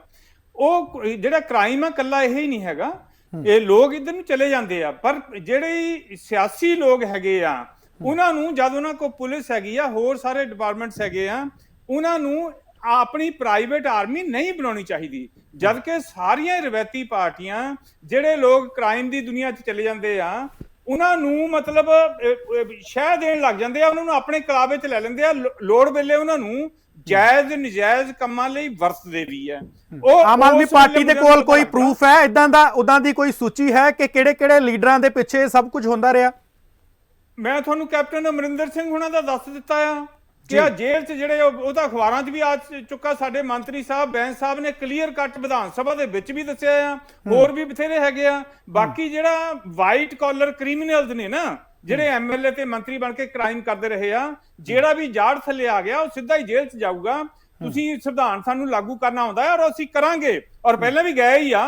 ਉਹ ਜਿਹੜਾ ਕ੍ਰਾਈਮ ਆ ਇਕੱਲਾ ਇਹ ਹੀ ਨਹੀਂ ਹੈਗਾ, ਇਹ ਲੋਕ ਇੱਧਰ ਨੂੰ ਚਲੇ ਜਾਂਦੇ ਆ। ਪਰ ਜਿਹੜੇ ਸਿਆਸੀ ਲੋਕ ਹੈਗੇ ਆ, ਉਹਨਾਂ ਨੂੰ ਜਦ ਉਹਨਾਂ ਕੋਲ ਪੁਲਿਸ ਹੈਗੀ ਆ, ਹੋਰ ਸਾਰੇ ਡਿਪਾਰਟਮੈਂਟਸ ਹੈਗੇ ਆ, ਉਹਨਾਂ ਨੂੰ ਆਪਣੀ ਪ੍ਰਾਈਵੇਟ ਆਰਮੀ ਨਹੀਂ ਬਣਾਉਣੀ ਚਾਹੀਦੀ। ਜਦ ਕਿ ਸਾਰੀਆਂ ਰਵਾਇਤੀ ਪਾਰਟੀਆਂ, ਜਿਹੜੇ ਲੋਕ ਕ੍ਰਾਈਮ ਦੀ ਦੁਨੀਆ 'ਚ ਚਲੇ ਜਾਂਦੇ ਆ, ਉਹਨਾਂ ਨੂੰ ਮਤਲਬ ਸ਼ਹਿ ਦੇਣ ਲੱਗ ਜਾਂਦੇ ਆ, ਉਹਨਾਂ ਨੂੰ ਆਪਣੇ ਕਲਾਵੇ 'ਚ ਲੈ ਲੈਂਦੇ ਆ। ਲੋੜ ਵੇਲੇ ਉਹਨਾਂ ਨੂੰ ਜਾਇਜ਼ ਨਜਾਇਜ਼ ਕੰਮਾਂ ਲਈ ਵਰਤਦੇ ਵੀ ਹੈ। ਉਹ ਆਮ ਆਦਮੀ ਪਾਰਟੀ ਦੇ ਕੋਲ ਕੋਈ ਪ੍ਰੂਫ ਹੈ ਇਦਾਂ ਦਾ, ਉਦਾਂ ਦੀ ਕੋਈ ਸੂਚੀ ਹੈ ਕਿ ਕਿਹੜੇ ਲੀਡਰਾਂ ਦੇ ਪਿੱਛੇ ਸਭ ਕੁਝ ਹੁੰਦਾ ਰਿਹਾ? ਮੈਂ ਤੁਹਾਨੂੰ ਕੈਪਟਨ ਅਮਰਿੰਦਰ ਸਿੰਘ ਹੁਣਾਂ ਦਾ ਦੱਸ ਦਿੱਤਾ ਆ ਕਿ ਆ ਜੇਲ੍ਹ 'ਚ ਜਿਹੜੇ ਉਹ ਤਾਂ ਅਖਬਾਰਾਂ 'ਚ ਵੀ ਆ ਚੁੱਕਾ। ਸਾਡੇ ਮੰਤਰੀ ਸਾਹਿਬ, ਬੈਂਸ ਸਾਹਿਬ ਨੇ ਕਲੀਅਰ ਕੱਟ ਵਿਧਾਨ ਸਭਾ ਦੇ ਵਿੱਚ ਵੀ ਦੱਸਿਆ ਆ। ਹੋਰ ਵੀ ਬਥੇਰੇ ਹੈਗੇ ਆ। ਬਾਕੀ ਜਿਹੜਾ ਵਾਈਟ ਕਾਲਰ ਕ੍ਰਿਮੀਨਲਸ ਨੇ ਨਾ, ਜਿਹੜੇ ਐਮਐਲਏ ਤੇ ਮੰਤਰੀ ਬਣ ਕੇ ਕ੍ਰਾਈਮ ਕਰਦੇ ਰਹੇ ਆ, ਜਿਹੜਾ ਵੀ ਜਾੜ ਥੱਲੇ ਆ ਗਿਆ ਉਹ ਸਿੱਧਾ ਹੀ ਜੇਲ੍ਹ 'ਚ ਜਾਊਗਾ। ਤੁਸੀਂ ਸੰਵਿਧਾਨ ਸਾਨੂੰ ਲਾਗੂ ਕਰਨਾ ਆਉਂਦਾ ਹੈ ਔਰ ਅਸੀਂ ਕਰਾਂਗੇ। ਔਰ ਪਹਿਲਾਂ ਵੀ ਗਏ ਹੀ ਆ।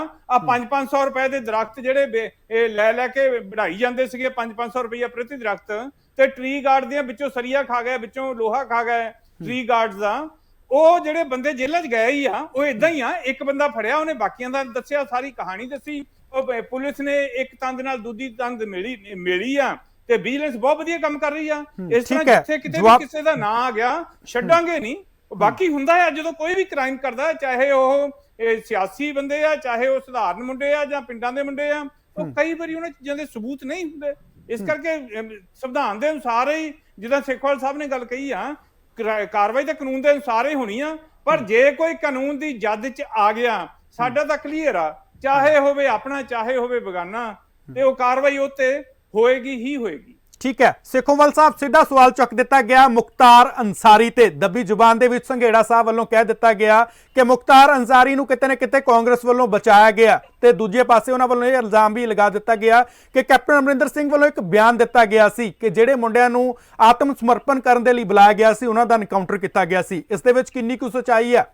500 ਰੁਪਏ ਦੇ ਦਰਖਤ ਜਿਹੜੇ ਲੈ ਕੇ ਵਢਾਈ ਜਾਂਦੇ ਸੀਗੇ, 500 ਰੁਪਇਆ ਪ੍ਰਤੀ ਦਰਖਤ, ਤੇ ਟਰੀ ਗਾਰਡ ਦੀਆਂ ਵਿੱਚੋਂ ਸਰੀਆ ਖਾ ਗਏ, ਵਿੱਚੋਂ ਲੋਹਾ ਖਾ ਗਏ ਟਰੀ ਗਾਰਡਸ ਦਾ। ਉਹ ਜਿਹੜੇ ਬੰਦੇ ਜੇਲ੍ਹਾਂ 'ਚ ਗਏ ਹੀ ਆ, ਉਹ ਇਦਾਂ ਹੀ ਆ। ਇੱਕ ਬੰਦਾ ਫੜਿਆ, ਉਹਨੇ ਬਾਕੀਆਂ ਦਾ ਦੱਸਿਆ, ਸਾਰੀ ਕਹਾਣੀ ਦੱਸੀ। ਉਹ ਪੁਲਿਸ ਨੇ ਇੱਕ ਤੰਦ ਨਾਲ ਦੂਜੀ ਤੰਦ ਮਿਲੀ ਆ ਤੇ ਵਿਜੀਲੈਂਸ ਬਹੁਤ ਵਧੀਆ ਕੰਮ ਕਰ ਰਹੀ ਆ। ਇਸ ਤਰ੍ਹਾਂ ਜਿੱਥੇ ਕਿਤੇ ਵੀ ਕਿਸੇ ਦਾ ਨਾਂ ਆ ਗਿਆ, ਛੱਡਾਂਗੇ ਨਹੀਂ। ਬਾਕੀ ਹੁੰਦਾ ਹੈ ਜਦੋਂ ਕੋਈ ਵੀ ਕ੍ਰਾਈਮ ਕਰਦਾ ਹੈ, ਚਾਹੇ ਉਹ ਸਿਆਸੀ ਬੰਦੇ ਆ, ਚਾਹੇ ਉਹ ਸਧਾਰਨ ਮੁੰਡੇ ਆ, ਜਾਂ ਪਿੰਡਾਂ ਦੇ ਮੁੰਡੇ ਆ, ਉਹ ਕਈ ਵਾਰੀ ਉਹਨਾਂ ਚੀਜ਼ਾਂ ਦੇ ਸਬੂਤ ਨਹੀਂ ਹੁੰਦੇ। ਇਸ ਕਰਕੇ ਸੰਵਿਧਾਨ ਦੇ ਅਨੁਸਾਰ ਹੀ, ਜਿੱਦਾਂ ਸੇਖਵਾਲ ਸਾਹਿਬ ਨੇ ਗੱਲ ਕਹੀ ਆ, ਕਾਰਵਾਈ ਤਾਂ ਕਾਨੂੰਨ ਦੇ ਅਨੁਸਾਰ ਹੀ ਹੋਣੀ ਆ। ਪਰ ਜੇ ਕੋਈ ਕਾਨੂੰਨ ਦੀ ਜੱਦ 'ਚ ਆ ਗਿਆ, ਸਾਡਾ ਤਾਂ ਕਲੀਅਰ ਆ, ਚਾਹੇ ਹੋਵੇ ਆਪਣਾ ਚਾਹੇ ਹੋਵੇ ਬੇਗਾਨਾ, ਤੇ ਉਹ ਕਾਰਵਾਈ ਉੱਤੇ ਹੋਏਗੀ ਹੀ ਹੋਏਗੀ। ਠੀਕ ਹੈ। ਸੇਖੋਵਾਲ ਸਾਹਿਬ, ਸਿੱਧਾ ਸਵਾਲ ਚੁੱਕ ਦਿੱਤਾ ਗਿਆ ਮੁਖਤਾਰ ਅੰਸਾਰੀ ਤੇ। ਦੱਬੀ ਜ਼ੁਬਾਨ ਦੇ ਵਿੱਚ ਸੰਘੇੜਾ ਸਾਹਿਬ ਵੱਲੋਂ ਕਹਿ ਦਿੱਤਾ ਗਿਆ ਕਿ ਮੁਖਤਾਰ ਅੰਸਾਰੀ ਨੂੰ ਕਿਤੇ ਨਾ ਕਿਤੇ ਕਾਂਗਰਸ ਵੱਲੋਂ ਬਚਾਇਆ ਗਿਆ, ਤੇ ਦੂਜੇ ਪਾਸੇ ਉਹਨਾਂ ਵੱਲੋਂ ਇਹ ਇਲਜ਼ਾਮ ਵੀ ਲਗਾ ਦਿੱਤਾ ਗਿਆ ਕਿ ਕੈਪਟਨ ਅਮਰਿੰਦਰ ਸਿੰਘ ਵੱਲੋਂ ਇੱਕ ਬਿਆਨ ਦਿੱਤਾ ਗਿਆ ਸੀ ਕਿ ਜਿਹੜੇ ਮੁੰਡਿਆਂ ਨੂੰ ਆਤਮ ਸਮਰਪਣ ਕਰਨ ਦੇ ਲਈ ਬੁਲਾਇਆ ਗਿਆ ਸੀ, ਉਹਨਾਂ ਦਾ ਐਨਕਾਊਂਟਰ ਕੀਤਾ ਗਿਆ ਸੀ। ਇਸ ਦੇ ਵਿੱਚ ਕਿੰਨੀ ਕੁ ਸੱਚਾਈ ਹੈ?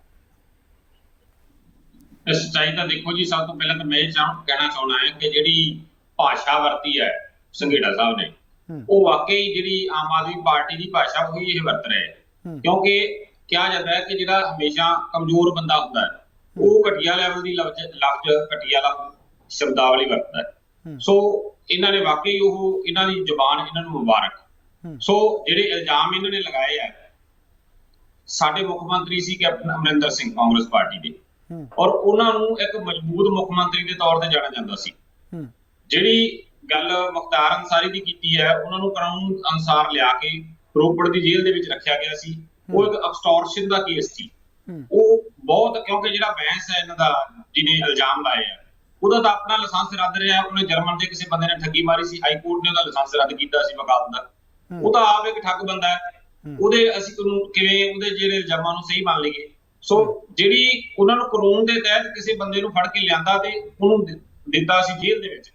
ਸੱਚਾਈ ਤਾਂ ਦੇਖੋ ਜੀ, ਸਭ ਤੋਂ ਪਹਿਲਾਂ ਤਾਂ ਮੈਂ ਇਹ ਕਹਿਣਾ ਚਾਹੁੰਦਾ ਹਾਂ ਕਿ ਜਿਹੜੀ ਭਾਸ਼ਾ ਵਰਤੀ ਹੈ ਸੰਘੇੜਾ ਸਾਹਿਬ ਨੇ, ਉਹ ਵਾਕਈ ਜਿਹੜੀ ਆਮ ਆਦਮੀ ਪਾਰਟੀ ਦੀ ਭਾਸ਼ਾ ਉਹੀ ਇਹ ਵਰਤ ਰਿਹਾ ਹੈ। ਕਿਉਂਕਿ ਕਿਹਾ ਜਾਂਦਾ ਹੈ ਕਿ ਜਿਹੜਾ ਹਮੇਸ਼ਾ ਕਮਜ਼ੋਰ ਬੰਦਾ ਹੁੰਦਾ ਹੈ, ਉਹ ਘਟੀਆ ਲੈਵਲ ਦੀ ਲਫ਼ਜ਼ ਘਟੀਆ ਸ਼ਬਦਾਵਲੀ ਵਰਤਦਾ ਹੈ। ਸੋ ਇਹਨਾਂ ਨੇ ਵਾਕਈ ਇਹਨਾਂ ਦੀ ਜ਼ੁਬਾਨ ਇਹਨਾਂ ਨੂੰ ਮੁਬਾਰਕ। ਸੋ ਜਿਹੜੇ ਇਲਜ਼ਾਮ ਇਹਨਾਂ ਨੇ ਲਗਾਏ ਆ, ਸਾਡੇ ਮੁੱਖ ਮੰਤਰੀ ਸੀ ਕੈਪਟਨ ਅਮਰਿੰਦਰ ਸਿੰਘ ਕਾਂਗਰਸ ਪਾਰਟੀ ਦੇ, ਔਰ ਉਹਨਾਂ ਨੂੰ ਇੱਕ ਮਜ਼ਬੂਤ ਮੁੱਖ ਮੰਤਰੀ ਦੇ ਤੌਰ ਤੇ ਜਾਣਿਆ ਜਾਂਦਾ ਸੀ। ਜਿਹੜੀ ਗੱਲ ਮੁਖਤਾਰ ਅੰਸਾਰੀ ਦੀ ਕੀਤੀ ਹੈ, ਉਹਨਾਂ ਨੂੰ ਕਾਨੂੰਨ ਅਨੁਸਾਰ ਲਿਆ ਕੇ ਰੋਪੜ ਦੀ ਜੇਲ੍ਹ ਦੇ ਵਿੱਚ ਰੱਖਿਆ ਗਿਆ ਸੀ। ਉਹ ਇੱਕ ਐਕਸਟੋਰਸ਼ਨ ਦਾ ਕੇਸ ਸੀ। ਉਹ ਬਹੁਤ, ਕਿਉਂਕਿ ਜਿਹੜਾ ਬੈਂਸ ਹੈ ਇਹਨਾਂ ਦਾ, ਜਿਹਨੇ ਇਲਜ਼ਾਮ ਲਾਏ ਆ, ਉਹਦਾ ਤਾਂ ਆਪਣਾ ਲਾਇਸੈਂਸ ਰੱਦ ਰਿਹਾ। ਉਹਨੇ ਜਰਮਨ ਦੇ ਕਿਸੇ ਬੰਦੇ ਨੇ ਠੱਗੀ ਮਾਰੀ ਸੀ, ਹਾਈ ਕੋਰਟ ਨੇ ਉਹਦਾ ਲਾਇਸੈਂਸ ਰੱਦ ਕੀਤਾ ਸੀ ਵਕਾਲਤ ਦਾ। ਉਹ ਤਾਂ ਆਪ ਇੱਕ ਠੱਗ ਬੰਦਾ ਹੈ। ਉਹਦੇ ਅਸੀਂ ਕਿਵੇਂ ਉਹਦੇ ਜਿਹੜੇ ਇਲਜ਼ਾਮਾਂ ਨੂੰ ਸਹੀ ਮੰਨ ਲਈਏ। ਸੋ ਜਿਹੜੀ ਉਹਨਾਂ ਨੂੰ ਕਾਨੂੰਨ ਦੇ ਤਹਿਤ ਕਿਸੇ ਬੰਦੇ ਨੂੰ ਫੜ ਕੇ ਲਿਆਂਦਾ ਤੇ ਉਹਨੂੰ ਦਿੱਤਾ ਸੀ ਜੇਲ੍ਹ ਦੇ ਵਿੱਚ।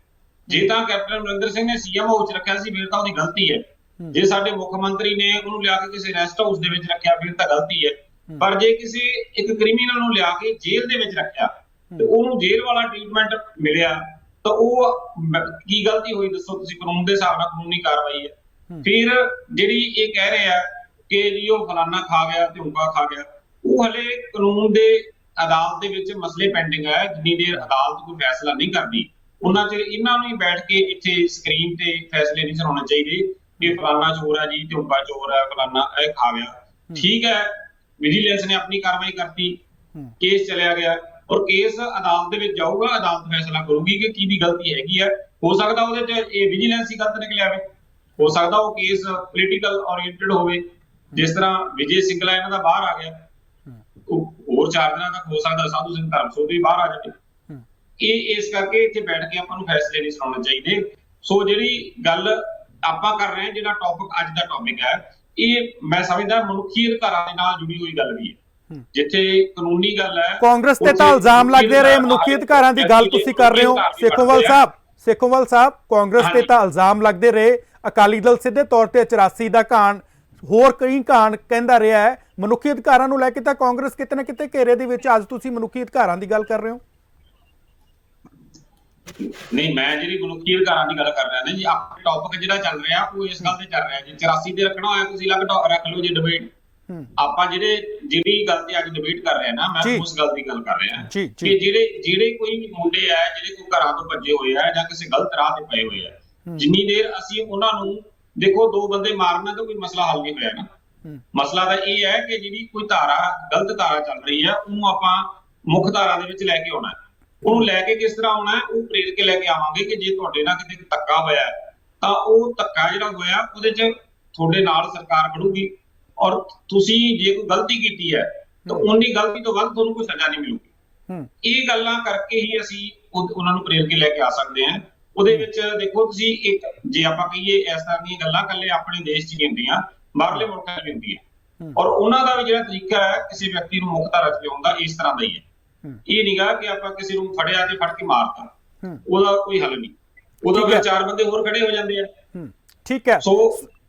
ਜੇ ਤਾਂ ਕੈਪਟਨ ਅਮਰਿੰਦਰ ਸਿੰਘ ਨੇ CMO 'ਚ ਰੱਖਿਆ ਸੀ ਫਿਰ ਤਾਂ ਉਹਦੀ ਗਲਤੀ ਹੈ। ਜੇ ਸਾਡੇ ਮੁੱਖ ਮੰਤਰੀ ਨੇ ਉਹਨੂੰ ਲਿਆ ਕੇ ਕਿਸੇ ਰੈਸਟ ਹਾਊਸ ਦੇ ਵਿੱਚ ਰੱਖਿਆ ਫਿਰ ਤਾਂ ਗਲਤੀ ਹੈ। ਪਰ ਜੇ ਕਿਸੇ ਇੱਕ ਕ੍ਰਿਮੀਨਲ ਨੂੰ ਲਿਆ ਕੇ ਜੇਲ੍ਹ ਦੇ ਵਿੱਚ ਰੱਖਿਆ ਤੇ ਉਹਨੂੰ ਜੇਲ੍ਹ ਵਾਲਾ ਟ੍ਰੀਟਮੈਂਟ ਮਿਲਿਆ ਤਾਂ ਉਹ ਕੀ ਗਲਤੀ ਹੋਈ ਦੱਸੋ ਤੁਸੀਂ? ਕਾਨੂੰਨ ਦੇ ਹਿਸਾਬ ਨਾਲ ਕਾਨੂੰਨੀ ਕਾਰਵਾਈ ਹੈ। ਫਿਰ ਜਿਹੜੀ ਇਹ ਕਹਿ ਰਹੇ ਆ ਕਿ ਜੀ ਉਹ ਫਲਾਨਾ ਖਾ ਗਿਆ ਤੇ ਉਂਗਾ ਖਾ ਗਿਆ, ਉਹ ਹਲੇ ਕਾਨੂੰਨ ਦੇ ਅਦਾਲਤ ਦੇ ਵਿੱਚ ਮਸਲੇ ਪੈਂਡਿੰਗ ਹੈ। ਜਿੰਨੀ ਦੇਰ ਅਦਾਲਤ ਕੋਈ ਫੈਸਲਾ ਨਹੀਂ ਕਰਦੀ ਉਹਨਾਂ ਚਿਰ ਇਹਨਾਂ ਨੂੰ ਹੀ ਬੈਠ ਕੇ ਇੱਥੇ ਸਕਰੀਨ ਤੇ ਫੈਸਲੇ ਨਹੀਂ ਸੁਣਾਉਣੇ ਚਾਹੀਦੇ ਕਿ ਫਲਾਨਾ ਚੋਰ ਹੈ ਜੀ ਤੇ ਉਂਗਾ ਚੋਰ ਹੈ, ਫਲਾਨਾ ਇਹ ਖਾ ਗਿਆ। ਠੀਕ ਹੈ, ਵਿਜੀਲੈਂਸ ਨੇ ਆਪਣੀ ਕਾਰਵਾਈ ਕਰਤੀ, ਕੇਸ ਚਲਿਆ ਗਿਆ ਔਰ ਕੇਸ ਅਦਾਲਤ ਦੇ ਵਿੱਚ ਜਾਊਗਾ, ਅਦਾਲਤ ਫੈਸਲਾ ਕਰੂਗੀ ਕਿ ਕਿਹਦੀ ਗਲਤੀ ਹੈਗੀ ਹੈ। ਹੋ ਸਕਦਾ ਉਹਦੇ ਚ ਇਹ ਵਿਜੀਲੈਂਸ ਹੀ ਗਲਤ ਨਿਕਲਿਆ ਹੋਵੇ, ਹੋ ਸਕਦਾ ਉਹ ਕੇਸ ਪੋਲੀਟੀਕਲ ਓਰੀਐਂਟਡ ਹੋਵੇ। ਜਿਸ ਤਰ੍ਹਾਂ ਵਿਜੇ ਸਿੰਗਲਾ ਇਹਨਾਂ ਦਾ ਬਾਹਰ ਆ ਗਿਆ, ਹੋਰ 4 ਦਿਨਾਂ ਤੱਕ ਹੋ ਸਕਦਾ ਸਾਧੂ ਸਿੰਘ ਧਰਮਸੋਤ ਵੀ ਬਾਹਰ ਆ ਜਾਵੇ। ਇਹ ਇਸ ਕਰਕੇ ਇੱਥੇ ਬੈਠ ਕੇ ਆਪਾਂ ਨੂੰ ਫੈਸਲੇ ਨਹੀਂ ਸੁਣਾਉਣੇ ਚਾਹੀਦੇ। ਸੋ ਜਿਹੜੀ ਗੱਲ ਆਪਾਂ ਕਰ ਰਹੇ ਹਾਂ, ਜਿਹੜਾ ਟੌਪਿਕ ਅੱਜ ਦਾ ਟੌਪਿਕ ਹੈ, ਇਹ ਮੈਂ ਸਮਝਦਾ ਮਨੁੱਖੀ ਅਧਿਕਾਰਾਂ ਦੇ ਨਾਲ ਜੁੜੀ ਹੋਈ ਗੱਲ ਵੀ ਹੈ। ਜਿੱਥੇ ਕਾਨੂੰਨੀ ਗੱਲ ਹੈ, ਕਾਂਗਰਸ ਤੇ ਤਾਂ ਇਲਜ਼ਾਮ ਲੱਗਦੇ ਰਹੇ ਮਨੁੱਖੀ ਅਧਿਕਾਰਾਂ ਦੀ ਗੱਲ ਤੁਸੀਂ ਕਰ ਰਹੇ ਹੋ ਸੇਖੋਵਾਲ ਸਾਹਿਬ, ਕਾਂਗਰਸ ਤੇ ਤਾਂ ਇਲਜ਼ਾਮ ਲੱਗਦੇ ਰਹੇ, ਅਕਾਲੀ ਦਲ ਸਿੱਧੇ ਤੌਰ ਤੇ 84 ਦਾ ਕਾਂਡ, ਹੋਰ ਕਈ ਕਾਂਡ ਕਹਿੰਦਾ ਰਿਹਾ ਹੈ। ਮਨੁੱਖੀ ਅਧਿਕਾਰਾਂ ਨੂੰ ਲੈ ਕੇ ਤਾਂ ਕਾਂਗਰਸ ਕਿਤੇ ਨਾ ਕਿਤੇ ਘੇਰੇ ਦੇ ਵਿੱਚ, ਅੱਜ ਤੁਸੀਂ ਮਨੁੱਖੀ ਅਧਿਕਾਰਾਂ ਦੀ ਗੱਲ ਕਰ ਰਹੇ ਹੋ। ਨਹੀਂ, ਮੈਂ ਜਿਹੜੀ ਮਨੁੱਖੀ ਅਧਿਕਾਰਾਂ ਦੀ ਗੱਲ ਕਰ ਰਿਹਾ ਨਾ ਜੀ, ਆਪਣਾ ਟੌਪਿਕ ਜਿਹੜਾ ਚੱਲ ਰਿਹਾ ਉਹ ਇਸ ਗੱਲ ਤੇ ਚੱਲ ਰਿਹਾ ਜੀ। 84 ਤੇ ਰੱਖਣਾ ਹੋਇਆ ਤੁਸੀਂ ਰੱਖ ਲਓ ਜੀ ਡਿਬੇਟ। ਆਪਾਂ ਜਿਹੜੀ ਗੱਲ ਤੇ ਅੱਜ ਡਿਬੇਟ ਕਰ ਰਹੇ ਆ ਨਾ, ਮੈਂ ਉਸ ਗੱਲ ਦੀ ਗੱਲ ਕਰ ਰਿਹਾ ਕਿ ਜਿਹੜੇ ਕੋਈ ਵੀ ਮੁੰਡੇ ਆ ਜਿਹੜੇ ਕੋਈ ਘਰਾਂ ਤੋਂ ਭੱਜੇ ਹੋਏ ਆ ਜਾਂ ਕਿਸੇ ਗਲਤ ਰਾਹ ਤੇ ਪਏ ਹੋਏ ਆ, ਜਿੰਨੀ ਦੇਰ ਅਸੀਂ ਉਹਨਾਂ ਨੂੰ ਦੇਖੋ, 2 ਬੰਦੇ ਮਾਰਨਾ ਤਾਂ ਕੋਈ ਮਸਲਾ ਹੱਲ ਨਹੀਂ ਹੋਇਆ ਨਾ। ਮਸਲਾ ਤਾਂ ਇਹ ਹੈ ਕਿ ਜਿਹੜੀ ਕੋਈ ਧਾਰਾ ਗਲਤ ਧਾਰਾ ਚੱਲ ਰਹੀ ਹੈ ਉਹਨੂੰ ਆਪਾਂ ਮੁੱਖ ਧਾਰਾ ਦੇ ਵਿੱਚ ਲੈ ਕੇ ਆਉਣਾ। ਉਹਨੂੰ ਲੈ ਕੇ ਕਿਸ ਤਰ੍ਹਾਂ ਆਉਣਾ ਹੈ, ਉਹ ਪ੍ਰੇਰ ਕੇ ਲੈ ਕੇ ਆਵਾਂਗੇ ਕਿ ਜੇ ਤੁਹਾਡੇ ਨਾਲ ਕਿਤੇ ਧੱਕਾ ਹੋਇਆ ਤਾਂ ਉਹ ਧੱਕਾ ਜਿਹੜਾ ਹੋਇਆ ਉਹਦੇ 'ਚ ਤੁਹਾਡੇ ਨਾਲ ਸਰਕਾਰ ਖੜੂਗੀ ਔਰ ਤੁਸੀਂ ਜੇ ਕੋਈ ਗਲਤੀ ਕੀਤੀ ਹੈ ਤਾਂ ਉਹਦੀ ਗਲਤੀ ਤੋਂ ਵੱਧ ਤੁਹਾਨੂੰ ਕੋਈ ਸਜ਼ਾ ਨਹੀਂ ਮਿਲੂਗੀ। ਇਹ ਗੱਲਾਂ ਕਰਕੇ ਹੀ ਅਸੀਂ ਉਹਨਾਂ ਨੂੰ ਪ੍ਰੇਰ ਕੇ ਲੈ ਕੇ ਆ ਸਕਦੇ ਹਾਂ। ਉਹਦੇ ਵਿੱਚ ਦੇਖੋ ਤੁਸੀਂ, ਇੱਕ ਜੇ ਆਪਾਂ ਕਹੀਏ ਇਸ ਤਰ੍ਹਾਂ ਦੀਆਂ ਗੱਲਾਂ ਇਕੱਲੇ ਆਪਣੇ ਦੇਸ਼ 'ਚ ਹੀ ਹੁੰਦੀਆਂ, ਬਾਹਰਲੇ ਮੁਲਕਾਂ 'ਚ ਵੀ ਹੁੰਦੀਆਂ ਔਰ ਉਹਨਾਂ ਦਾ ਵੀ ਜਿਹੜਾ ਤਰੀਕਾ ਹੈ ਕਿਸੇ ਵਿਅਕਤੀ ਨੂੰ ਮੁੱਖ ਧਾਰਾ 'ਚ ਲਿਆਉਣ ਦਾ ਇਸ ਤਰ੍ਹਾਂ ਦਾ ਹੀ ਹੈ। ਇਹ ਨਹੀਂਗਾ ਕਿ ਆਪਾਂ ਕਿਸੇ ਨੂੰ ਫੜਿਆ ਤੇ ਫੜ ਕੇ ਮਾਰਤਾ, ਉਹਦਾ ਕੋਈ ਹੱਲ ਨਹੀਂ। ਉਹਦਾ ਫਿਰ 4 ਬੰਦੇ ਹੋਰ ਖੜੇ ਹੋ ਜਾਂਦੇ ਆ। ਠੀਕ ਹੈ। ਸੋ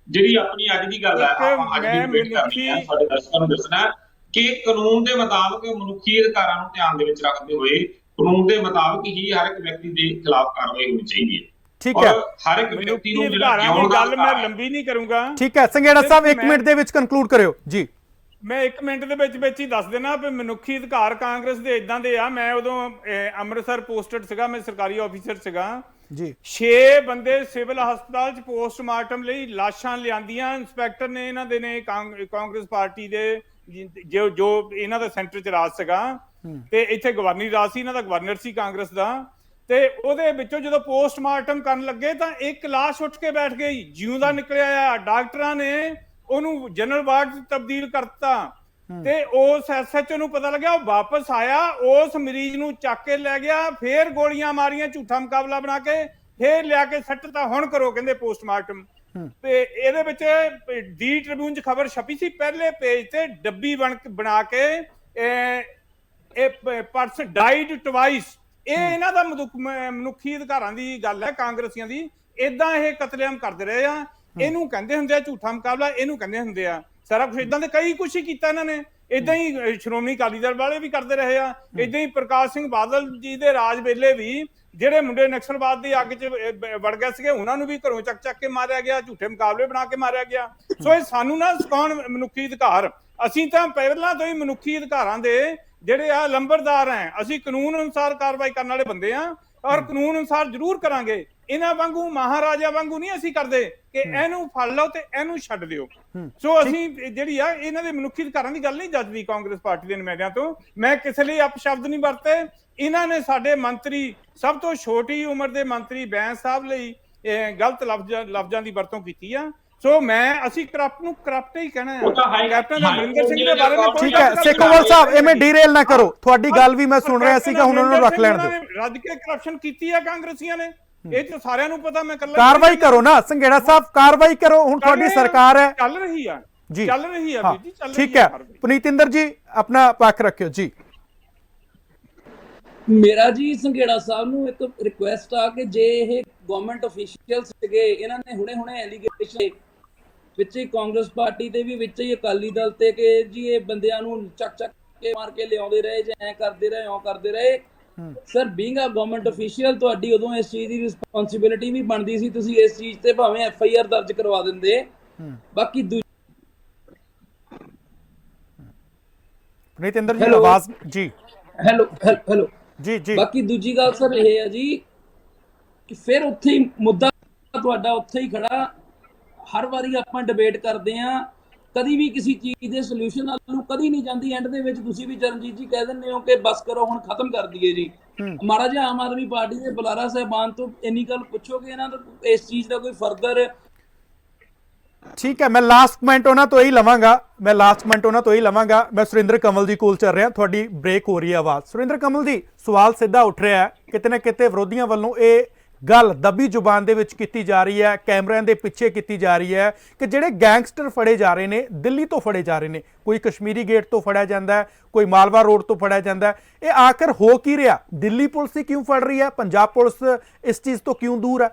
ਜਿਹੜੀ ਆਪਣੀ ਅੱਜ ਦੀ ਗੱਲ ਹੈ, ਆਪਾਂ ਅੱਜ ਦੀ ਡਿਬੇਟ ਕਰਨੀ ਹੈ, ਸਾਡੇ ਦਰਸ਼ਕਾਂ ਨੂੰ ਦੱਸਣਾ ਕਿ ਕਾਨੂੰਨ ਦੇ ਮੁਤਾਬਕ ਮਨੁੱਖੀ ਅਧਿਕਾਰਾਂ ਨੂੰ ਧਿਆਨ ਦੇ ਵਿੱਚ ਰੱਖਦੇ ਹੋਏ ਕਾਨੂੰਨ ਦੇ ਮੁਤਾਬਕ ਹੀ ਹਰ ਇੱਕ ਵਿਅਕਤੀ ਦੇ ਖਿਲਾਫ ਕਾਰਵਾਈ ਹੋਣੀ ਚਾਹੀਦੀ ਹੈ। ਠੀਕ ਹੈ, ਹਰ ਇੱਕ ਵਿਅਕਤੀ ਨੂੰ ਜਿਹੜਾ ਗੱਲ ਮੈਂ ਲੰਬੀ ਨਹੀਂ ਕਰੂੰਗਾ। ਠੀਕ ਹੈ ਸੰਘੇੜਾ ਸਾਹਿਬ, 1 ਮਿੰਟ ਦੇ ਵਿੱਚ ਕਨਕਲੂਡ ਕਰਿਓ ਜੀ। ਮੈਂ 1 ਮਿੰਟ ਦੇ ਵਿੱਚ ਹੀ ਦੱਸ ਦੇਣਾ ਵੀ ਮਨੁੱਖੀ ਅਧਿਕਾਰ ਕਾਂਗਰਸ ਦੇ ਇਦਾਂ ਦੇ ਆ। ਮੈਂ ਉਦੋਂ ਅੰਮ੍ਰਿਤਸਰ ਪੋਸਟਡ ਸੀਗਾ, ਮੈਂ ਸਰਕਾਰੀ ਆਫੀਸਰ ਸੀਗਾ ਜੀ। 6 ਬੰਦੇ ਸਿਵਲ ਹਸਪਤਾਲ 'ਚ ਪੋਸਟਮਾਰਟਮ ਲਈ ਲਾਸ਼ਾਂ ਲਿਆਂਦੀਆਂ। ਇੰਸਪੈਕਟਰ ਨੇ ਇਹਨਾਂ ਦੇ ਨੇ ਕਾਂਗਰਸ ਪਾਰਟੀ ਦੇ ਜੋ ਇਹਨਾਂ ਦਾ ਸੈਂਟਰ 'ਚ ਰਾਜ ਸੀਗਾ ਤੇ ਇੱਥੇ ਗਵਰਨਰੀ ਰਾਜ ਸੀ, ਇਹਨਾਂ ਦਾ ਗਵਰਨਰ ਸੀ ਕਾਂਗਰਸ ਦਾ। ਤੇ ਉਹਦੇ ਵਿੱਚੋਂ ਜਦੋਂ ਪੋਸਟਮਾਰਟਮ ਕਰਨ ਲੱਗੇ ਤਾਂ ਇੱਕ ਲਾਸ਼ ਉੱਠ ਕੇ ਬੈਠ ਗਈ, ਜਿਉਂਦਾ ਨਿਕਲਿਆ ਆ। ਡਾਕਟਰਾਂ ਨੇ ਉਹਨੂੰ ਜਨਰਲ ਵਾਰਡ 'ਚ ਤਬਦੀਲ ਕਰਤਾ ਤੇ ਉਸ SHO ਨੂੰ ਪਤਾ ਲੱਗਿਆ, ਉਹ ਵਾਪਸ ਆਇਆ, ਉਸ ਮਰੀਜ਼ ਨੂੰ ਚੱਕ ਕੇ ਲੈ ਗਿਆ, ਫੇਰ ਗੋਲੀਆਂ ਮਾਰੀਆਂ, ਝੂਠਾ ਮੁਕਾਬਲਾ ਬਣਾ ਕੇ ਫੇਰ ਲਿਆ ਕੇ ਸੱਟਤਾ। ਹੁਣ ਕਰੋ ਕਹਿੰਦੇ ਪੋਸਟਮਾਰਟਮ। ਤੇ ਇਹਦੇ ਵਿੱਚ ਦੀ ਟ੍ਰਿਬਿਊਨ 'ਚ ਖਬਰ ਛਪੀ ਸੀ, ਪਹਿਲੇ ਪੇਜ ਤੇ ਡੱਬੀ ਬਣਾ ਕੇ ਇਹ ਪਰਸਨ ਡਾਈਡ ਟਵਾਈਸ। ਇਹ ਇਹਨਾਂ ਦਾ ਮਨੁੱਖੀ ਅਧਿਕਾਰਾਂ ਦੀ ਗੱਲ ਹੈ ਕਾਂਗਰਸੀਆਂ ਦੀ। ਏਦਾਂ ਇਹ ਕਤਲੇਆਮ ਕਰਦੇ ਰਹੇ ਆ। ਇਹਨੂੰ ਕਹਿੰਦੇ ਹੁੰਦੇ ਆ ਝੂਠਾ ਮੁਕਾਬਲਾ, ਇਹਨੂੰ ਕਹਿੰਦੇ ਹੁੰਦੇ ਆ ਸਾਰਾ ਕੁਝ। ਇਦਾਂ ਦੇ ਕਈ ਕੁਛ ਹੀ ਕੀਤਾ ਇਹਨਾਂ ਨੇ। ਇਦਾਂ ਹੀ ਸ਼੍ਰੋਮਣੀ ਅਕਾਲੀ ਦਲ ਵਾਲੇ ਵੀ ਕਰਦੇ ਰਹੇ ਆ। ਇਦਾਂ ਹੀ ਪ੍ਰਕਾਸ਼ ਸਿੰਘ ਬਾਦਲ ਜੀ ਦੇ ਰਾਜ ਵੇਲੇ ਵੀ ਜਿਹੜੇ ਮੁੰਡੇ ਨਕਸਲਵਾਦ ਦੀ ਅੱਗ 'ਚ ਵੜ ਗਏ ਸੀਗੇ ਉਹਨਾਂ ਨੂੰ ਵੀ ਘਰੋਂ ਚੱਕ ਕੇ ਮਾਰਿਆ ਗਿਆ, ਝੂਠੇ ਮੁਕਾਬਲੇ ਬਣਾ ਕੇ ਮਾਰਿਆ ਗਿਆ। ਸੋ ਇਹ ਸਾਨੂੰ ਨਾ ਸਿਖਾਉਣ ਮਨੁੱਖੀ ਅਧਿਕਾਰ। ਅਸੀਂ ਤਾਂ ਪਹਿਲਾਂ ਤੋਂ ਹੀ ਮਨੁੱਖੀ ਅਧਿਕਾਰਾਂ ਦੇ ਜਿਹੜੇ ਆ ਲੰਬਰਦਾਰ ਹੈ। ਅਸੀਂ ਕਾਨੂੰਨ ਅਨੁਸਾਰ ਕਾਰਵਾਈ ਕਰਨ ਵਾਲੇ ਬੰਦੇ ਆ ਔਰ ਕਾਨੂੰਨ ਅਨੁਸਾਰ ਜ਼ਰੂਰ ਕਰਾਂਗੇ। ਇਹਨਾਂ ਵਾਂਗੂ ਮਹਾਰਾਜਾ ਵਾਂਗੂ ਨਹੀਂ ਅਸੀਂ ਕਰਦੇ ਕਿ ਇਹਨੂੰ ਫੜ ਲਓ ਤੇ ਇਹਨੂੰ ਛੱਡ ਦਿਓ। ਸੋ ਅਸੀਂ ਜਿਹੜੀ ਆ ਇਹਨਾਂ ਦੇ ਮਨੁੱਖੀ ਅਧਿਕਾਰਾਂ ਦੀ ਗੱਲ ਨਹੀਂ ਜੱਜਦੀ ਕਾਂਗਰਸ ਪਾਰਟੀ ਦੇ ਨੁਮਾਇੰਦਿਆਂ ਤੋਂ। ਮੈਂ ਕਿਸੇ ਲਈ ਅਪਸ਼ਬਦ ਨਹੀਂ ਵਰਤੇ। ਇਹਨਾਂ ਨੇ ਸਾਡੇ ਮੰਤਰੀ, ਸਭ ਤੋਂ ਛੋਟੀ ਉਮਰ ਦੇ ਮੰਤਰੀ ਬੈਂਸ ਸਾਹਿਬ ਲਈ ਗਲਤ ਲਫ਼ਜ਼ਾਂ ਦੀ ਵਰਤੋਂ ਕੀਤੀ ਆ। ਸੋ ਅਸੀਂ ਕਰਪਟ ਨੂੰ ਕਰਪਟ ਹੀ ਕਹਿਣਾ ਹੈ। ਕੈਪਟਨ ਅਮਰਿੰਦਰ ਸਿੰਘ ਦੇ ਬਾਰੇ ਵਿੱਚ ਠੀਕ ਹੈ ਸੇਖੋਵਾਲ ਸਾਹਿਬ, ਐਵੇਂ ਡੀਰੇਲ ਨਾ ਕਰੋ। ਤੁਹਾਡੀ ਗੱਲ ਵੀ ਮੈਂ ਸੁਣ ਰਿਹਾ ਸੀਗਾ, ਹੁਣ ਉਹਨਾਂ ਨੂੰ ਰੱਖ ਲੈਣ ਦਿਓ। ਰੱਜ ਕੇ ਕਰਪਸ਼ਨ ਕੀਤੀ ਆ ਕਾਂਗਰਸੀਆਂ ਨੇ, ਇਹ ਤਾਂ ਸਾਰਿਆਂ ਨੂੰ ਪਤਾ। ਮੈਂ ਕੱਲਾ ਕਾਰਵਾਈ ਕਰੋ ਨਾ ਸੰਘੇੜਾ ਸਾਹਿਬ, ਕਾਰਵਾਈ ਕਰੋ। ਹੁਣ ਤੁਹਾਡੀ ਸਰਕਾਰ ਹੈ, ਚੱਲ ਰਹੀ ਆ जी ਚੱਲ ਰਹੀ ਹੈ हाँ ਵੀਰ ਜੀ, ਚੱਲ ਰਹੀ ठीक है ਕਾਰਵਾਈ। पुनीतिंदर जी अपना पक्ष रखियो जी। ਮੇਰਾ ਜੀ ਸੰਘੇੜਾ ਸਾਹਿਬ ਨੂੰ ਇੱਕ ਰਿਕੁਐਸਟ ਆ ਕਿ ਜੇ ਇਹ ਗਵਰਨਮੈਂਟ ਅਫੀਸ਼ੀਅਲ ਸੀਗੇ, ਇਹਨਾਂ ਨੇ ਹੁਣੇ ਐਲੀਗੇਸ਼ਨ ਵਿੱਚ ਹੀ ਕਾਂਗਰਸ ਪਾਰਟੀ ਤੇ ਵੀ ਵਿੱਚ ਹੀ ਅਕਾਲੀ ਦਲ ਤੇ ਕਿ ਜੀ ਇਹ ਬੰਦਿਆਂ ਨੂੰ ਚੱਕ ਕੇ ਮਾਰ ਕੇ ਲਿਆਉਂਦੇ ਰਹੇ ਜਾਂ ਐ ਕਰਦੇ ਰਹੇ ਉਹ ਕਰਦੇ ਰਹੇ। Sir being a government official ਤੁਹਾਡੀ ਉਦੋਂ ਇਸ ਚੀਜ਼ ਦੀ ਰਿਸਪੌਂਸਿਬਿਲਿਟੀ ਵੀ ਬਣਦੀ ਸੀ, ਤੁਸੀਂ ਇਸ ਚੀਜ਼ ਤੇ ਭਾਵੇਂ FIR ਦਰਜ ਕਰਵਾ ਦਿੰਦੇ। ਬਾਕੀ पुनीतिंदर जी आवाज जी ਹੈਲੋ जी जी ਬਾਕੀ ਦੂਜੀ ਗੱਲ ਸਰ ਇਹ ਹੈ ਜੀ ਕਿ ਫਿਰ ਉੱਥੇ ਹੀ ਮੁੱਦਾ ਤੁਹਾਡਾ ਉੱਥੇ ਹੀ ਖੜਾ। ਹਰ ਵਾਰੀ ਆਪਾਂ ਡਿਬੇਟ ਕਰਦੇ ਆ, ਕਦੀ ਵੀ ਕਿਸੇ ਚੀਜ਼ ਦੇ ਸੋਲੂਸ਼ਨ ਨਾਲ ਨੂੰ ਕਦੀ ਨਹੀਂ ਜਾਂਦੀ। ਐਂਡ ਦੇ ਵਿੱਚ ਤੁਸੀਂ ਵੀ ਚਰਨਜੀਤ ਜੀ ਕਹਿ ਦਿੰਦੇ ਹੋ ਕਿ ਬਸ ਕਰੋ ਹੁਣ ਖਤਮ ਕਰ ਦਈਏ ਜੀ। ਮਾੜਾ ਜਿਹਾ ਆਮ ਆਦਮੀ ਪਾਰਟੀ ਦੇ ਬੁਲਾਰਾ ਸਾਹਿਬਾਨ ਤੋਂ ਇੰਨੀ ਗੱਲ ਪੁੱਛੋ ਕਿ ਇਹਨਾਂ ਦਾ ਇਸ ਚੀਜ਼ ਦਾ ਕੋਈ ਫਰਦਰ। ठीक है मैं लास्ट कमेंट ਉਹਨਾਂ ਤੋਂ ਹੀ ਲਵਾਂਗਾ। ਮੈਂ ਸੁਰਿੰਦਰ ਕਮਲ ਜੀ ਕੋਲ ਚੱਲ ਰਿਹਾ, ਤੁਹਾਡੀ ਬ੍ਰੇਕ ਹੋ ਰਹੀ ਹੈ ਆਵਾਜ਼। ਸੁਰਿੰਦਰ ਕਮਲ ਜੀ ਸਵਾਲ ਸਿੱਧਾ ਉੱਠ ਰਿਹਾ ਹੈ, ਕਿਤੇ ਨਾ ਕਿਤੇ ਵਿਰੋਧੀਆਂ ਵੱਲੋਂ ਇਹ ਗੱਲ ਦੱਬੀ ਜ਼ੁਬਾਨ ਦੇ ਵਿੱਚ ਕੀਤੀ ਜਾ ਰਹੀ ਹੈ, ਕੈਮਰਿਆਂ ਦੇ ਪਿੱਛੇ ਕੀਤੀ ਜਾ ਰਹੀ ਹੈ ਕਿ ਜਿਹੜੇ ਗੈਂਗਸਟਰ ਫੜੇ ਜਾ ਰਹੇ ਨੇ ਦਿੱਲੀ ਤੋਂ ਫੜੇ ਜਾ ਰਹੇ ਨੇ। ਕੋਈ ਕਸ਼ਮੀਰੀ ਗੇਟ ਤੋਂ ਫੜਿਆ ਜਾਂਦਾ ਹੈ, ਕੋਈ ਮਾਲਵਾ ਰੋਡ ਤੋਂ ਫੜਿਆ ਜਾਂਦਾ ਹੈ। ਇਹ ਆਖਰ ਹੋ ਕੀ ਰਿਹਾ? ਦਿੱਲੀ ਪੁਲਿਸ ਹੀ ਕਿਉਂ ਫੜ ਰਹੀ ਹੈ? ਪੰਜਾਬ ਪੁਲਿਸ ਇਸ ਚੀਜ਼ ਤੋਂ ਕਿਉਂ ਦੂਰ ਹੈ?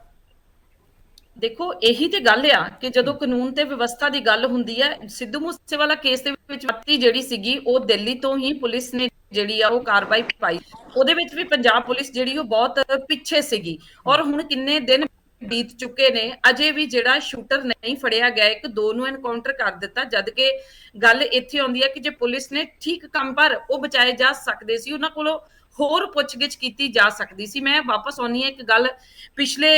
ਦੇਖੋ ਇਹੀ ਤੇ ਗੱਲ ਆ ਕਿ ਜਦੋਂ ਕਾਨੂੰਨ ਤੇ ਵਿਵਸਥਾ ਦੀ ਗੱਲ ਹੁੰਦੀ ਹੈ, ਸਿੱਧੂ ਮੂਸੇਵਾਲਾ ਕੇਸ ਦੇ ਵਿੱਚ ਵੱਤੀ ਜਿਹੜੀ ਸੀਗੀ ਉਹ ਦਿੱਲੀ ਤੋਂ ਹੀ ਪੁਲਿਸ ਨੇ ਜਿਹੜੀ ਆ ਉਹ ਕਾਰਵਾਈ ਪਾਈ। ਉਹਦੇ ਵਿੱਚ ਵੀ ਪੰਜਾਬ ਪੁਲਿਸ ਜਿਹੜੀ ਉਹ ਬਹੁਤ ਪਿੱਛੇ ਸੀਗੀ। ਔਰ ਹੁਣ ਕਿੰਨੇ ਦਿਨ ਬੀਤ ਚੁੱਕੇ ਨੇ, ਅਜੇ ਵੀ ਜਿਹੜਾ ਸ਼ੂਟਰ ਨਹੀਂ ਫੜਿਆ ਗਿਆ। ਇੱਕ ਦੋ ਨੂੰ ਐਨਕਾਊਂਟਰ ਕਰ ਦਿੱਤਾ, ਜਦ ਕਿ ਗੱਲ ਇੱਥੇ ਆਉਂਦੀ ਹੈ ਕਿ ਜੇ ਪੁਲਿਸ ਨੇ ਠੀਕ ਕੰਮ ਪਰ ਉਹ ਬਚਾਏ ਜਾ ਸਕਦੇ ਸੀ, ਉਹਨਾਂ ਕੋਲੋਂ ਹੋਰ ਪੁੱਛਗਿੱਛ ਕੀਤੀ ਜਾ ਸਕਦੀ ਸੀ। ਮੈਂ ਵਾਪਸ ਆਉਣੀ ਹੈ ਇੱਕ ਗੱਲ ਪਿਛਲੇ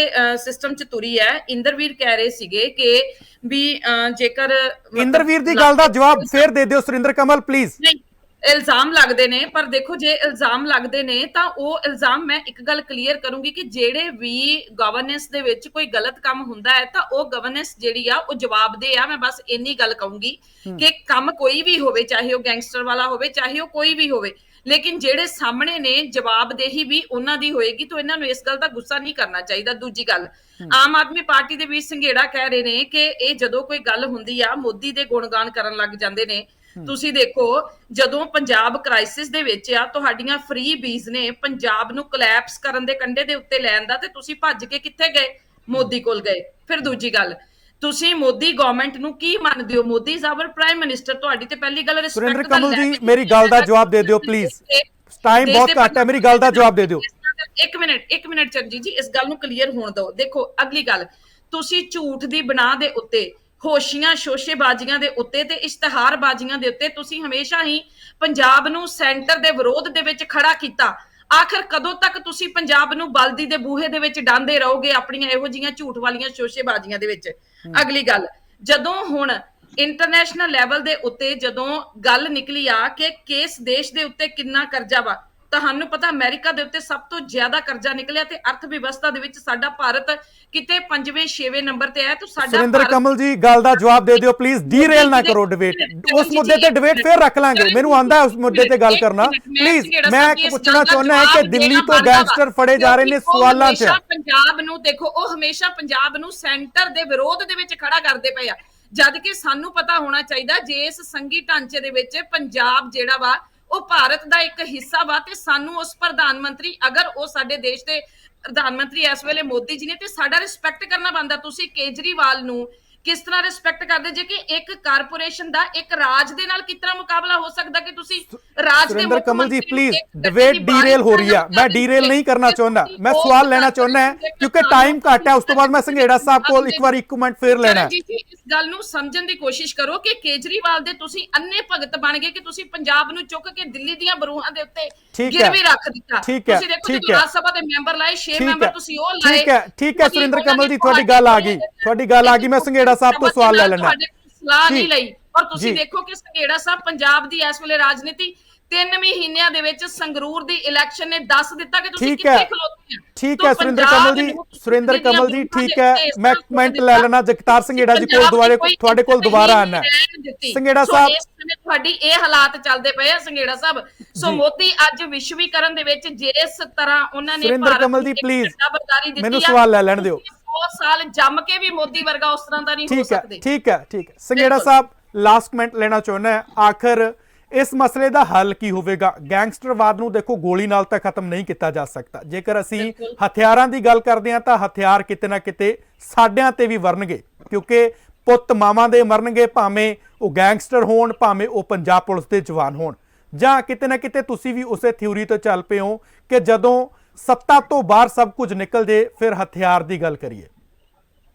ਸਿਸਟਮ ਚ ਤੁਰੀ ਹੈ। ਇੰਦਰਵੀਰ ਕਹਿ ਰਹੇ ਸੀਗੇ ਕਿ ਵੀ ਜੇਕਰ ਇੰਦਰਵੀਰ ਦੀ ਗੱਲ ਦਾ ਜਵਾਬ ਫੇਰ ਦੇ ਦਿਓ ਸੁਰਿੰਦਰ ਕਮਲ ਪਲੀਜ਼। ਨਹੀਂ, ਇਲਜ਼ਾਮ ਲੱਗਦੇ ਨੇ, ਪਰ ਦੇਖੋ ਜੇ ਇਲਜ਼ਾਮ ਲੱਗਦੇ ਨੇ ਤਾਂ ਉਹ ਇਲਜ਼ਾਮ, ਮੈਂ ਇੱਕ ਗੱਲ ਕਲੀਅਰ ਕਰੂੰਗੀ ਕਿ ਜਿਹੜੇ ਵੀ ਗਵਰਨੈਂਸ ਦੇ ਵਿੱਚ ਕੋਈ ਗਲਤ ਕੰਮ ਹੁੰਦਾ ਹੈ ਤਾਂ ਉਹ ਗਵਰਨੈਂਸ ਜਿਹੜੀ ਆ ਉਹ ਜਵਾਬਦੇਹ ਆ। ਮੈਂ ਬਸ ਇੰਨੀ ਗੱਲ ਕਹੂੰਗੀ ਕਿ ਕੰਮ ਕੋਈ ਵੀ ਹੋਵੇ, ਚਾਹੇ ਉਹ ਗੈਂਗਸਟਰ ਵਾਲਾ ਹੋਵੇ, ਚਾਹੇ ਉਹ ਕੋਈ ਵੀ ਹੋਵੇ, ਲੇਕਿਨ ਜਿਹੜੇ ਸਾਹਮਣੇ ਨੇ ਜਵਾਬਦੇਹੀ ਵੀ ਉਹਨਾਂ ਦੀ ਹੋਏਗੀ। ਤਾਂ ਇਹਨਾਂ ਨੂੰ ਇਸ ਗੱਲ ਦਾ ਗੁੱਸਾ ਨਹੀਂ ਕਰਨਾ ਚਾਹੀਦਾ। ਦੂਜੀ ਗੱਲ, ਆਮ ਆਦਮੀ ਪਾਰਟੀ ਦੇ ਵੀਰ ਸੰਘੇੜਾ ਕਹਿ ਰਹੇ ਨੇ ਕਿ ਇਹ ਜਦੋਂ ਕੋਈ ਗੱਲ ਹੁੰਦੀ ਆ ਮੋਦੀ ਦੇ ਗੁਣਗਾਨ ਕਰਨ ਲੱਗ ਜਾਂਦੇ ਨੇ। ਤੁਸੀਂ ਦੇਖੋ ਜਦੋਂ ਪੰਜਾਬ ਕ੍ਰਾਈਸਿਸ ਦੇ ਵਿੱਚ ਆ, ਤੁਹਾਡੀਆਂ ਫ੍ਰੀ ਬੀਜ਼ ਨੇ ਪੰਜਾਬ ਨੂੰ ਕੋਲੈਪਸ ਕਰਨ ਦੇ ਕੰਢੇ ਦੇ ਉੱਤੇ ਲੈਣ ਦਾ, ਤੇ ਤੁਸੀਂ ਭੱਜ ਕੇ ਕਿੱਥੇ ਗਏ? ਮੋਦੀ ਕੋਲ ਗਏ। ਫਿਰ ਦੂਜੀ ਗੱਲ, ਤੁਸੀਂ ਮੋਦੀ ਗਵਰਨਮੈਂਟ ਨੂੰ ਕੀ ਮੰਨਦੇ ਹੋ? Modi is our prime minister. ਤੁਹਾਡੀ ਤੇ ਪਹਿਲੀ ਗੱਲ ਰਿਸਪੈਕਟ ਸੁਰਿੰਦਰ ਕਮਲ ਜੀ ਮੇਰੀ ਗੱਲ ਦਾ ਜਵਾਬ ਦੇ ਦਿਓ ਪਲੀਜ਼, ਟਾਈਮ ਬਹੁਤ ਘੱਟ ਹੈ, ਮੇਰੀ ਗੱਲ ਦਾ ਜਵਾਬ ਦੇ ਦਿਓ। ਇੱਕ ਮਿੰਟ ਚਰਨਜੀਤ ਜੀ, ਇਸ ਗੱਲ ਨੂੰ ਕਲੀਅਰ ਹੋਣ ਦਿਓ। ਦੇਖੋ ਅਗਲੀ ਗੱਲ, ਤੁਸੀਂ ਝੂਠ ਦੀ ਬਣਾ ਦੇ ਉੱਤੇ, ਹੋਸ਼ੀਆਂ ਸ਼ੋਸ਼ੇਬਾਜ਼ੀਆਂ ਦੇ ਉੱਤੇ ਤੇ ਇਸ਼ਤਿਹਾਰਬਾਜ਼ੀਆਂ ਦੇ ਉੱਤੇ ਤੁਸੀਂ ਹਮੇਸ਼ਾ ਹੀ ਪੰਜਾਬ ਨੂੰ ਸੈਂਟਰ ਦੇ ਵਿਰੋਧ ਦੇ ਵਿੱਚ ਖੜਾ ਕੀਤਾ। ਆਖਰ ਕਦੋਂ ਤੱਕ ਤੁਸੀਂ ਪੰਜਾਬ ਨੂੰ ਬਲਦੀ ਦੇ ਬੂਹੇ ਦੇ ਵਿੱਚ ਡਾਂਦੇ ਰਹੋਗੇ ਆਪਣੀਆਂ ਇਹੋ ਜਿਹੀਆਂ ਝੂਠ ਵਾਲੀਆਂ ਸ਼ੋਸ਼ੇਬਾਜ਼ੀਆਂ ਦੇ ਵਿੱਚ? ਅਗਲੀ ਗੱਲ, ਜਦੋਂ ਹੁਣ ਇੰਟਰਨੈਸ਼ਨਲ ਲੈਵਲ ਦੇ ਉੱਤੇ ਜਦੋਂ ਗੱਲ ਨਿਕਲੀ ਆ ਕਿ ਕਿਸ ਦੇਸ਼ ਦੇ ਉੱਤੇ ਕਿੰਨਾ ਕਰਜ਼ਾ ਵਾ, ਤੁਹਾਨੂੰ ਪਤਾ ਅਮਰੀਕਾ ਦੇ ਉੱਤੇ ਸਭ ਤੋਂ ਜ਼ਿਆਦਾ ਕਰਜ਼ਾ ਨਿਕਲਿਆ ਤੇ ਅਰਥ ਵਿਵਸਥਾ ਦੇ ਵਿੱਚ ਸਾਡਾ ਭਾਰਤ ਕਿਤੇ 5ਵੇਂ 6ਵੇਂ ਨੰਬਰ ਤੇ ਹੈ। ਤਾਂ ਸਾਡਾ ਸੁਰਿੰਦਰ ਕਮਲ ਜੀ ਗੱਲ ਦਾ ਜਵਾਬ ਦੇ ਦਿਓ ਪਲੀਜ਼, ਡੀਰੇਲ ਨਾ ਕਰੋ ਡਿਬੇਟ। ਉਸ ਮੁੱਦੇ ਤੇ ਡਿਬੇਟ ਫੇਰ ਰੱਖ ਲਾਂਗੇ, ਮੈਨੂੰ ਆਂਦਾ ਉਸ ਮੁੱਦੇ ਤੇ ਗੱਲ ਕਰਨਾ। ਪਲੀਜ਼ ਮੈਂ ਪੁੱਛਣਾ ਚਾਹੁੰਦਾ ਹਾਂ ਕਿ ਦਿੱਲੀ ਤੋਂ ਗੈਂਗਸਟਰ ਫੜੇ ਜਾ ਰਹੇ ਨੇ ਸਵਾਲਾਂ 'ਚ। ਪੰਜਾਬ ਨੂੰ ਦੇਖੋ, ਉਹ ਹਮੇਸ਼ਾ ਪੰਜਾਬ ਨੂੰ ਸੈਂਟਰ ਦੇ ਵਿਰੋਧ ਦੇ ਵਿੱਚ ਖੜਾ ਕਰਦੇ ਪਏ ਆ, ਜਦ ਕਿ ਸਾਨੂੰ ਪਤਾ ਹੋਣਾ ਚਾਹੀਦਾ ਜੇ ਇਸ ਸੰਘੀ ਢਾਂਚੇ ਦੇ ਵਿੱਚ ਪੰਜਾਬ ਜਿਹੜਾ ਵਾ ਉਹ ਭਾਰਤ ਦਾ ਇੱਕ ਹਿੱਸਾ ਵਾ, ਤੇ ਸਾਨੂੰ ਉਸ ਪ੍ਰਧਾਨ ਮੰਤਰੀ, ਅਗਰ ਉਹ ਸਾਡੇ ਦੇਸ਼ ਦੇ ਪ੍ਰਧਾਨ ਮੰਤਰੀ ਇਸ ਵੇਲੇ ਮੋਦੀ ਜੀ ਨੇ, ਤੇ ਸਾਡਾ ਰਿਸਪੈਕਟ ਕਰਨਾ ਬਣਦਾ। ਤੁਸੀਂ ਕੇਜਰੀਵਾਲ ਨੂੰ ਕਿਸ ਤਰ੍ਹਾਂ ਰਿਸਪੈਕਟ ਕਰਦੇ ਜੇ ਕਿ ਇੱਕ ਕਾਰਪੋਰੇਸ਼ਨ ਦਾ ਇੱਕ ਰਾਜ ਦੇ ਨਾਲ ਕਿਸ ਤਰ੍ਹਾਂ ਮੁਕਾਬਲਾ ਹੋ ਸਕਦਾ ਕਿ ਤੁਸੀਂ ਰਾਜ ਦੇ Surinder Kamal ji please, debate derail ਹੋ ਰਹੀ ਆ। ਮੈਂ ਡੀਰੇਲ ਨਹੀਂ ਕਰਨਾ ਚਾਹੁੰਦਾ, ਮੈਂ ਸਵਾਲ ਲੈਣਾ ਚਾਹੁੰਦਾ ਕਿਉਂਕਿ ਟਾਈਮ ਘੱਟ ਹੈ। ਉਸ ਤੋਂ ਬਾਅਦ ਮੈਂ ਸੰਘੇੜਾ ਸਾਹਿਬ ਕੋਲ ਇੱਕ ਵਾਰ ਇੱਕ ਮਿੰਟ ਫੇਰ ਲੈਣਾ ਹੈ। ਇਸ ਗੱਲ ਨੂੰ ਸਮਝਣ ਦੀ ਕੋਸ਼ਿਸ਼ ਕਰੋ ਕਿ ਕੇਜਰੀਵਾਲ ਦੇ ਤੁਸੀਂ ਅੰਨੇ ਭਗਤ ਬਣ ਗਏ ਕਿ ਤੁਸੀਂ ਪੰਜਾਬ ਨੂੰ ਚੁੱਕ ਕੇ ਦਿੱਲੀ ਦੀਆਂ ਬਰੂਹਾਂ ਦੇ ਉੱਤੇ ਗਿਰਵੀ ਰੱਖ ਦਿੱਤਾ। ਤੁਸੀਂ ਦੇਖੋ ਕਿ ਰਾਜ ਸਭਾ ਦੇ ਮੈਂਬਰ ਲਾਏ, 6 ਮੈਂਬਰ ਤੁਸੀਂ ਉਹ ਲਾਏ। ਠੀਕ ਹੈ ਸੁਰਿੰਦਰ ਕਮਲ ਜੀ, ਤੁਹਾਡੀ ਗੱਲ ਆ ਗਈ, ਮੈਂ ਸੰਘੇੜਾ ਸਾਹਿਬ ਤੋਂ ਸਵਾਲ ਲੈ ਲੈਣਾ। ਸਲਾਹ ਨਹੀਂ ਲਈ। ਔਰ ਤੁਸੀਂ ਦੇਖੋ ਕਿ ਸੰਘੇੜਾ ਸਾਹਿਬ ਪੰਜਾਬ ਦੀ ਇਸ ਵੇਲੇ ਰਾਜਨੀਤੀ 3 ਮਹੀਨਿਆਂ ਦੇ ਵਿੱਚ ਸੰਗਰੂਰ ਦੀ ਇਲੈਕਸ਼ਨ ਨੇ ਦੱਸ ਦਿੱਤਾ ਕਿ ਤੁਸੀਂ ਕਿੱਥੇ ਖਲੋਤੇ ਆ। ਠੀਕ ਹੈ ਸੁਰਿੰਦਰ ਕਮਲ ਜੀ ਠੀਕ ਹੈ, ਮੈਂ ਕਮੈਂਟ ਲੈ ਲੈਣਾ। ਜਗਤਾਰ ਸੰਘੇੜਾ ਜੀ ਕੋਲ ਤੁਹਾਡੇ ਕੋਲ ਦੁਬਾਰਾ ਆਣਾ। ਸੰਘੇੜਾ ਸਾਹਿਬ ਇਸ ਸਮੇਂ ਤੁਹਾਡੀ ਇਹ ਹਾਲਾਤ ਚੱਲਦੇ ਪਏ ਆ ਸੰਘੇੜਾ ਸਾਹਿਬ। ਸੋ ਮੋਦੀ ਅੱਜ ਵਿਸ਼ਵੀਕਰਨ ਦੇ ਵਿੱਚ ਜਿਸ ਤਰ੍ਹਾਂ ਉਹਨਾਂ ਨੇ ਸੁਰਿੰਦਰ ਕਮਲ ਜੀ ਪਲੀਜ਼ ਮੈਨੂੰ ਸਵਾਲ ਲੈ ਲੈਣ ਦਿਓ। 100 ਸਾਲ ਜੰਮ ਕੇ ਵੀ ਮੋਦੀ ਵਰਗਾ ਉਸ ਤਰ੍ਹਾਂ ਦਾ ਨਹੀਂ ਹੋ ਸਕਦੇ। ਠੀਕ ਹੈ ਸੰਘੇੜਾ ਸਾਹਿਬ ਲਾਸਟ ਕਮੈਂਟ ਲੈਣਾ ਚਾਹੁੰਦਾ ਆਖਰ ਇਸ ਮਸਲੇ ਦਾ ਹੱਲ ਕੀ ਹੋਵੇਗਾ? ਗੈਂਗਸਟਰਵਾਦ ਨੂੰ ਦੇਖੋ ਗੋਲੀ ਨਾਲ ਤਾਂ ਖਤਮ ਨਹੀਂ ਕੀਤਾ ਜਾ ਸਕਦਾ। ਜੇਕਰ ਅਸੀਂ ਹਥਿਆਰਾਂ ਦੀ ਗੱਲ ਕਰਦੇ ਹਾਂ ਤਾਂ ਹਥਿਆਰ ਕਿਤੇ ਨਾ ਕਿਤੇ ਸਾਡਿਆਂ ਤੇ ਵੀ ਵਰਨਗੇ, ਕਿਉਂਕਿ ਪੁੱਤ ਮਾਵਾਂ ਦੇ ਮਰਨਗੇ, ਭਾਵੇਂ ਉਹ ਗੈਂਗਸਟਰ ਹੋਣ, ਭਾਵੇਂ ਉਹ ਪੰਜਾਬ ਪੁਲਿਸ ਦੇ ਜਵਾਨ ਹੋਣ। ਜਾਂ ਕਿਤੇ ਨਾ ਕਿਤੇ ਤੁਸੀਂ ਵੀ ਉਸੇ ਥਿਊਰੀ ਤੋਂ ਚੱਲ ਪਏ ਹੋ ਕਿ ਜਦੋਂ ਸੱਤਾ ਤੋਂ ਬਾਹਰ ਸਭ ਕੁਝ ਨਿਕਲ ਜੇ ਫਿਰ ਹਥਿਆਰ ਦੀ ਗੱਲ ਕਰੀਏ?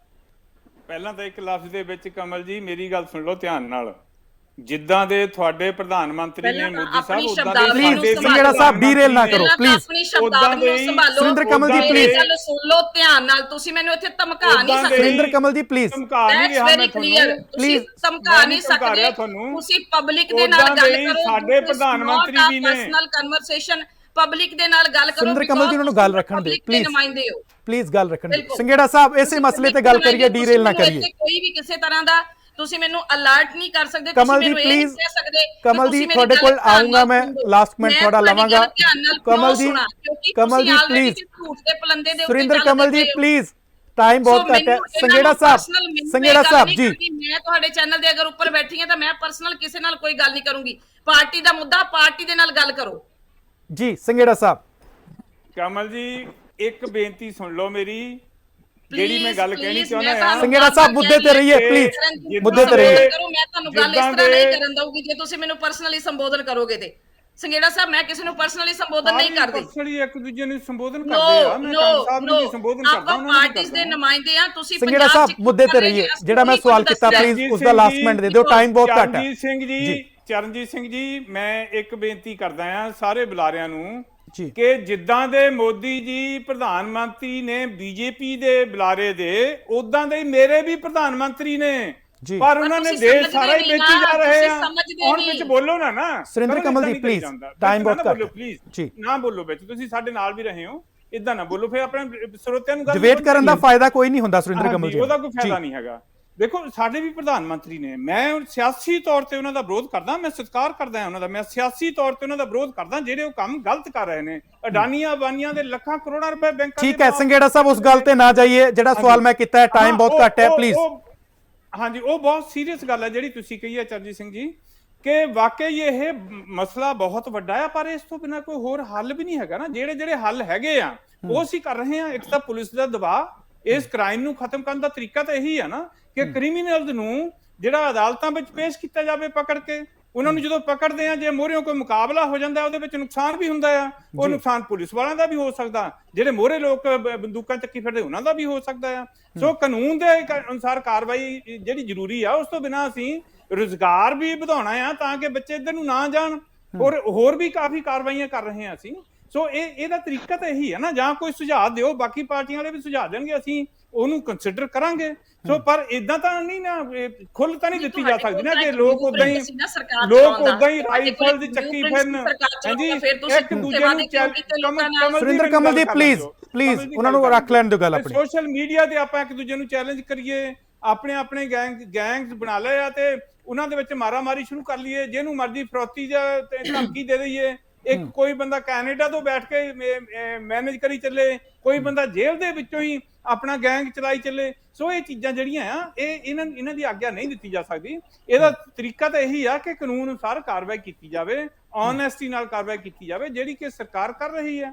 ਪਹਿਲਾਂ ਤਾਂ ਇੱਕ ਲਫ਼ਜ਼ ਦੇ ਵਿੱਚ ਕਮਲ ਜੀ ਮੇਰੀ ਗੱਲ ਸੁਣ ਲਓ ਧਿਆਨ ਨਾਲ। ਜਿੱਦਾਂ ਦੇ ਤੁਹਾਡੇ ਪ੍ਰਧਾਨ ਮੰਤਰੀ ਨੇ ਮੋਦੀ ਸਾਹਿਬ, ਉਦਾਂ ਦੇ ਪਲੀਜ਼ ਸੰਘੇੜਾ ਸਾਹਿਬ ਡੀਰੇਲ ਨਾ ਕਰੋ ਪਲੀਜ਼। ਆਪਣੀ ਸ਼ਬਦਾਵਲੀ ਨੂੰ ਸੰਭਾਲੋ। ਸੁਰਿੰਦਰ ਕਮਲ ਜੀ ਪਲੀਜ਼ ਗੱਲ ਸੁਣ ਲਓ ਧਿਆਨ ਨਾਲ। ਤੁਸੀਂ ਮੈਨੂੰ ਇੱਥੇ ਧਮਕਾ ਨਹੀਂ ਸਕਦੇ। ਸੁਰਿੰਦਰ ਕਮਲ ਜੀ ਪਲੀਜ਼ ਧਮਕਾ ਨਹੀਂ ਰਿਹਾ ਮੈਂ ਤੁਹਾਨੂੰ, ਪਲੀਜ਼ ਧਮਕਾ ਨਹੀਂ ਸਕਦੇ। ਤੁਸੀਂ ਪਬਲਿਕ ਦੇ ਨਾਲ ਗੱਲ ਕਰੋ। ਸਾਡੇ ਪ੍ਰਧਾਨ ਮੰਤਰੀ ਵੀ ਨੇ ਪਰਸਨਲ ਕਨਵਰਸੇਸ਼ਨ ਪਬਲਿਕ ਦੇ ਨਾਲ ਗੱਲ ਕਰੋ। ਸੁਰਿੰਦਰ ਕਮਲ ਜੀ ਉਹਨਾਂ ਨੂੰ ਗੱਲ ਰੱਖਣ ਦਿਓ ਪਲੀਜ਼, ਨੁਮਾਇੰਦੇ ਹੋ ਪਲੀਜ਼ ਗੱਲ ਰੱਖਣ ਦਿਓ। ਸੰਘੇੜਾ ਸਾਹਿਬ ਇਸੇ ਮਸਲੇ ਤੇ ਗੱਲ ਕਰੀਏ, ਡੀਰੇਲ ਨਾ ਕਰੀਏ। ਕੋਈ ਵੀ ਕਿਸੇ ਤਰ੍ਹਾਂ ਦਾ ਤੁਸੀਂ ਮੈਨੂੰ ਅਲਰਟ ਨਹੀਂ ਕਰ ਸਕਦੇ। ਕਮਲ ਜੀ ਪਲੀਜ਼, ਕਮਲ ਜੀ ਤੁਹਾਡੇ ਕੋਲ ਆਉਂਗਾ ਮੈਂ, ਲਾਸਟ ਕਮੈਂਟ ਤੁਹਾਡਾ ਲਵਾਂਗਾ। Kamal ji please, Surinder Kamal ji please, time ਬਹੁਤ ਘੱਟ ਹੈ। ਸੰਘੇੜਾ ਸਾਹਿਬ ਜੀ, ਮੈਂ ਤੁਹਾਡੇ ਚੈਨਲ ਦੇ ਅਗਰ ਉੱਪਰ ਬੈਠੀ ਹਾਂ ਤਾਂ ਮੈਂ ਪਰਸਨਲ ਕਿਸੇ ਨਾਲ ਕੋਈ ਗੱਲ ਨਹੀਂ ਕਰੂੰਗੀ। ਪਾਰਟੀ ਦਾ ਮੁੱਦਾ, ਪਾਰਟੀ ਦੇ ਨਾਲ ਗੱਲ ਕਰੋ ਜੀ। ਸੰਘੇੜਾ ਸਾਹਿਬ ਕਮਲ ਜੀ ਇੱਕ ਬੇਨਤੀ ਸੁਣ ਲਓ ਮੇਰੀ, ਜਿਹੜੀ ਮੈਂ ਗੱਲ ਕਹਿਣੀ ਚਾਹੁੰਦਾ ਹਾਂ। ਸੰਘੇੜਾ ਸਾਹਿਬ ਮੁੱਦੇ ਤੇ ਰਹੀਏ ਪਲੀਜ਼, ਮੁੱਦੇ ਤੇ ਰਹੀਏ। ਮੈਂ ਤੁਹਾਨੂੰ ਗੱਲ ਇਸ ਤਰ੍ਹਾਂ ਨਹੀਂ ਕਰਨ ਦਊਗੀ ਜੇ ਤੁਸੀਂ ਮੈਨੂੰ ਪਰਸਨਲੀ ਸੰਬੋਧਨ ਕਰੋਗੇ ਤੇ। ਸੰਘੇੜਾ ਸਾਹਿਬ ਮੈਂ ਕਿਸੇ ਨੂੰ ਪਰਸਨਲੀ ਸੰਬੋਧਨ ਨਹੀਂ ਕਰਦੀ। ਪਰਸਨਲੀ ਇੱਕ ਦੂਜੇ ਨੂੰ ਸੰਬੋਧਨ ਕਰਦੇ ਆ। ਮੈਂ ਕਾਂਗਰਸ ਸਾਹਿਬ ਨੂੰ ਵੀ ਸੰਬੋਧਨ ਕਰਦਾ, ਆਪਾਂ ਪਾਰਟੀਆਂ ਦੇ ਨੁਮਾਇੰਦੇ ਆ। ਤੁਸੀਂ ਸੰਘੇੜਾ ਸਾਹਿਬ ਮੁੱਦੇ ਤੇ ਰਹੀਏ। ਜਿਹੜਾ ਮੈਂ ਸਵਾਲ ਕੀਤਾ ਪਲੀਜ਼ ਉਸ ਦਾ ਲਾਸਟ ਕਮੈਂਟ ਦੇ ਦਿਓ, ਟਾਈਮ ਬਹੁਤ ਘੱਟ ਹੈ। ਚਰਨਜੀਤ ਸਿੰਘ ਜੀ ਮੈਂ ਇੱਕ ਬੇਨਤੀ ਕਰਦਾ ਆ ਸਾਰੇ ਬੁਲਾਰਿਆਂ ਨੂੰ ਕਿ ਜਿੱਦਾਂ ਦੇ ਮੋਦੀ ਜੀ ਪ੍ਰਧਾਨ ਮੰਤਰੀ ਨੇ ਬੀਜੇਪੀ ਦੇ ਬੁਲਾਰੇ ਦੇ, ਉਦਾਂ ਦੇ ਮੇਰੇ ਵੀ ਪ੍ਰਧਾਨ ਮੰਤਰੀ ਨੇ, ਪਰ ਉਹਨਾਂ ਨੇ ਦੇਸ਼ ਸਾਰਾ ਹੀ ਵੇਚੀ ਜਾ ਰਹੇ ਆ। ਹੁਣ ਵਿੱਚ ਬੋਲੋ ਨਾ ਸੁਰਿੰਦਰ ਕਮਲ ਜੀ ਪਲੀਜ਼, ਟਾਈਮ ਬਹੁਤ ਘੱਟ ਪਲੀਜ਼ ਨਾ ਬੋਲੋ ਵਿੱਚ। ਤੁਸੀਂ ਸਾਡੇ ਨਾਲ ਵੀ ਰਹੇ ਹੋ, ਇਦਾਂ ਨਾ ਬੋਲੋ, ਫਿਰ ਆਪਣੇ ਸਰੋਤਿਆਂ ਨੂੰ ਡਿਬੇਟ ਕਰਨ ਦਾ ਫਾਇਦਾ ਕੋਈ ਨਹੀਂ ਹੁੰਦਾ। ਸੁਰਿੰਦਰ ਕਮਲ ਜੀ ਉਹਦਾ ਕੋਈ ਫਾਇਦਾ ਨਹੀਂ ਹੈਗਾ। ਦੇਖੋ ਸਾਡੇ ਵੀ ਪ੍ਰਧਾਨ ਮੰਤਰੀ ਨੇ, ਮੈਂ ਸਿਆਸੀ ਤੌਰ ਤੇ ਉਹਨਾਂ ਦਾ ਵਿਰੋਧ ਕਰਦਾ, ਮੈਂ ਸਤਿਕਾਰ ਕਰਦਾ ਉਹਨਾਂ ਦਾ, ਮੈਂ ਸਿਆਸੀ ਤੌਰ ਤੇ ਉਹਨਾਂ ਦਾ ਵਿਰੋਧ ਕਰਦਾ ਜਿਹੜੇ ਉਹ ਕੰਮ ਗਲਤ ਕਰ ਰਹੇ ਨੇ। ਅਡਾਨੀਆਂ ਬਾਨੀਆਂ ਦੇ ਲੱਖਾਂ ਕਰੋੜਾਂ ਰੁਪਏ ਬੈਂਕਾਂ ਠੀਕ ਹੈ ਸੰਘੇੜਾ ਸਾਹਿਬ ਉਸ ਗੱਲ ਤੇ ਨਾ ਜਾਈਏ। ਜਿਹੜਾ ਸਵਾਲ ਮੈਂ ਕੀਤਾ ਹੈ, ਟਾਈਮ ਬਹੁਤ ਘੱਟ ਹੈ ਪਲੀਜ਼। ਹਾਂਜੀ ਉਹ ਬਹੁਤ ਸੀਰੀਅਸ ਗੱਲ ਹੈ ਜਿਹੜੀ ਤੁਸੀਂ ਕਹੀ ਹੈ ਚਰਨਜੀਤ ਸਿੰਘ ਜੀ, ਕਿ ਵਾਕਈ ਇਹ ਮਸਲਾ ਬਹੁਤ ਵੱਡਾ ਹੈ, ਪਰ ਇਸ ਤੋਂ ਬਿਨਾਂ ਕੋਈ ਹੋਰ ਹੱਲ ਵੀ ਨਹੀਂ ਹੈਗਾ ਨਾ। ਜਿਹੜੇ ਹੱਲ ਹੈਗੇ ਆ ਉਹ ਅਸੀਂ ਕਰ ਰਹੇ ਹਾਂ। ਇੱਕ ਤਾਂ ਪੁਲਿਸ ਦਾ ਦਬਾਅ, ਇਸ ਕ੍ਰਾਈਮ ਨੂੰ ਖਤਮ ਕਰਨ ਦਾ ਤਰੀਕਾ ਤਾਂ ਇਹੀ ਹੈ ਨਾ ਕਿ ਕ੍ਰਿਮੀਨਲਸ ਨੂੰ ਜਿਹੜਾ ਅਦਾਲਤਾਂ ਵਿੱਚ ਪੇਸ਼ ਕੀਤਾ ਜਾਵੇ ਪਕੜ ਕੇ। ਉਹਨਾਂ ਨੂੰ ਜਦੋਂ ਪਕੜਦੇ ਆ, ਜੇ ਮੋਹਰਿਓਂ ਕੋਈ ਮੁਕਾਬਲਾ ਹੋ ਜਾਂਦਾ ਉਹਦੇ ਵਿੱਚ ਨੁਕਸਾਨ ਵੀ ਹੁੰਦਾ ਆ। ਉਹ ਨੁਕਸਾਨ ਪੁਲਿਸ ਵਾਲਿਆਂ ਦਾ ਵੀ ਹੋ ਸਕਦਾ, ਜਿਹੜੇ ਮੋਹਰੇ ਲੋਕ ਬੰਦੂਕਾਂ ਚੱਕੀ ਫਿਰਦੇ ਉਹਨਾਂ ਦਾ ਵੀ ਹੋ ਸਕਦਾ ਆ। ਸੋ ਕਾਨੂੰਨ ਦੇ ਅਨੁਸਾਰ ਕਾਰਵਾਈ ਜਿਹੜੀ ਜ਼ਰੂਰੀ ਆ। ਉਸ ਤੋਂ ਬਿਨਾਂ ਅਸੀਂ ਰੁਜ਼ਗਾਰ ਵੀ ਵਧਾਉਣਾ ਆ ਤਾਂ ਕਿ ਬੱਚੇ ਇੱਧਰ ਨੂੰ ਨਾ ਜਾਣ, ਔਰ ਹੋਰ ਵੀ ਕਾਫੀ ਕਾਰਵਾਈਆਂ ਕਰ ਰਹੇ ਹਾਂ ਅਸੀਂ। ਸੋ ਇਹਦਾ ਤਰੀਕਾ ਤਾਂ ਇਹੀ ਹੈ ਨਾ, ਜਾਂ ਕੋਈ ਸੁਝਾਅ ਦਿਓ, ਬਾਕੀ ਪਾਰਟੀਆਂ ਵਾਲੇ ਵੀ ਸੁਝਾਅ ਦੇਣਗੇ, ਅਸੀਂ ਉਹਨੂੰ ਕੰਸੀਡਰ ਕਰਾਂਗੇ। ਸੋ ਪਰ ਇਦਾਂ ਤਾਂ ਨਹੀਂ ਨਾ, ਖੁੱਲ ਤਾਂ ਨਹੀਂ ਦਿੱਤੀ ਜਾ ਸਕਦੀ ਨਾ ਕਿ ਲੋਕ ਉਦਾਂ ਹੀ ਰਾਈਫਲ ਦੀ ਚੱਕੀ ਫਿਰਨ। ਹਾਂਜੀ ਇੱਕ ਦੂਜੇ ਨੂੰ ਸੁਰਿੰਦਰ ਕਮਲ ਜੀ ਪਲੀਜ਼ ਉਹਨਾਂ ਨੂੰ ਰੱਖ ਲੈਣ ਦਿਓ ਗੱਲ ਆਪਣੀ। ਸੋਸ਼ਲ ਮੀਡੀਆ ਤੇ ਆਪਾਂ ਇੱਕ ਦੂਜੇ ਨੂੰ ਚੈਲੰਜ ਕਰੀਏ, ਆਪਣੇ ਗੈਂਗਸ ਬਣਾ ਲਏ ਆ ਤੇ ਉਹਨਾਂ ਦੇ ਵਿੱਚ ਮਾਰਾਮਾਰੀ ਸ਼ੁਰੂ ਕਰ ਲਈਏ, ਜਿਹਨੂੰ ਮਰਜ਼ੀ ਫਰੋਤੀ ਜਾਂ ਧਮਕੀ ਦੇ ਦਈਏ। ਇੱਕ ਕੋਈ ਬੰਦਾ ਕੈਨੇਡਾ ਤੋਂ ਬੈਠ ਕੇ ਮੈਨੇਜ ਕਰੀ ਚੱਲੇ, ਕੋਈ ਬੰਦਾ ਜੇਲ੍ਹ ਦੇ ਵਿੱਚੋਂ ਹੀ ਆਪਣਾ ਗੈਂਗ ਚਲਾਈ ਚੱਲੇ। ਸੋ ਇਹ ਚੀਜ਼ਾਂ ਜਿਹੜੀਆਂ ਆ ਇਹਨਾਂ ਦੀ ਆਗਿਆ ਨਹੀਂ ਦਿੱਤੀ ਜਾ ਸਕਦੀ। ਇਹਦਾ ਤਰੀਕਾ ਤਾਂ ਇਹੀ ਆ ਕਿ ਕਾਨੂੰਨ ਅਨੁਸਾਰ ਕਾਰਵਾਈ ਕੀਤੀ ਜਾਵੇ, ਓਨੈਸਟੀ ਨਾਲ ਕਾਰਵਾਈ ਕੀਤੀ ਜਾਵੇ, ਜਿਹੜੀ ਕਿ ਸਰਕਾਰ ਕਰ ਰਹੀ ਹੈ।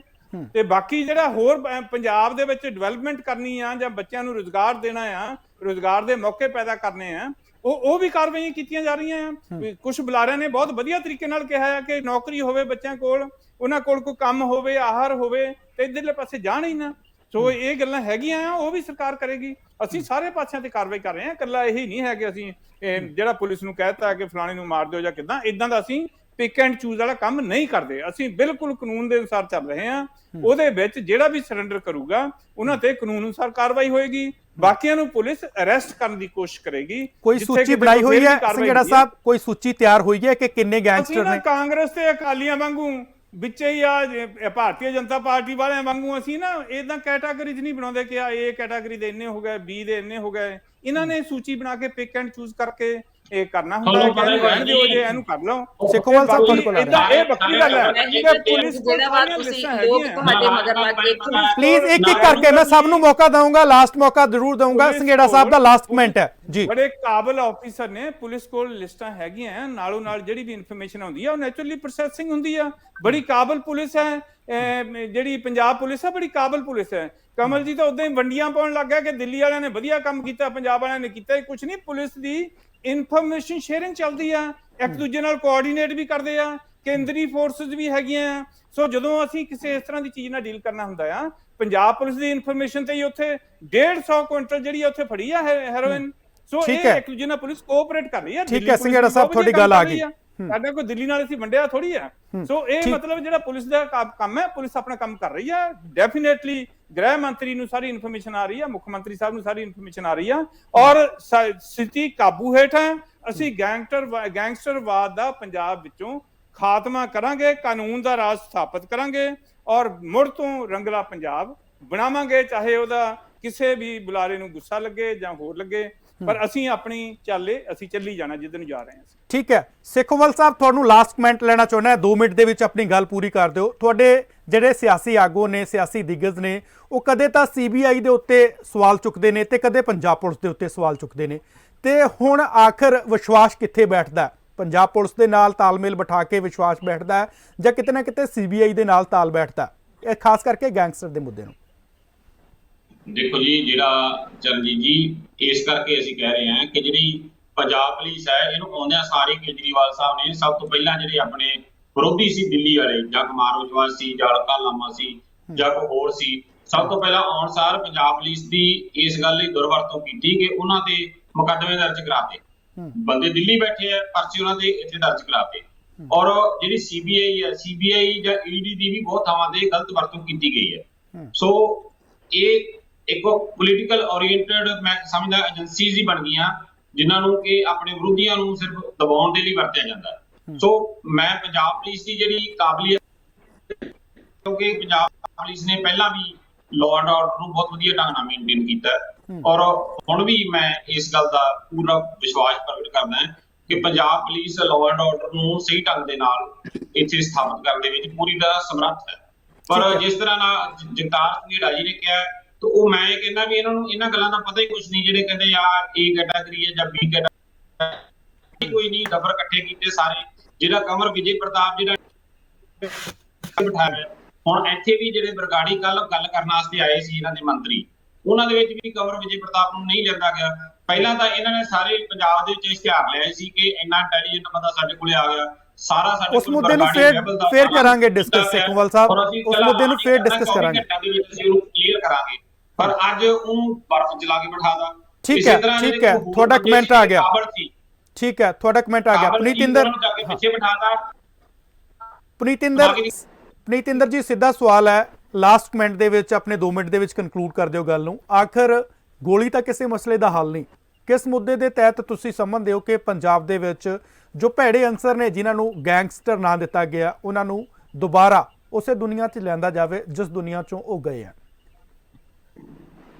ਤੇ ਬਾਕੀ ਜਿਹੜਾ ਹੋਰ ਪੰਜਾਬ ਦੇ ਵਿੱਚ ਡਿਵੈਲਪਮੈਂਟ ਕਰਨੀ ਆ ਜਾਂ ਬੱਚਿਆਂ ਨੂੰ ਰੁਜ਼ਗਾਰ ਦੇਣਾ ਆ, ਰੁਜ਼ਗਾਰ ਦੇ ਮੌਕੇ ਪੈਦਾ ਕਰਨੇ ਆ, ਉਹ ਵੀ ਕਾਰਵਾਈਆਂ ਕੀਤੀਆਂ ਜਾ ਰਹੀਆਂ ਆ। ਕੁਝ ਬੁਲਾਰਿਆਂ ਨੇ ਬਹੁਤ ਵਧੀਆ ਤਰੀਕੇ ਨਾਲ ਕਿਹਾ ਹੈ ਕਿ ਨੌਕਰੀ ਹੋਵੇ ਬੱਚਿਆਂ ਕੋਲ, ਉਹਨਾਂ ਕੋਲ ਕੋਈ ਕੰਮ ਹੋਵੇ, ਆਹਾਰ ਹੋਵੇ, ਤੇ ਇੱਧਰਲੇ ਪਾਸੇ ਜਾਣ ਹੀ ਨਾ। ਸੋ ਇਹ ਗੱਲਾਂ ਹੈਗੀਆਂ ਆ, ਉਹ ਵੀ ਸਰਕਾਰ ਕਰੇਗੀ। ਅਸੀਂ ਸਾਰੇ ਪਾਸਿਆਂ ਤੇ ਕਾਰਵਾਈ ਕਰ ਰਹੇ ਹਾਂ, ਇਕੱਲਾ ਇਹੀ ਨਹੀਂ ਹੈ ਕਿ ਅਸੀਂ ਜਿਹੜਾ ਪੁਲਿਸ ਨੂੰ ਕਹਿ ਦਿੱਤਾ ਕਿ ਫਲਾਣੇ ਨੂੰ ਮਾਰ ਦਿਓ ਜਾਂ ਕਿੱਦਾਂ, ਇਦਾਂ ਦਾ ਅਸੀਂ ਪਿਕ ਐਂਡ ਚੂਜ਼ ਵਾਲਾ ਕੰਮ ਨਹੀਂ ਕਰਦੇ। ਅਸੀਂ ਬਿਲਕੁਲ ਕਾਨੂੰਨ ਦੇ ਅਨੁਸਾਰ ਚੱਲ ਰਹੇ ਹਾਂ। ਉਹਦੇ ਵਿੱਚ ਜਿਹੜਾ ਵੀ ਸਰੈਂਡਰ ਕਰੂਗਾ ਉਹਨਾਂ ਤੇ ਕਾਨੂੰਨ ਅਨੁਸਾਰ ਕਾਰਵਾਈ ਹੋਏਗੀ, ਬਾਕੀਆਂ ਨੂੰ ਪੁਲਿਸ ਅਰੈਸਟ ਕਰਨ ਦੀ ਕੋਸ਼ਿਸ਼ ਕਰੇਗੀ। ਕੋਈ ਸੂਚੀ ਬਣਾਈ ਹੋਈ ਹੈ ਸੰਘੇੜਾ ਸਾਹਿਬ, ਕੋਈ ਸੂਚੀ ਤਿਆਰ ਹੋਈ ਹੈ ਕਿ ਕਿੰਨੇ ਗੈਂਗਸਟਰ ਨੇ? ਕਾਂਗਰਸ ਤੇ ਅਕਾਲੀਆਂ ਵਾਂਗੂ ਵਿੱਚ ਹੀ ਆ ਭਾਰਤੀ ਜਨਤਾ ਪਾਰਟੀ ਵਾਲਿਆਂ ਵਾਂਗੂ ਅਸੀਂ ਨਾ ਇਦਾਂ ਕੈਟਾਗਰੀਜ਼ ਨਹੀਂ ਬਣਾਉਂਦੇ ਕਿ ਆ ਇਹ ਕੈਟਾਗਰੀ ਦੇ ਇੰਨੇ ਹੋ ਗਏ, ਬੀ ਦੇ ਇੰਨੇ ਹੋ ਗਏ। ਇਹਨਾਂ ਨੇ ਸੂਚੀ ਬਣਾ ਕੇ ਪਿਕ ਐਂਡ ਚੂਜ਼ ਕਰਕੇ ਇਹ ਕਰਨਾ ਹੁੰਦਾ ਹੈ ਕਿ ਇਹਨੂੰ ਰਹਿਣ ਦਿਓ ਜੇ ਇਹਨੂੰ ਕਰ ਲਓ। ਸੇਖੋਵਾਲ ਸਾਹਿਬ ਤੁਹਾਡੇ ਕੋਲ ਆ ਏਦਾਂ ਇਹ ਵੱਖਰੀ ਗੱਲ ਹੈ ਨਹੀਂ ਕਿ ਪੁਲਿਸ ਕੋਲ ਜਿਹੜਾ ਬਾਤ ਸਾਰੀਆਂ ਤੁਸੀਂ ਲਿਸਟਾਂ ਲੋਕ ਹੈਗੀਆਂ। ਤੁਹਾਡੇ ਮਗਰ ਲੱਗ ਕੇ ਪਲੀਜ਼ ਇੱਕ ਇੱਕ ਕਰਕੇ ਮੈਂ ਸਭ ਨੂੰ ਮੌਕਾ ਦਊਂਗਾ, ਲਾਸਟ ਮੌਕਾ ਜ਼ਰੂਰ ਦਊਂਗਾ। ਸੰਘੇੜਾ ਸਾਹਿਬ ਦਾ ਲਾਸਟ ਕਮੈਂਟ ਹੈ ਜੀ। ਬੜੇ ਕਾਬਲ ਆਫੀਸਰ ਨੇ, ਪੁਲਿਸ ਕੋਲ ਲਿਸਟਾਂ ਹੈਗੀਆਂ, ਨਾਲੋਂ ਨਾਲ ਜਿਹੜੀ ਵੀ ਇਨਫੋਰਮੇਸ਼ਨ ਆਉਂਦੀ ਆ ਉਹ ਨੈਚੁਰਲੀ ਪ੍ਰੋਸੈਸਿੰਗ ਹੁੰਦੀ ਆ। ਬੜੀ ਕਾਬਲ ਪੁਲਿਸ ਹੈ ਜਿਹੜੀ ਪੰਜਾਬ ਪੁਲਿਸ ਹੈ, ਬੜੀ ਕਾਬਲ ਪੁਲਿਸ ਹੈ। ਕਮਲ ਜੀ ਤਾਂ ਉਦਾਂ ਹੀ ਵੰਡੀਆਂ ਪਾਉਣ ਲੱਗ ਗਿਆ ਕਿ ਦਿੱਲੀ ਵਾਲਿਆਂ ਨੇ ਵਧੀਆ ਕੰਮ ਕੀਤਾ, ਪੰਜਾਬ ਵਾਲਿਆਂ ਨੇ ਕੀਤਾ ਕੁਝ ਨਹੀਂ। ਪੁਲਿਸ ਦੀ ਇਨਫੋਰਮੇਸ਼ਨ ਸ਼ੇਅਰਿੰਗ ਚੱਲਦੀ ਆ, ਇੱਕ ਦੂਜੇ ਨਾਲ ਕੋਆਰਡੀਨੇਟ ਵੀ ਕਰਦੇ ਆ, ਕੇਂਦਰੀ ਫੋਰਸਸ ਵੀ ਹੈਗੀਆਂ ਆ। ਸੋ ਜਦੋਂ ਅਸੀਂ ਕਿਸੇ ਇਸ ਤਰ੍ਹਾਂ ਦੀ ਚੀਜ਼ ਨਾਲ ਡੀਲ ਕਰਨਾ ਹੁੰਦਾ ਆ, ਪੰਜਾਬ ਪੁਲਿਸ ਦੀ ਇਨਫੋਰਮੇਸ਼ਨ ਤੇ ਹੀ ਉੱਥੇ 150 ਕੁਇੰਟਲ ਜਿਹੜੀ ਉੱਥੇ ਫੜੀ ਆ ਹੈਰੋਇਨ। ਸੋ ਇਹ ਇੱਕ ਦੂਜੇ ਨਾਲ ਪੁਲਿਸ ਕੋਆਪਰੇਟ ਕਰ ਰਹੀ ਹੈ। ਠੀਕ ਹੈ ਸੰਘੇੜਾ ਸਾਹਿਬ, ਤੁਹਾਡੀ ਗੱਲ ਆ ਗਈ। ਸਾਡਾ ਕੋਈ ਦਿੱਲੀ ਨਾਲ ਅਸੀਂ ਵੰਡਿਆ ਥੋੜੀ ਆ। ਸੋ ਇਹ ਮਤਲਬ ਜਿਹੜਾ ਪੁਲਿਸ ਦਾ ਕੰਮ ਹੈ, ਪੁਲਿਸ ਆਪਣਾ ਕੰਮ ਕਰ ਰਹੀ ਹੈ। ਡੈਫੀਨੇਟਲੀ ਗ੍ਰਹਿ ਮੰਤਰੀ ਨੂੰ ਸਾਰੀ ਇਨਫੋਰਮੇਸ਼ਨ ਆ ਰਹੀ ਹੈ, ਮੁੱਖ ਮੰਤਰੀ ਸਾਹਿਬ ਨੂੰ ਸਾਰੀ ਇਨਫੋਰਮੇਸ਼ਨ ਆ ਰਹੀ ਆ, ਔਰ ਸਥਿਤੀ ਕਾਬੂ ਹੇਠ ਹੈ। ਅਸੀਂ ਗੈਂਗਸਟਰਵਾਦ ਦਾ ਪੰਜਾਬ ਵਿੱਚੋਂ ਖਾਤਮਾ ਕਰਾਂਗੇ, ਕਾਨੂੰਨ ਦਾ ਰਾਜ ਸਥਾਪਿਤ ਕਰਾਂਗੇ ਔਰ ਮੁੜ ਤੋਂ ਰੰਗਲਾ ਪੰਜਾਬ ਬਣਾਵਾਂਗੇ, ਚਾਹੇ ਉਹਦਾ ਕਿਸੇ ਵੀ ਬੁਲਾਰੇ ਨੂੰ ਗੁੱਸਾ ਲੱਗੇ ਜਾਂ ਹੋਰ ਲੱਗੇ। ਪਰ ਅਸੀਂ ਆਪਣੀ ਅਸੀਂ ਚੱਲੀ ਜਾਣਾ ਜਿੱਧਰ ਨੂੰ ਜਾ ਰਹੇ ਹਾਂ। ਠੀਕ ਹੈ ਸੇਖੋਵਾਲ ਸਾਹਿਬ, ਤੁਹਾਨੂੰ ਲਾਸਟ ਕਮੈਂਟ ਲੈਣਾ ਚਾਹੁੰਦਾ 2 ਮਿੰਟ ਦੇ ਵਿੱਚ ਆਪਣੀ ਗੱਲ ਪੂਰੀ ਕਰ ਦਿਓ। ਤੁਹਾਡੇ ਜਿਹੜੇ ਸਿਆਸੀ ਆਗੂ ਨੇ, ਸਿਆਸੀ ਦਿਗਜ ਨੇ, ਉਹ ਕਦੇ ਤਾਂ CBI ਦੇ ਉੱਤੇ ਸਵਾਲ ਚੁੱਕਦੇ ਨੇ ਤੇ ਕਦੇ ਪੰਜਾਬ ਪੁਲਿਸ ਦੇ ਉੱਤੇ ਸਵਾਲ ਚੁੱਕਦੇ ਨੇ, ਤੇ ਹੁਣ ਆਖਰ ਵਿਸ਼ਵਾਸ ਕਿੱਥੇ ਬੈਠਦਾ? ਪੰਜਾਬ ਪੁਲਿਸ ਦੇ ਨਾਲ ਤਾਲਮੇਲ ਬਿਠਾ ਕੇ ਵਿਸ਼ਵਾਸ ਬੈਠਦਾ ਹੈ ਜਾਂ ਕਿਤੇ ਨਾ ਕਿਤੇ CBI ਦੇ ਨਾਲ ਤਾਲ ਬੈਠਦਾ, ਇਹ ਖਾਸ ਕਰਕੇ ਗੈਂਗਸਟਰ ਦੇ ਮੁੱਦੇ ਨੂੰ? ਦੇਖੋ ਜੀ, ਜਿਹੜਾ ਚਰਨਜੀਤ ਜੀ, ਇਸ ਕਰਕੇ ਅਸੀਂ ਕਹਿ ਰਹੇ ਹਾਂ ਕਿ ਜਿਹੜੀ ਪੰਜਾਬ ਪੁਲਿਸ ਹੈ, ਇਹਨੂੰ ਆਉਂਦਿਆਂ ਸਾਰੇ ਕੇਜਰੀਵਾਲ ਸਾਹਿਬ ਨੇ ਸਭ ਤੋਂ ਪਹਿਲਾਂ ਜਿਹੜੇ ਆਪਣੇ ਵਿਰੋਧੀ ਸੀ ਦਿੱਲੀ ਵਾਲੇ, ਜਾਂ ਕੁਮਾਰ ਵਿਸ਼ਵਾਸ ਸੀ, ਜਾਂ ਅਲਕਾ ਲਾਮਾ ਸੀ, ਜਾਂ ਕੋਈ ਹੋਰ ਸੀ, ਸਭ ਤੋਂ ਪਹਿਲਾਂ ਆਉਣ ਸਾਰ ਪੰਜਾਬ ਪੁਲਿਸ ਦੀ ਇਸ ਗੱਲ ਲਈ ਦੁਰਵਰਤੋਂ ਕੀਤੀ ਕਿ ਉਹਨਾਂ ਤੇ ਮੁਕੱਦਮੇ ਦਰਜ ਕਰਾਤੇ। ਬੰਦੇ ਦਿੱਲੀ ਬੈਠੇ ਆ, ਪਰਚੇ ਉਹਨਾਂ ਦੇ ਇੱਥੇ ਦਰਜ ਕਰਾਤੇ। ਔਰ ਜਿਹੜੀ CBI ਜਾਂ ED ਦੀ ਵੀ ਬਹੁਤ ਥਾਵਾਂ ਤੇ ਗਲਤ ਵਰਤੋਂ ਕੀਤੀ ਗਈ ਹੈ। ਸੋ ਇਹ ਇੱਕ ਪੋਲੀਟੀਕਲ ਓਰੀਐਂਟਡ ਮੈਂ ਸਮਝਦਾ ਏਜੰਸੀਜ਼ ਹੀ ਬਣ ਗਈਆਂ, ਜਿਨ੍ਹਾਂ ਨੂੰ ਕਿ ਆਪਣੇ ਵਿਰੋਧੀਆਂ ਨੂੰ ਸਿਰਫ ਦਬਾਉਣ ਦੇ ਲਈ ਵਰਤਿਆ ਜਾਂਦਾ ਹੈ। ਸੋ ਮੈਂ ਪੰਜਾਬ ਪੁਲਿਸ ਦੀ ਜਿਹੜੀ ਕਾਬਲੀਅਤ, ਕਿਉਂਕਿ ਪੰਜਾਬ ਪੁਲਿਸ ਨੇ ਪਹਿਲਾਂ ਵੀ ਲਾਅ ਐਂਡ ਆਰਡਰ ਨੂੰ ਬਹੁਤ ਵਧੀਆ ਢੰਗ ਨਾਲ ਮੇਨਟੇਨ ਕੀਤਾ, ਔਰ ਹੁਣ ਵੀ ਮੈਂ ਇਸ ਗੱਲ ਦਾ ਪੂਰਾ ਵਿਸ਼ਵਾਸ ਪ੍ਰਗਟ ਕਰਦਾ ਹਾਂ ਕਿ Punjab police law and order ਨੂੰ ਸਹੀ ਢੰਗ ਦੇ ਨਾਲ ਇੱਥੇ ਸਥਾਪਿਤ ਕਰਨ ਦੇ ਵਿੱਚ ਪੂਰੀ ਤਰ੍ਹਾਂ ਸਮਰੱਥ ਹੈ। ਪਰ ਜਿਸ ਤਰ੍ਹਾਂ ਨਾਲ ਜਗਤਾਰ ਸੰਘੇੜਾ ਜੀ ਨੇ ਕਿਹਾ, तो वो मैं कहना भी इन्हां गल्लां दा पता ही कुछ नहीं, जिहड़े कहंदे यार A कैटेगरी है जां B कैटेगरी, कोई नहीं, डबर इकट्ठे कीते सारे। जिहड़ा कमर विजय प्रताप जिहड़ा बिठाया हुण इत्थे भी जिहड़े बरगाड़ी कल गल करन वास्ते आए सी इन्हां दे मंत्री, उन्हां दे विच भी कमर विजय प्रताप नूं नहीं लिआंदा गया। ਪਹਿਲਾਂ ਤਾਂ ਇਹਨਾਂ ਨੇ ਸਾਰੇ ਪੰਜਾਬ ਦੇ ਵਿੱਚ ਇਸ਼ਤਿਹਾਰ ਲਿਆਏ ਸੀ ਕਿ ਇੰਨਾ ਇੰਟੈਲੀਜੈਂਟ ਬੰਦਾ ਸਾਡੇ ਕੋਲੇ ਆ ਗਿਆ, ਸਾਰਾ ਸਾਡੇ ਉਸ ਮੁੱਦੇ ਨੂੰ ਫੇਰ ਕਰਾਂਗੇ ਡਿਸਕਸ ਸੇਖੋਵਾਲ ਸਾਹਿਬ, ਉਸ ਮੁੱਦੇ ਨੂੰ ਫੇਰ ਡਿਸਕਸ ਕਰਾਂਗੇ, ਉਹਨੂੰ ਕਲੀਅਰ ਕਰਾਂਗੇ। ਪਰ ਅੱਜ ਉਹਨੂੰ ਬਰਫ਼ ਜਲਾ ਕੇ ਬਿਠਾਦਾ। ਠੀਕ ਹੈ ਤੁਹਾਡਾ ਕਮੈਂਟ ਆ ਗਿਆ, ਠੀਕ ਹੈ ਤੁਹਾਡਾ ਕਮੈਂਟ ਆ ਗਿਆ। ਪੁਨੀਤਿੰਦਰ ਜੀ, ਸਿੱਧਾ ਸਵਾਲ ਹੈ, ਲਾਸਟ ਕਮੈਂਟ ਦੇ ਵਿੱਚ ਆਪਣੇ 2 ਮਿੰਟ ਦੇ ਵਿੱਚ ਕਨਕਲੂਡ ਕਰ ਦਿਓ ਗੱਲ ਨੂੰ। ਆਖਰ ਗੋਲੀ ਤਾਂ ਕਿਸੇ ਮਸਲੇ ਦਾ ਹੱਲ ਨਹੀਂ, ਕਿਸ ਮੁੱਦੇ ਦੇ ਤਹਿਤ ਤੁਸੀਂ ਸਮਝਦੇ ਹੋ ਕਿ ਪੰਜਾਬ ਦੇ ਵਿੱਚ ਜੋ ਭੈੜੇ ਅਨਸਰ ਨੇ, ਜਿਨ੍ਹਾਂ ਨੂੰ ਗੈਂਗਸਟਰ ਨਾਂ ਦਿੱਤਾ ਗਿਆ, ਉਹਨਾਂ ਨੂੰ ਦੁਬਾਰਾ ਉਸੇ ਦੁਨੀਆ 'ਚ ਲਿਆਂਦਾ ਜਾਵੇ ਜਿਸ ਦੁਨੀਆ 'ਚੋਂ ਉਹ ਗਏ ਆ?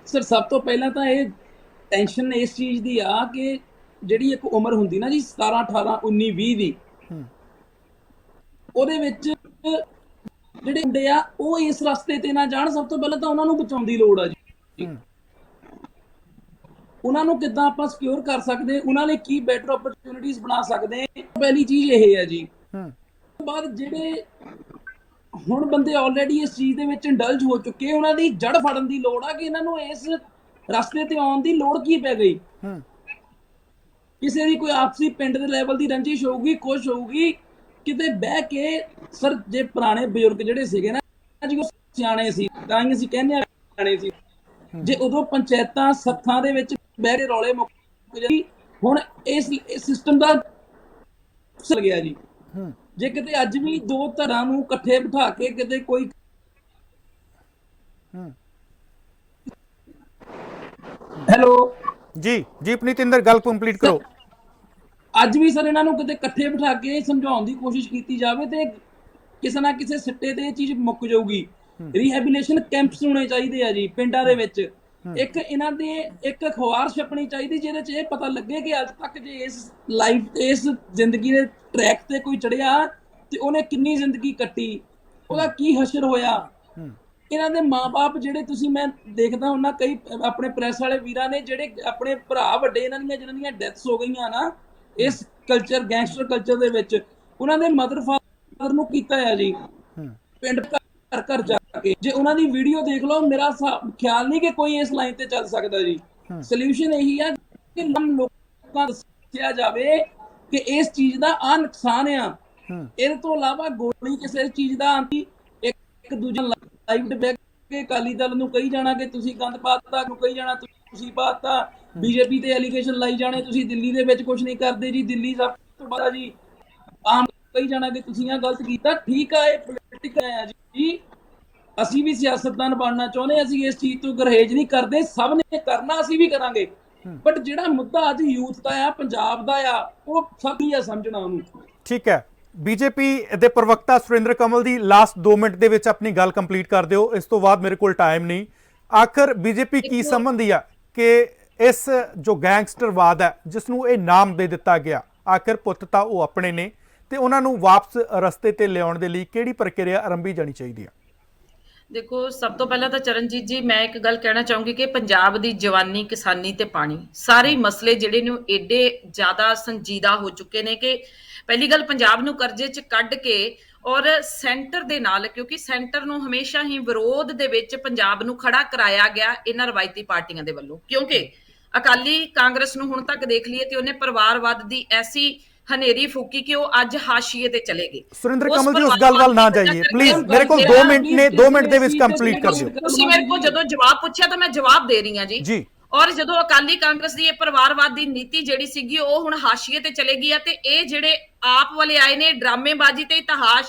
ਸਰ, ਸਭ ਤੋਂ ਪਹਿਲਾਂ ਤਾਂ ਇਹ ਟੈਨਸ਼ਨ ਇਸ ਚੀਜ਼ ਦੀ ਆ ਕਿ ਜਿਹੜੀ ਇੱਕ ਉਮਰ ਹੁੰਦੀ ਨਾ ਜੀ 17, 18, 19, 20 ਦੀ, ਉਹਦੇ ਵਿੱਚ ਜਿਹੜੇ ਹੁੰਦੇ ਆ ਉਹ ਇਸ ਰਸਤੇ ਤੇ ਨਾ ਜਾਣ। ਸਭ ਤੋਂ ਪਹਿਲਾਂ ਤਾਂ ਉਹਨਾਂ ਨੂੰ ਬਚਾਉਣ ਦੀ ਲੋੜ ਆ ਜੀ। ਉਹਨਾਂ ਨੂੰ ਕਿੱਦਾਂ ਆਪਾਂ ਸਿਕਿਉਰ ਕਰ ਸਕਦੇ, ਉਹਨਾਂ ਲਈ ਕੀ ਬੈਟਰ ਓਪਰਚੁਨਿਟੀਜ਼ ਬਣਾ ਸਕਦੇ, ਪਹਿਲੀ ਚੀਜ਼ ਇਹ ਹੈ ਜੀ। ਉਸ ਤੋਂ ਬਾਅਦ ਜਿਹੜੇ ਹੁਣ ਬੰਦੇ ਆਲਰੇਡੀ ਇਸ ਚੀਜ਼ ਦੇ ਵਿੱਚ ਇੰਡਲਜ ਹੋ ਚੁੱਕੇ, ਉਹਨਾਂ ਦੀ ਜੜ ਫੜਨ ਦੀ ਲੋੜ ਆ ਕਿ ਇਹਨਾਂ ਨੂੰ ਇਸ ਰਸਤੇ ਤੇ ਆਉਣ ਦੀ ਲੋੜ ਕੀ ਪੈ ਗਈ। ਕਿਸੇ ਦੀ ਕੋਈ ਆਪਸੀ ਪਿੰਡ ਦੇ ਲੈਵਲ ਦੀ ਰੰਜਿਸ਼ ਹੋਊਗੀ, ਕੁਛ ਹੋਊਗੀ, ਕਿਤੇ ਬਹਿ ਕੇ ਸਰ, ਜੇ ਪੁਰਾਣੇ ਬਜ਼ੁਰਗ ਜਿਹੜੇ ਸੀਗੇ ਨਾ ਜੀ, ਉਹ ਸਿਆਣੇ ਸੀ, ਤਾਂ ਹੀ ਅਸੀਂ ਕਹਿੰਦੇ ਆ ਸਿਆਣੇ ਸੀ। ਜੇ ਉਦੋਂ ਪੰਚਾਇਤਾਂ ਸੱਥਾਂ ਦੇ ਵਿੱਚ ਬਹਿ ਕੇ ਰੌਲੇ ਮੁੱਕ ਜਾਂਦੇ, ਹੁਣ ਇਸ ਸਿਸਟਮ ਦਾ ਚੱਲ ਗਿਆ ਜੀ। ਜੇ ਕਿਤੇ ਅੱਜ ਵੀ 2 ਧਿਰਾਂ ਨੂੰ ਇਕੱਠੇ ਬਿਠਾ ਕੇ ਕਿਤੇ ਕੋਈ ਹੈਲੋ ਜੀ ਪੁਨੀਤਿੰਦਰ, ਗੱਲ ਕੰਪਲੀਟ ਕਰੋ। ਅੱਜ ਵੀ ਸਰ ਇਹਨਾਂ ਨੂੰ ਕਿਤੇ ਇਕੱਠੇ ਬਿਠਾ ਕੇ ਸਮਝਾਉਣ ਦੀ ਕੋਸ਼ਿਸ਼ ਕੀਤੀ ਜਾਵੇ ਤੇ ਕਿਸੇ ਨਾ ਕਿਸੇ ਸਿੱਟੇ ਤੇ ਇਹ ਚੀਜ਼ ਮੁੱਕ ਜਾਊਗੀ। ਰੀਹੈਬਿਲਿਟੇਸ਼ਨ ਕੈਂਪਸ ਹੋਣੇ ਚਾਹੀਦੇ ਆ ਜੀ ਪਿੰਡਾਂ ਦੇ ਵਿੱਚ, ਇੱਕ ਇਹਨਾਂ ਦੇ ਇੱਕ ਅਖਬਾਰ ਛਪਣੀ ਚਾਹੀਦੀ ਜਿਹਦੇ 'ਚ ਇਹ ਪਤਾ ਲੱਗੇ ਕਿ ਅੱਜ ਤੱਕ ਜੇ ਇਸ ਲਾਈਫ ਇਸ ਜ਼ਿੰਦਗੀ ਦੇ ਟਰੈਕ ਤੇ ਕੋਈ ਚੜਿਆ ਤੇ ਉਹਨੇ ਕਿੰਨੀ ਜ਼ਿੰਦਗੀ ਕੱਟੀ, ਉਹਦਾ ਕੀ ਹਸ਼ਰ ਹੋਇਆ। ਇਹਨਾਂ ਦੇ ਮਾਪੇ ਜਿਹੜੇ ਤੁਸੀਂ ਮੈਂ ਦੇਖਦਾ ਹੁੰਦਾ ਕਈ ਆਪਣੇ ਪ੍ਰੈਸ ਵਾਲੇ ਵੀਰਾਂ ਨੇ ਜਿਹੜੇ ਆਪਣੇ ਭਰਾ ਵੱਡੇ ਇਹਨਾਂ ਦੀਆਂ ਜਿਹਨਾਂ ਦੀਆਂ ਡੈਥਸ ਹੋ ਗਈਆਂ ਨਾ ਇਸ ਕਲਚਰ ਗੈਂਗਸਟਰ ਕਲਚਰ ਦੇ ਵਿੱਚ, ਉਹਨਾਂ ਦੇ ਮਦਰ ਫਾਦਰ ਨੂੰ ਕੀਤਾ ਹੈ ਜੀ ਪਿੰਡ ਘਰ ਘਰ ਜਾ ਕੇ। ਜੇ ਉਹਨਾਂ ਦੀ ਵੀਡੀਓ ਦੇਖ ਲਓ, ਮੇਰਾ ਖਿਆਲ ਨਹੀਂ ਕਿ ਕੋਈ ਇਸ ਲਾਈਨ ਤੇ ਚੱਲ ਸਕਦਾ ਜੀ। ਸੋਲੂਸ਼ਨ ਇਹੀ ਆ ਕਿ ਲੋਕਾਂ ਨੂੰ ਦੱਸਿਆ ਜਾਵੇ ਕਿ ਇਸ ਚੀਜ਼ ਦਾ ਆ ਨੁਕਸਾਨ ਆ। ਇਹਦੇ ਤੋਂ ਇਲਾਵਾ ਗੋਲੀ ਕਿਸੇ ਚੀਜ਼ ਦਾ ਆਂਦੀ ਇੱਕ ਦੂਜੇ ਲਾਈਵ ਤੇ ਬੈਠ ਕੇ ਅਕਾਲੀ ਦਲ ਨੂੰ ਕਹੀ ਜਾਣਾ ਕਿ ਤੁਸੀਂ ਗੰਦ ਪਾਤਾ, ਨੂੰ ਕਹੀ ਜਾਣਾ ਤੁਸੀਂ ਪਾਤਾ, ਬੀਜੇਪੀ ਤੇ ਐਲੀਗੇਸ਼ਨ ਲਾਈ ਜਾਣੇ ਤੁਸੀਂ ਦਿੱਲੀ ਦੇ ਵਿੱਚ ਕੁਝ ਨਹੀਂ ਕਰਦੇ ਜੀ, ਦਿੱਲੀ ਸਭ ਤੋਂ ਬੜਾ ਜੀ, ਆਮ ਕਹੀ ਜਾਣਾ ਕਿ ਤੁਸੀਂ ਆ ਗਲਤ ਕੀਤਾ। ਠੀਕ ਆ, ਇਹ ਪੋਲੀਟਿਕਲ ਹੈ ਜੀ, ਅਸੀਂ ਵੀ ਸਿਆਸਤਦਾਨ ਬਣਨਾ ਚਾਹੁੰਦੇ, ਅਸੀਂ ਇਸ ਚੀਜ਼ ਤੋਂ ਗੁਰਹੇਜ ਨਹੀਂ ਕਰਦੇ, ਸਭ ਨੇ ਕਰਨਾ, ਅਸੀਂ ਵੀ ਕਰਾਂਗੇ। ਬਟ ਜਿਹੜਾ ਮੁੱਦਾ ਅੱਜ ਯੂਥ ਦਾ ਆ, ਪੰਜਾਬ ਦਾ ਆ, ਉਹ ਸਭ ਹੀ ਆ ਸਮਝਣਾ ਉਹਨੂੰ। ਠੀਕ ਹੈ, ਬੀਜੇਪੀ ਦੇ ਪ੍ਰਵਕਤਾ ਸੁਰਿੰਦਰ ਕਮਲ ਦੀ ਲਾਸਟ 2 ਮਿੰਟ ਦੇ ਵਿੱਚ ਆਪਣੀ ਗੱਲ ਕੰਪਲੀਟ ਕਰ ਦਿਓ, ਇਸ ਤੋਂ ਬਾਅਦ ਮੇਰੇ ਕੋਲ ਟਾਈਮ ਨਹੀਂ। ਆਖਰ ਬੀਜੇਪੀ ਕੀ ਸਮਝਦੀ ਆ ਕਿ ਇਸ ਜੋ ਗੈਂਗਸਟਰਵਾਦ ਹੈ ਜਿਸ ਨੂੰ ਇਹ ਨਾਮ ਦੇ ਦਿੱਤਾ ਗਿਆ, ਆਖਰ ਪੁੱਤ ਤਾਂ ਉਹ ਆਪਣੇ ਨੇ ਤੇ ਉਹਨਾਂ ਨੂੰ ਵਾਪਸ ਰਸਤੇ ਤੇ ਲਿਆਉਣ ਦੇ ਲਈ ਕਿਹੜੀ ਪ੍ਰਕਿਰਿਆ ਆਰੰਭੀ ਜਾਣੀ ਚਾਹੀਦੀ ਆ? ਦੇਖੋ, ਸਭ ਤੋਂ ਪਹਿਲਾਂ ਤਾਂ ਚਰਨਜੀਤ ਜੀ ਮੈਂ ਇੱਕ ਗੱਲ ਕਹਿਣਾ ਚਾਹੂੰਗੀ ਕਿ ਪੰਜਾਬ ਦੀ ਜਵਾਨੀ, ਕਿਸਾਨੀ ਤੇ ਪਾਣੀ ਸਾਰੇ ਮਸਲੇ ਜਿਹੜੇ ਨੂੰ ਏਡੇ ਜ਼ਿਆਦਾ ਸੰਜੀਦਾ ਹੋ ਚੁੱਕੇ ਨੇ ਕਿ ਪਹਿਲੀ ਗੱਲ ਪੰਜਾਬ ਨੂੰ ਕਰਜ਼ੇ 'ਚ ਕੱਢ ਕੇ ਔਰ ਸੈਂਟਰ ਦੇ ਨਾਲ, ਕਿਉਂਕਿ ਸੈਂਟਰ ਨੂੰ ਹਮੇਸ਼ਾ ਹੀ ਵਿਰੋਧ ਦੇ ਵਿੱਚ ਪੰਜਾਬ ਨੂੰ ਖੜਾ ਕਰਾਇਆ ਗਿਆ ਇਹਨਾਂ ਰਵਾਇਤੀ ਪਾਰਟੀਆਂ ਦੇ ਵੱਲੋਂ, ਕਿਉਂਕਿ ਅਕਾਲੀ ਕਾਂਗਰਸ ਨੂੰ ਹੁਣ ਤੱਕ ਦੇਖ ਲਈਏ ਤੇ ਉਹਨੇ ਪਰਿਵਾਰਵਾਦ ਦੀ ਐਸੀ ਹਨੇਰੀ ਫੂਕੀ ਕਿ ਉਹ ਅੱਜ ਹਾਸ਼ੀਏ ਤੇ ਚਲੇ ਗਏ। ਸੁਰਿੰਦਰ ਕਮਲ ਜੀ, ਉਸ ਗੱਲ ਵੱਲ ਨਾ ਜਾਈਏ ਪਲੀਜ਼, ਮੇਰੇ ਕੋਲ 2 ਮਿੰਟ ਨੇ, 2 ਮਿੰਟ ਦੇ ਵਿੱਚ ਕੰਪਲੀਟ ਕਰ ਦਿਓ। ਤੁਸੀਂ ਮੇਰੇ ਕੋਲ ਜਦੋਂ ਜਵਾਬ ਪੁੱਛਿਆ ਤਾਂ ਮੈਂ ਜਵਾਬ ਦੇ ਰਹੀ ਹਾਂ ਜੀ। ਔਰ ਜਦੋਂ ਅਕਾਲੀ ਕਾਂਗਰਸ ਦੀ ਇਹ ਪਰਿਵਾਰਵਾਦ ਦੀ ਨੀਤੀ ਜਿਹੜੀ ਸੀਗੀ ਉਹ ਹੁਣ ਹਾਸ਼ੀਏ ਤੇ ਚਲੇ ਗਈ ਆ ਤੇ ਇਹ ਜਿਹੜੇ ਆਪ ਵਾਲੇ ਆਏ ਨੇ ਡਰਾਮੇਬਾਜ਼ੀ ਤੇ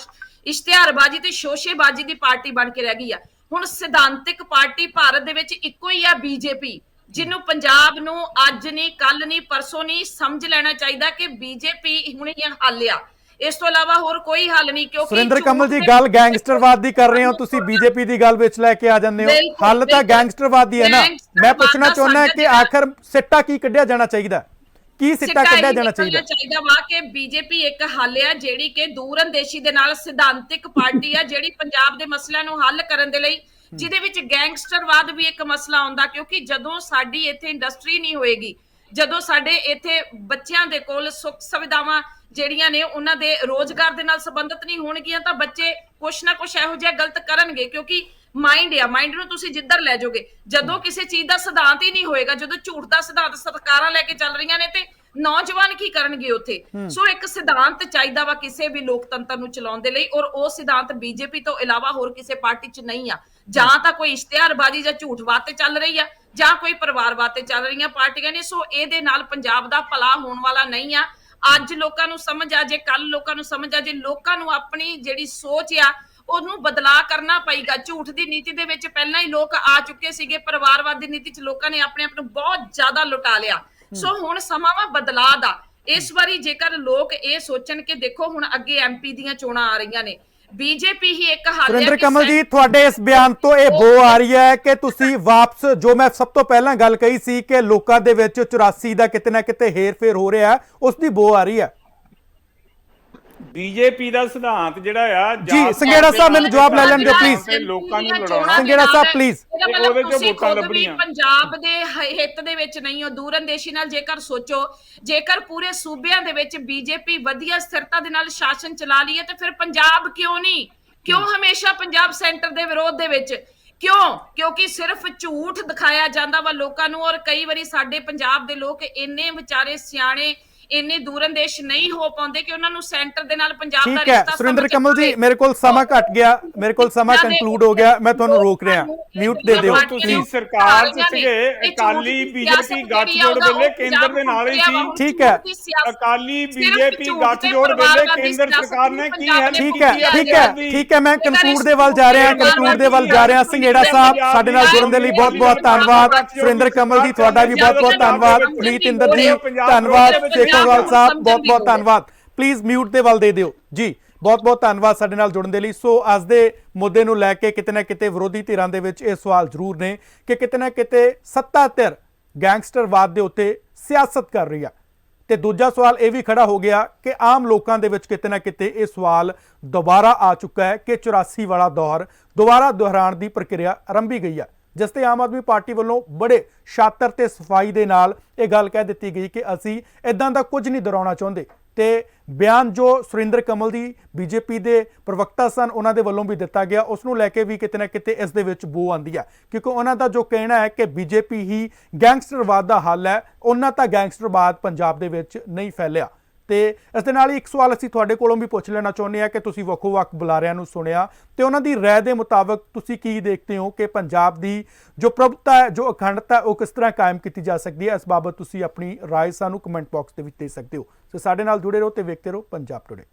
ਇਸ਼ਤਿਹਾਰਬਾਜ਼ੀ ਤੇ ਸ਼ੋਸ਼ੇਬਾਜ਼ੀ ਦੀ ਪਾਰਟੀ ਬਣ ਕੇ ਰਹਿ ਗਈ ਆ। ਹੁਣ ਸਿਧਾਂਤਿਕ ਪਾਰਟੀ ਭਾਰਤ ਦੇ ਵਿੱਚ ਇੱਕੋ ਹੀ ਆ, ਬੀਜੇਪੀ, ਜਿਹਨੂੰ ਪੰਜਾਬ ਨੂੰ ਅੱਜ ਨਹੀਂ, ਕੱਲ ਨਹੀਂ, ਪਰਸੋਂ ਨਹੀਂ ਸਮਝ ਲੈਣਾ ਚਾਹੀਦਾ ਕਿ ਬੀਜੇਪੀ ਹੁਣ ਇਹ ਹੱਲ ਆ, ਇਸ ਤੋਂ ਇਲਾਵਾ ਹੋਰ ਕੋਈ ਹੱਲ ਨਹੀਂ। ਕਿਉਂਕਿ ਸੁਰਿੰਦਰ ਕਮਲ ਜੀ, ਗੱਲ ਗੈਂਗਸਟਰਵਾਦ ਦੀ ਕਰ ਰਹੇ ਹੋ ਤੁਸੀਂ, ਬੀਜੇਪੀ ਦੀ ਗੱਲ ਵਿੱਚ ਲੈ ਕੇ ਆ ਜਾਂਦੇ ਹੋ। ਹੱਲ ਤਾਂ ਗੈਂਗਸਟਰਵਾਦ ਦੀ ਹੈ ਨਾ। ਮੈਂ ਪੁੱਛਣਾ ਚਾਹੁੰਦਾ ਕਿ ਆਖਰ ਸਿੱਟਾ ਕੀ ਕੱਢਿਆ ਜਾਣਾ ਚਾਹੀਦਾ, ਕੀ ਸਿੱਟਾ ਕੱਢਿਆ ਜਾਣਾ ਚਾਹੀਦਾ ਵਾ ਕਿ ਬੀਜੇਪੀ ਇੱਕ ਹੱਲ ਆ ਜਿਹੜੀ ਕਿ ਦੂਰਅੰਦੇਸ਼ੀ ਦੇ ਨਾਲ ਸਿਧਾਂਤਿਕ ਪਾਰਟੀ ਆ ਜਿਹੜੀ ਪੰਜਾਬ ਦੇ ਮਸਲਿਆਂ ਨੂੰ ਹੱਲ ਕਰਨ ਦੇ ਲਈ, ਜਿਹਦੇ ਵਿੱਚ ਗੈਂਗਸਟਰਵਾਦ ਵੀ ਇੱਕ ਮਸਲਾ ਆਉਂਦਾ, ਕਿਉਂਕਿ ਜਦੋਂ ਸਾਡੀ ਇੱਥੇ ਇੰਡਸਟਰੀ ਨਹੀਂ ਹੋਏਗੀ, ਜਦੋਂ ਸਾਡੇ ਇੱਥੇ ਬੱਚਿਆਂ ਦੇ ਕੋਲ ਸੁੱਖ ਸੁਵਿਧਾਵਾਂ ਜਿਹੜੀਆਂ ਨੇ ਉਹਨਾਂ ਦੇ ਰੋਜ਼ਗਾਰ ਦੇ ਨਾਲ ਸੰਬੰਧਿਤ ਨਹੀਂ ਹੋਣਗੀਆਂ ਤਾਂ ਬੱਚੇ ਕੁਛ ਨਾ ਕੁਛ ਇਹੋ ਜਿਹਾ ਗਲਤ ਕਰਨਗੇ, ਕਿਉਂਕਿ ਮਾਈਂਡ ਨੂੰ ਤੁਸੀਂ ਜਿੱਧਰ ਲੈ ਜਾਓਗੇ, ਜਦੋਂ ਕਿਸੇ ਚੀਜ਼ ਦਾ ਸਿਧਾਂਤ ਹੀ ਨਹੀਂ ਹੋਏਗਾ, ਜਦੋਂ ਝੂਠ ਦਾ ਸਿਧਾਂਤ ਸਰਕਾਰਾਂ ਲੈ ਕੇ ਚੱਲ ਰਹੀਆਂ ਨੇ ਤੇ ਨੌਜਵਾਨ ਕੀ ਕਰਨਗੇ ਉੱਥੇ। ਸੋ ਇੱਕ ਸਿਧਾਂਤ ਚਾਹੀਦਾ ਵਾ ਕਿਸੇ ਵੀ ਲੋਕਤੰਤਰ ਨੂੰ ਚਲਾਉਣ ਦੇ ਲਈ, ਔਰ ਉਹ ਸਿਧਾਂਤ ਬੀਜੇਪੀ ਤੋਂ ਇਲਾਵਾ ਹੋਰ ਕਿਸੇ ਪਾਰਟੀ 'ਚ ਨਹੀਂ ਆ। ਜਾਂ ਤਾਂ ਕੋਈ ਇਸ਼ਤਿਹਾਰਬਾਜ਼ੀ ਜਾਂ ਝੂਠਵਾਦ ਤੇ ਚੱਲ ਰਹੀ ਆ, ਜਾਂ ਕੋਈ ਪਰਿਵਾਰਵਾਦ ਤੇ ਚੱਲ ਰਹੀਆਂ ਪਾਰਟੀਆਂ ਨੇ। ਸੋ ਇਹਦੇ ਨਾਲ ਪੰਜਾਬ ਦਾ ਭਲਾ ਹੋਣ ਵਾਲਾ ਨਹੀਂ ਆ। ਅੱਜ ਲੋਕਾਂ ਨੂੰ ਸਮਝ ਆ ਜੇ, ਕੱਲ ਲੋਕਾਂ ਨੂੰ ਸਮਝ ਆ ਜੇ, ਲੋਕਾਂ ਨੂੰ ਆਪਣੀ ਜਿਹੜੀ ਸੋਚ ਆ ਉਹਨੂੰ ਬਦਲਾਅ ਕਰਨਾ ਪਏਗਾ। ਝੂਠ ਦੀ ਨੀਤੀ ਦੇ ਵਿੱਚ ਪਹਿਲਾਂ ਹੀ ਲੋਕ ਆ ਚੁੱਕੇ ਸੀਗੇ, ਪਰਿਵਾਰਵਾਦ ਦੀ ਨੀਤੀ 'ਚ ਲੋਕਾਂ ਨੇ ਆਪਣੇ ਆਪ ਨੂੰ ਬਹੁਤ ਜ਼ਿਆਦਾ ਲੁਟਾ ਲਿਆ। ਸੋ ਹੁਣ ਸਮਾਂ ਵਾ ਬਦਲਾਅ ਦਾ। ਇਸ ਵਾਰੀ ਜੇਕਰ ਲੋਕ ਇਹ ਸੋਚਣ ਕਿ ਦੇਖੋ ਹੁਣ ਅੱਗੇ ਐਮਪੀ ਦੀਆਂ ਚੋਣਾਂ ਆ ਰਹੀਆਂ ਨੇ, ਬੀਜੇਪੀ ਹੀ ਇੱਕ ਹੱਲ ਹੈ। ਸੁਰਿੰਦਰ ਕਮਲ ਜੀ, ਤੁਹਾਡੇ ਇਸ ਬਿਆਨ ਤੋਂ ਇਹ ਬੋ ਆ ਰਹੀ ਹੈ ਕਿ ਤੁਸੀਂ ਵਾਪਸ, ਜੋ ਮੈਂ ਸਭ ਤੋਂ ਪਹਿਲਾਂ ਗੱਲ ਕਹੀ ਸੀ ਕਿ ਲੋਕਾਂ ਦੇ ਵਿੱਚ 84 ਦਾ ਕਿਤੇ ਨਾ ਕਿਤੇ ਹੇਰ-ਫੇਰ ਹੋ ਰਿਹਾ, ਉਸ ਦੀ ਬੋ ਆ ਰਹੀ ਹੈ। ਬੀਜੇਪੀ ਦਾ ਸਿਧਾਂਤ ਜਿਹੜਾ ਆ ਜੀ, ਸੰਘੇੜਾ ਸਾਹਿਬ ਮੈਨੂੰ ਜਵਾਬ ਲੈ ਲੈਣ ਦਿਓ ਪਲੀਜ਼। ਲੋਕਾਂ ਨੂੰ ਲੜਾਉਣਾ, ਸੰਘੇੜਾ ਸਾਹਿਬ ਪਲੀਜ਼। ਉਹਦੇ ਚ ਵੋਟਾਂ ਲੱਭਣੀਆਂ ਪੰਜਾਬ ਦੇ ਹਿੱਤ ਦੇ ਵਿੱਚ ਨਹੀਂ ਹੋ, ਦੂਰਅੰਦੇਸ਼ੀ ਨਾਲ ਜੇਕਰ ਸੋਚੋ, ਜੇਕਰ ਪੂਰੇ ਸੂਬਿਆਂ ਦੇ ਵਿੱਚ ਬੀਜੇਪੀ ਵਧੀਆ ਸਥਿਰਤਾ ਦੇ ਨਾਲ ਸ਼ਾਸਨ ਚਲਾ ਲਈਏ ਤੇ ਫਿਰ ਪੰਜਾਬ ਕਿਉਂ ਨਹੀਂ? ਕਿਉਂ ਹਮੇਸ਼ਾ ਪੰਜਾਬ ਸੈਂਟਰ ਦੇ ਵਿਰੋਧ ਦੇ ਵਿੱਚ? ਕਿਉਂ? ਕਿਉਂਕਿ ਸਿਰਫ ਝੂਠ ਦਿਖਾਇਆ ਜਾਂਦਾ ਵਾ ਲੋਕਾਂ ਨੂੰ, ਔਰ ਕਈ ਵਾਰੀ ਸਾਡੇ ਪੰਜਾਬ ਦੇ ਲੋਕ ਇੰਨੇ ਵਿਚਾਰੇ ਸਿਆਣੇ, ਇੰਨੇ ਦੂਰਅੰਦੇਸ਼ ਨਹੀਂ ਹੋ ਪਾਉਂਦੇ ਕਿ ਉਹਨਾਂ ਨੂੰ ਸੈਂਟਰ ਦੇ ਨਾਲ ਪੰਜਾਬ ਦਾ ਰਿਸ਼ਤਾ। ਸੁਰਿੰਦਰ ਕਮਲ ਜੀ, ਮੇਰੇ ਕੋਲ ਸਮਾਂ ਘਟ ਗਿਆ, ਮੇਰੇ ਕੋਲ ਸਮਾਂ ਕੰਕਲੂਡ ਹੋ ਗਿਆ, ਮੈਂ ਤੁਹਾਨੂੰ ਰੋਕ ਰਿਹਾ, ਮਿਊਟ ਦੇ ਦਿਓ ਤੁਸੀਂ। ਸਰਕਾਰ ਚ ਸੀਗੇ ਅਕਾਲੀ ਬੀਜੇਪੀ ਗੱਠਜੋੜ ਵੇਲੇ ਕੇਂਦਰ ਦੇ ਨਾਲ ਹੀ ਸੀ। ਠੀਕ ਹੈ, ਅਕਾਲੀ ਬੀਜੇਪੀ ਗੱਠਜੋੜ ਵੇਲੇ ਕੇਂਦਰ ਸਰਕਾਰ ਨੇ ਕੀ ਹੈ? ਠੀਕ ਹੈ, ਮੈਂ ਕੰਕਲੂਡ ਦੇ ਵੱਲ ਜਾ ਰਿਹਾ, ਸੰਘੇੜਾ ਸਾਹਿਬ ਸਾਡੇ ਨਾਲ ਜੁੜਨ ਦੇ ਲਈ ਬਹੁਤ ਬਹੁਤ ਧੰਨਵਾਦ। ਸੁਰਿੰਦਰ ਕਮਲ ਜੀ, ਤੁਹਾਡਾ ਵੀ ਬਹੁਤ ਬਹੁਤ ਧੰਨਵਾਦ। ਪ੍ਰੀਤ ਇੰਦਰ ਜੀ ਧੰਨਵਾਦ। ਸਾਹਿਬ ਬਹੁਤ ਬਹੁਤ ਧੰਨਵਾਦ। ਪਲੀਜ਼ ਮਿਊਟ ਦੇ ਵੱਲ ਦੇ ਦਿਓ ਜੀ। ਬਹੁਤ ਬਹੁਤ ਧੰਨਵਾਦ ਸਾਡੇ ਨਾਲ ਜੁੜਨ ਦੇ ਲਈ। ਸੋ ਅੱਜ ਦੇ ਮੁੱਦੇ ਨੂੰ ਲੈ ਕੇ ਕਿਤੇ ਨਾ ਕਿਤੇ ਵਿਰੋਧੀ ਧਿਰਾਂ ਦੇ ਵਿੱਚ ਇਹ ਸਵਾਲ ਜ਼ਰੂਰ ਨੇ ਕਿ ਕਿਤੇ ਨਾ ਕਿਤੇ ਸੱਤਾ ਧਿਰ ਗੈਂਗਸਟਰਵਾਦ ਦੇ ਉੱਤੇ ਸਿਆਸਤ ਕਰ ਰਹੀ ਹੈ, ਤੇ ਦੂਜਾ ਸਵਾਲ ਇਹ ਵੀ ਖੜਾ ਹੋ ਗਿਆ ਕਿ ਆਮ ਲੋਕਾਂ ਦੇ ਵਿੱਚ ਕਿਤੇ ਨਾ ਕਿਤੇ ਇਹ ਸਵਾਲ ਦੁਬਾਰਾ ਆ ਚੁੱਕਾ ਹੈ ਕਿ 84 ਵਾਲਾ ਦੌਰ ਦੁਬਾਰਾ ਦੁਹਰਾਉਣ ਦੀ ਪ੍ਰਕਿਰਿਆ ਆਰੰਭੀ ਗਈ ਹੈ, ਜਿਸ ਤੇ ਆਮ ਆਦਮੀ ਪਾਰਟੀ ਵੱਲੋਂ ਬੜੇ ਸ਼ਾਤਰ ਤੇ ਸਫਾਈ ਦੇ ਨਾਲ ਇਹ ਗੱਲ ਕਹਿ ਦਿੱਤੀ ਗਈ ਕਿ ਅਸੀਂ ਇਦਾਂ ਦਾ ਕੁਝ ਨਹੀਂ ਦੁਹਰਾਉਣਾ ਚਾਹੁੰਦੇ। ਤੇ ਬਿਆਨ ਜੋ ਸੁਰਿੰਦਰ ਕਮਲ ਦੀ ਬੀਜੇਪੀ ਦੇ ਪ੍ਰਵਕਤਾ ਸਨ ਉਹਨਾਂ ਦੇ ਵੱਲੋਂ ਵੀ ਦਿੱਤਾ ਗਿਆ, ਉਸ ਨੂੰ ਲੈ ਕੇ ਵੀ ਕਿਤੇ ਨਾ ਕਿਤੇ ਇਸ ਦੇ ਵਿੱਚ ਬੋ ਆਉਂਦੀ ਹੈ, ਕਿਉਂਕਿ ਉਹਨਾਂ ਦਾ ਜੋ ਕਹਿਣਾ ਹੈ ਕਿ ਬੀਜੇਪੀ ਹੀ ਗੈਂਗਸਟਰਵਾਦ ਦਾ ਹੱਲ ਹੈ, ਉਹਨਾਂ ਤਾਂ ਗੈਂਗਸਟਰਵਾਦ ਪੰਜਾਬ ਦੇ ਵਿੱਚ ਨਹੀਂ ਫੈਲਿਆ। ਤੇ ਇਸ ਦੇ ਨਾਲ ਹੀ ਇੱਕ ਸਵਾਲ ਅਸੀਂ ਤੁਹਾਡੇ ਕੋਲੋਂ ਵੀ ਪੁੱਛ ਲੈਣਾ ਚਾਹੁੰਦੇ ਹਾਂ ਕਿ ਤੁਸੀਂ ਵੱਖੋ-ਵੱਖ ਬੁਲਾਰਿਆਂ ਨੂੰ ਸੁਣਿਆ ਤੇ ਉਹਨਾਂ ਦੀ ਰਾਏ ਦੇ ਮੁਤਾਬਕ ਤੁਸੀਂ ਕੀ ਦੇਖਦੇ ਹੋ ਕਿ ਪੰਜਾਬ ਦੀ ਜੋ ਪ੍ਰਭੁਤਾ ਹੈ, ਜੋ ਅਖੰਡਤਾ ਹੈ, ਉਹ ਕਿਸ ਤਰ੍ਹਾਂ ਕਾਇਮ ਕੀਤੀ ਜਾ ਸਕਦੀ ਹੈ? ਇਸ ਬਾਬਤ ਤੁਸੀਂ ਆਪਣੀ ਰਾਏ ਸਾਨੂੰ ਕਮੈਂਟ ਬਾਕਸ ਦੇ ਵਿੱਚ ਦੇ ਸਕਦੇ ਹੋ। ਸੋ ਸਾਡੇ ਨਾਲ ਜੁੜੇ ਰਹੋ ਤੇ ਵੇਖਦੇ ਰਹੋ ਪੰਜਾਬ ਟੁਡੇ।